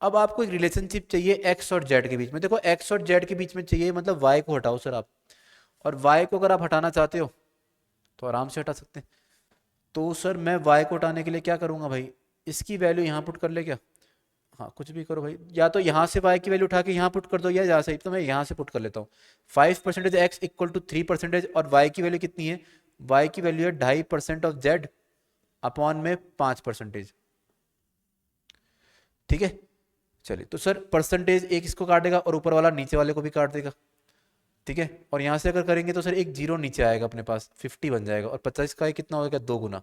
S1: अब आपको एक रिलेशनशिप चाहिए x और z के बीच में, देखो x और z के बीच में चाहिए, मतलब y को हटाओ सर आप, और y को अगर आप हटाना चाहते हो तो आराम से हटा सकते हैं। तो सर मैं y को हटाने के लिए क्या करूंगा भाई, इसकी वैल्यू यहाँ पुट कर ले क्या, हाँ कुछ भी करो भाई, या तो यहाँ से y की वैल्यू उठा के यहाँ पुट कर दो, या यहाँ से, तो मैं यहाँ से पुट कर लेता हूँ। 5% x इक्वल टू 3%, और y की वैल्यू कितनी है, y की वैल्यू है 2.5% ऑफ z अपॉन में 5%, ठीक है। चलिए तो सर परसेंटेज एक इसको काटेगा और ऊपर वाला नीचे वाले को भी काट देगा, ठीक है, और यहाँ से अगर करेंगे तो सर एक जीरो नीचे आएगा अपने पास, 50 बन जाएगा, और 50 का कितना होगा 2 गुना,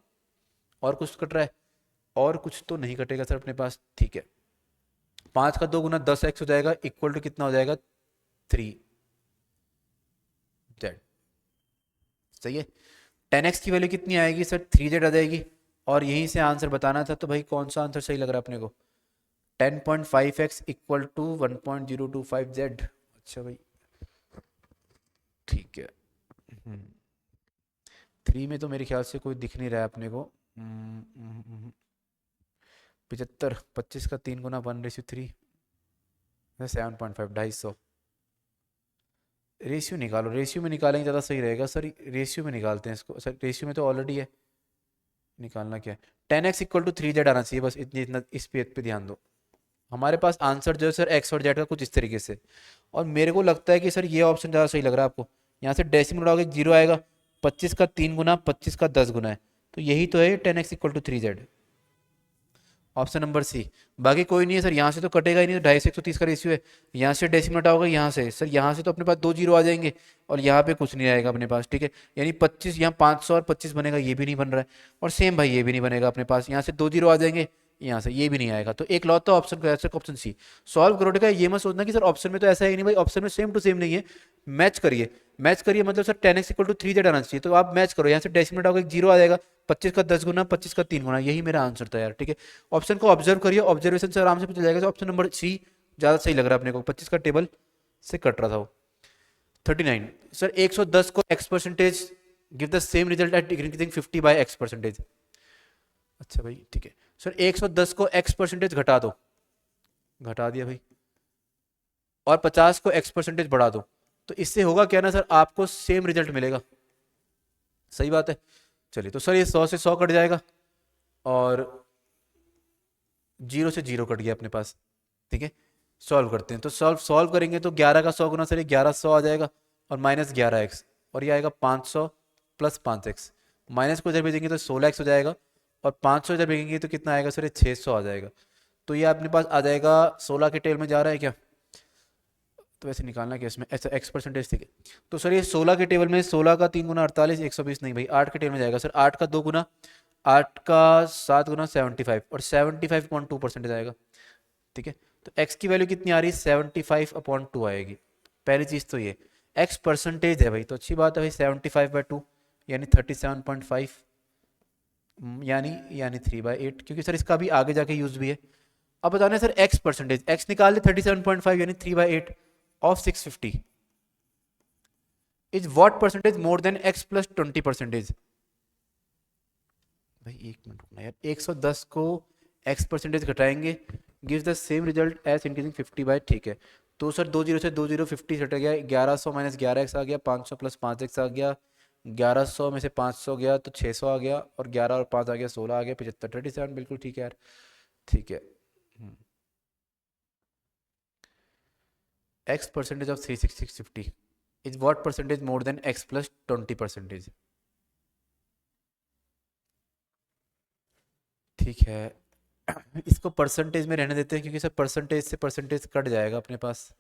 S1: और कुछ कट रहा है, और कुछ तो नहीं कटेगा सर अपने पास, ठीक है। 5 का 2 गुना 10x हो जाएगा, इक्वल टू कितना हो जाएगा 3z, सही है। 10x की वैल्यू कितनी आएगी सर 3z आ जाएगी, और यहीं से आंसर बताना था, तो भाई कौन सा आंसर सही लग रहा है अपने को, 10.5x इक्वल टू 1.025z। अच्छा भाई ठीक है, 3 में तो मेरे ख्याल से कोई दिख नहीं रहा है अपने को, 75, 25 का 3 गुना 1/3, 7.5, 250, रेशियो निकालो, रेशियो में निकालेंगे ज़्यादा सही रहेगा सर, रेशियो में निकालते हैं इसको सर, रेशियो में तो ऑलरेडी है, निकालना क्या है, 10x इक्वल टू 3z आना चाहिए, बस इतनी, इतना इस पे ध्यान दो। हमारे पास आंसर जो है सर x और z का कुछ इस तरीके से, और मेरे को लगता है कि सर ये ऑप्शन ज़्यादा सही लग रहा है आपको, यहाँ से डेसिमल उड़ाओगे 0 आएगा, 25 का 3 गुना 25 का 10 गुना है, तो यही तो है 10x equal to 3z, option number C. बाकी कोई नहीं है सर, यहाँ से तो कटेगा ही नहीं, तो 250 से 130 का रेशियो है। यहाँ से डेसिमल हटाओगे, यहाँ से सर, यहाँ से तो अपने पास 2 जीरो आ जाएंगे और यहाँ पे कुछ नहीं आएगा अपने पास, ठीक है। यानी 25, यहाँ 500 और 25 बनेगा, ये भी नहीं बन रहा है। और सेम भाई ये भी नहीं बनेगा अपने पास, यहाँ से 2 जीरो आ जाएंगे, यहाँ से ये भी नहीं आएगा। तो एक लॉट तो ऑप्शन का आंसर ऑप्शन सी। सॉल्व करोगे का ये मत सोचना कि सर ऑप्शन में तो ऐसा है ही नहीं, भाई ऑप्शन में सेम टू सेम नहीं है। मैच करिए, मैच करिए मतलब sir 10x equal to 3z आना चाहिए, तो आप मैच करो, यहाँ से डेसिमल हटाओगे, एक जीरो आ जाएगा, 25 का 10 गुना, 25 का 3 गुना, यही मेरा आंसर था यार, ठीक है। ऑप्शन को ऑब्जर्व करिए, ऑब्जर्वेशन से आराम से पता जाएगा। तो ऑप्शन नंबर सी ज्यादा सही लग रहा है अपने को, 25 का टेबल से कट रहा था वो। 39 सर 110 को x percentage give the same result at increasing 50 by x percentage. अच्छा भाई ठीक है सर, 110 को x परसेंटेज घटा दो, घटा दिया भाई, और 50 को x परसेंटेज बढ़ा दो, तो इससे होगा क्या ना सर, आपको सेम रिजल्ट मिलेगा। सही बात है। चलिए तो सर ये 100 से 100 कट जाएगा और 0 से 0 कट गया अपने पास, ठीक है। सॉल्व करते हैं, तो सॉल्व करेंगे तो 11 का 100 गुना सर ये 1100 आ जाएगा, और माइनस 11x, और ये आएगा 500 प्लस 5x, माइनस को इधर भेजेंगे तो 16x हो जाएगा, और 500 इधर भेजेंगे तो कितना आएगा सर, ये 600 आ जाएगा। तो ये अपने पास आ जाएगा 16 के टेल में जा रहा है क्या, तो वैसे निकालना क्या इसमें, ऐसा x परसेंटेज, ठीक है। तो सर ये 16 के टेबल में 16 का 3 गुना 48, 120 नहीं भाई, 8 के टेबल में जाएगा सर, 8 का 2 गुना, 8 का 7 गुना 75, और 75.2% आएगा, ठीक है। तो x की वैल्यू कितनी आ रही है, 75/2 आएगी। पहली चीज तो ये x परसेंटेज है भाई, तो अच्छी बात है भाई, 75/2 यानी 37.5, यानी 3/8, क्योंकि सर इसका भी आगे जाके यूज भी है। अब बताना है सर x परसेंटेज, x निकाल ले 37.5 यानी 3/8 of 650 is what percentage more than x plus 20%। भाई एक मिनट रुकना यार, 110 को x परसेंटेज घटाएंगे gives the same result as increasing 50 by, ठीक है। तो सर 2 जीरो से 2 जीरो 50 हट गया, 1100 माइनस 11x आ गया, 500 प्लस 5x आ गया, 1100 में से 500 गया तो 600 आ गया, और 11 और 5 आ गया 16 आ गया, 75, 37 बिल्कुल ठीक है यार, ठीक है। x percentage of 36650 is what percentage more than x plus 20%। ठीक है, इसको परसेंटेज में रहने देते हैं, क्योंकि सर परसेंटेज से परसेंटेज कट जाएगा अपने पास।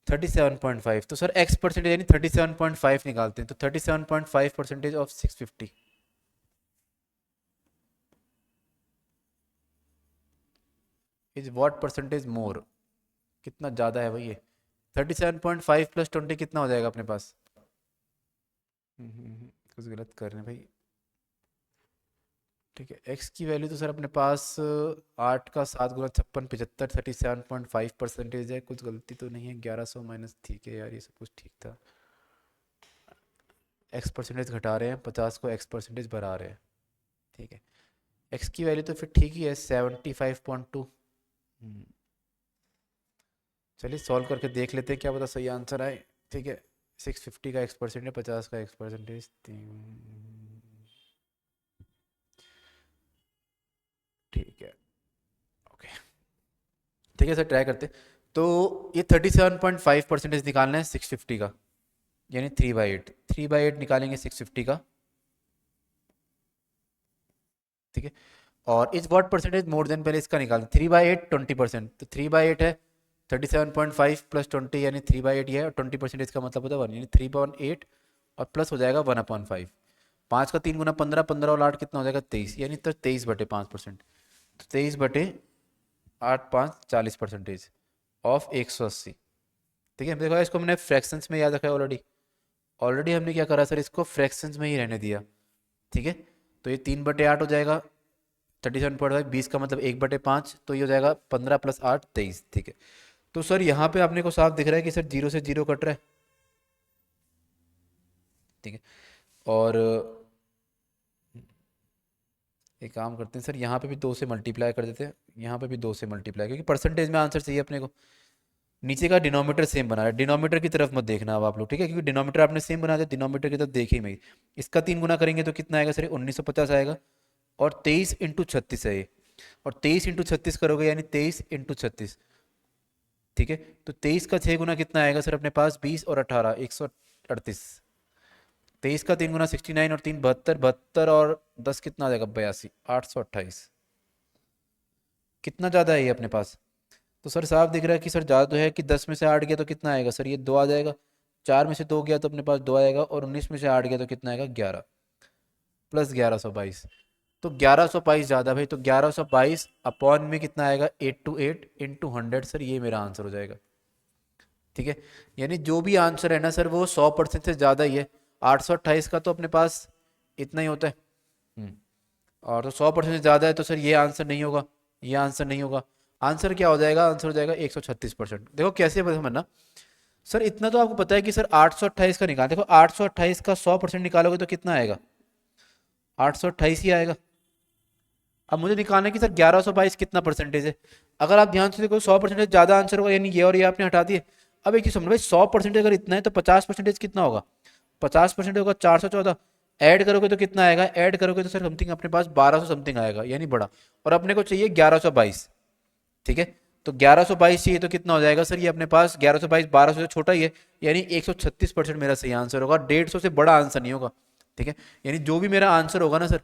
S1: 37.5, तो सर x परसेंटेज यानी 37.5 निकालते हैं, तो 37.5% ऑफ 650 इज व्हाट परसेंटेज मोर, कितना ज़्यादा है भाई ये, 37.5 प्लस 20 कितना हो जाएगा अपने पास। कुछ गलत कर रहे हैं भाई, ठीक है। x की वैल्यू तो सर अपने पास 8 का 7 गुना 56, 75, 37.5% है, कुछ गलती तो नहीं है, 1100 माइनस, ठीक है यार ये सब कुछ ठीक था। x परसेंटेज घटा रहे हैं, 50 को x परसेंटेज बढ़ा रहे हैं, ठीक है। x की वैल्यू तो फिर ठीक ही है 75.2। चलिए सॉल्व करके देख लेते हैं, क्या पता सही आंसर आए, ठीक है। 650 का x परसेंटेज, 50 का x परसेंटेज, ठीक है, ओके, ठीक है सर ट्राई करते। तो ये 37.5% निकालना है 650 का, यानी 3/8, 3/8 निकालेंगे 650 का, ठीक है। और इस व्हाट परसेंटेज मोर देन, पहले इसका निकाल, 3/8 20%, तो 3/8 है 37.5 प्लस 20 यानी 3/8 ये है, और 20% इसका मतलब होता है 1, यानी 3/8 और प्लस हो जाएगा 1/5। 5 का 3 गुना 15, 15 और 8 कितना हो जाएगा 23, यानी तो 23/5%, तो 23/8 5 40% ऑफ 180, ठीक है। देखो इसको हमने फ्रैक्शंस में याद रखा है ऑलरेडी, ऑलरेडी हमने क्या करा सर, इसको फ्रैक्शंस में ही रहने दिया, ठीक है। तो ये 3/8 हो जाएगा, 37.5, 20 का मतलब 1/5, तो ये हो जाएगा 15 प्लस 8 23, ठीक है। तो सर यहाँ पे आपने को साफ दिख रहा है कि सर 0 से 0 कट रहा है, ठीक है। और एक काम करते हैं सर, यहाँ पे भी 2 से मल्टीप्लाई कर देते हैं, यहाँ पे भी 2 से मल्टीप्लाई, क्योंकि परसेंटेज में आंसर चाहिए अपने को। नीचे का डिनोमीटर सेम बना है, डिनोमीटर की तरफ मत देखना अब आप लोग, ठीक है, क्योंकि डिनोमीटर आपने सेम बना दिया, डिनोमीटर की तरफ देखे ही नहीं। इसका 3 गुना करेंगे तो कितना आएगा सर, 1950 आएगा, और 23 इंटू 36 है ये, और 23 इंटू 36 करोगे यानी 23 इंटू 36, ठीक है। तो 23 का 6 गुना कितना आएगा सर अपने पास, 20 और 18 138, 23 का 3 गुना 69 और 3 72, 72 और 10 कितना आ जाएगा 82, 828। कितना ज़्यादा है ये अपने पास? तो सर साफ दिख रहा है कि सर ज़्यादा तो है कि 10 में से 8 गया तो कितना आएगा सर, ये 2 आ जाएगा। 4 में से 2 गया तो अपने पास 2 आएगा, और 19 में से 8 गया तो कितना आएगा 11, प्लस 1122। तो 1122 ज़्यादा भाई, तो 1122 अपॉन में कितना आएगा 828 इंटू 100 सर, ये मेरा आंसर हो जाएगा। ठीक है, यानी जो भी आंसर है ना सर वो 100% से ज़्यादा ही है। 828 का तो अपने पास इतना ही होता है। और तो 100% से ज़्यादा है तो सर ये आंसर नहीं होगा, ये आंसर नहीं होगा। आंसर क्या हो जाएगा? आंसर हो जाएगा 136%। देखो कैसे समझना सर, इतना तो आपको पता है कि सर 828 का निकाल, देखो 828 का 100% निकालोगे तो कितना आएगा? 828 ही आएगा। अब मुझे निकालना है कि सर 1122 कितना परसेंटेज है। अगर आप ध्यान से देखो 100% ज़्यादा आंसर होगा, यानी ये और ये आपने हटा दिए। अब एक चीज समझो भाई, 100% अगर इतना है तो 50% कितना होगा? 50% होगा 414। ऐड करोगे तो कितना आएगा? ऐड करोगे तो सर समथिंग अपने पास 1200 समथिंग आएगा, यानी बड़ा। और अपने को चाहिए 1122। ठीक है, तो 1122 चाहिए तो कितना हो जाएगा सर? ये अपने पास 1122 1200 से छोटा ही है, यानी 136% मेरा सही आंसर होगा। 150 से बड़ा आंसर नहीं होगा। ठीक है, यानी जो भी मेरा आंसर होगा ना सर,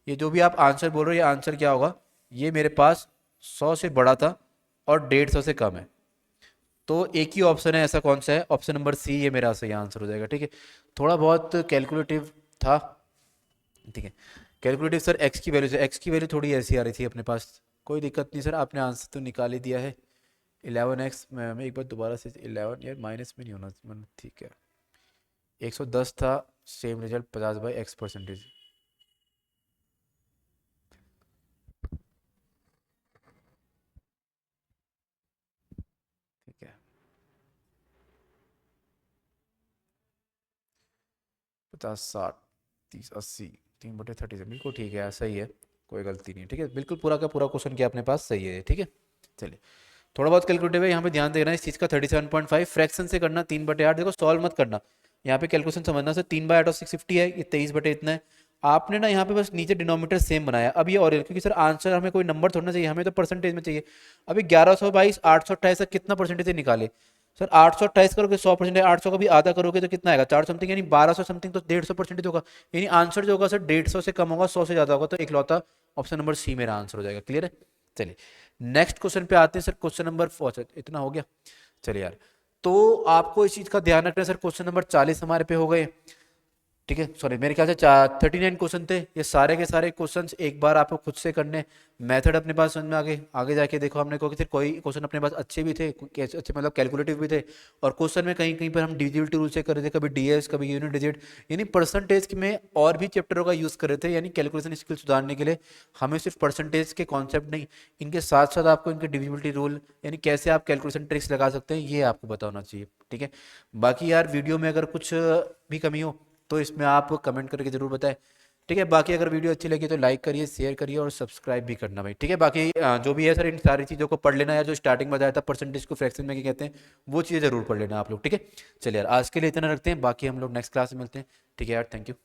S1: ये जो भी आप आंसर बोल रहे हो, ये आंसर क्या होगा? ये मेरे पास 100 से बड़ा था और 150 से कम है। तो एक ही ऑप्शन है ऐसा, कौन सा है? ऑप्शन नंबर सी, ये मेरा सही आंसर हो जाएगा। ठीक है, थोड़ा बहुत कैलकुलेटिव था। ठीक है, कैलकुलेटिव सर एक्स की वैल्यू से, एक्स की वैल्यू थोड़ी ऐसी आ रही थी अपने पास। कोई दिक्कत नहीं सर, आपने आंसर तो निकाल ही दिया है। 11x में एक बार दोबारा से 11 यार माइनस में नहीं होना ठीक है। 110 था, सेम रिजल्ट 50/x%। ठीक है, 50 60 30 80 3/30 से बिल्कुल ठीक है, सही है, कोई गलती नहीं है। ठीक है, बिल्कुल पूरा का पूरा क्वेश्चन क्या अपने पास सही है। ठीक है, चलिए थोड़ा बहुत कैलकुलेटिव है, यहाँ पे ध्यान देना इस चीज़ का। 37.5 फ्रैक्शन से करना 3/8। देखो सॉल्व मत करना, यहाँ पे कैलकुलेशन समझना सर। 3/8 और 650 है, ये 23 इतना है। आपने ना यहाँ पे बस नीचे डिनोमीटर सेम बनाया। अब ये और क्योंकि सर आंसर हमें कोई नंबर थोड़ा ना चाहिए, हमें तो परसेंटेज में चाहिए। अभी 1122 828 का कितना परसेंटेज निकाले सर? 828 करोगे 100%, 800 का भी आधा करोगे तो कितना आएगा? 4 समथिंग, यानी 1200 समथिंग, तो 150% होगा। यानी आंसर जो होगा सर 150 से कम होगा, 100 से ज्यादा होगा। तो इकलौता ऑप्शन नंबर सी मेरा आंसर हो जाएगा। क्लियर है? चलिए नेक्स्ट क्वेश्चन पे आते हैं सर। क्वेश्चन नंबर 4, इतना हो गया। चलिए यार, तो आपको इस चीज का ध्यान रखना है सर। क्वेश्चन नंबर 40 हमारे पे हो गए। ठीक है, सॉरी मेरे ख्याल से 39 क्वेश्चन थे। ये सारे के सारे क्वेश्चंस एक बार आपको खुद से करने, मेथड अपने पास समझ में आगे जाके देखो हमने को कि सिर्फ कोई क्वेश्चन अपने पास अच्छे भी थे, अच्छे मतलब कैलकुलेटिव भी थे। और क्वेश्चन में कहीं कहीं पर हम डिविजिबिलिटी रूल से कर रहे थे, कभी डीएस कभी यूनिट डिजिट, यानी परसेंटेज में और भी चैप्टरों का यूज कर रहे थे। यानी कैलकुलेशन स्किल सुधारने के लिए हमें सिर्फ परसेंटेज के कॉन्सेप्ट नहीं, इनके साथ साथ आपको इनके डिविजिबिलिटी रूल, यानी कैसे आप कैलकुलेशन ट्रिक्स लगा सकते हैं, ये आपको पता होना चाहिए। ठीक है, बाकी यार वीडियो में अगर कुछ भी कमी हो तो इसमें आप कमेंट करके जरूर बताएं। ठीक है, बाकी अगर वीडियो अच्छी लगी तो लाइक करिए, शेयर करिए और सब्सक्राइब भी करना भाई। ठीक है, बाकी जो भी है सर इन सारी चीज़ों को पढ़ लेना यार, जो स्टार्टिंग में बताया था परसेंटेज को फ्रैक्शन में क्या कहते हैं, वो चीज़ें जरूर पढ़ लेना आप लोग। ठीक है, चलिए यार आज के लिए इतना रखते हैं, बाकी हम लोग नेक्स्ट क्लास में मिलते हैं। ठीक है यार, थैंक यू।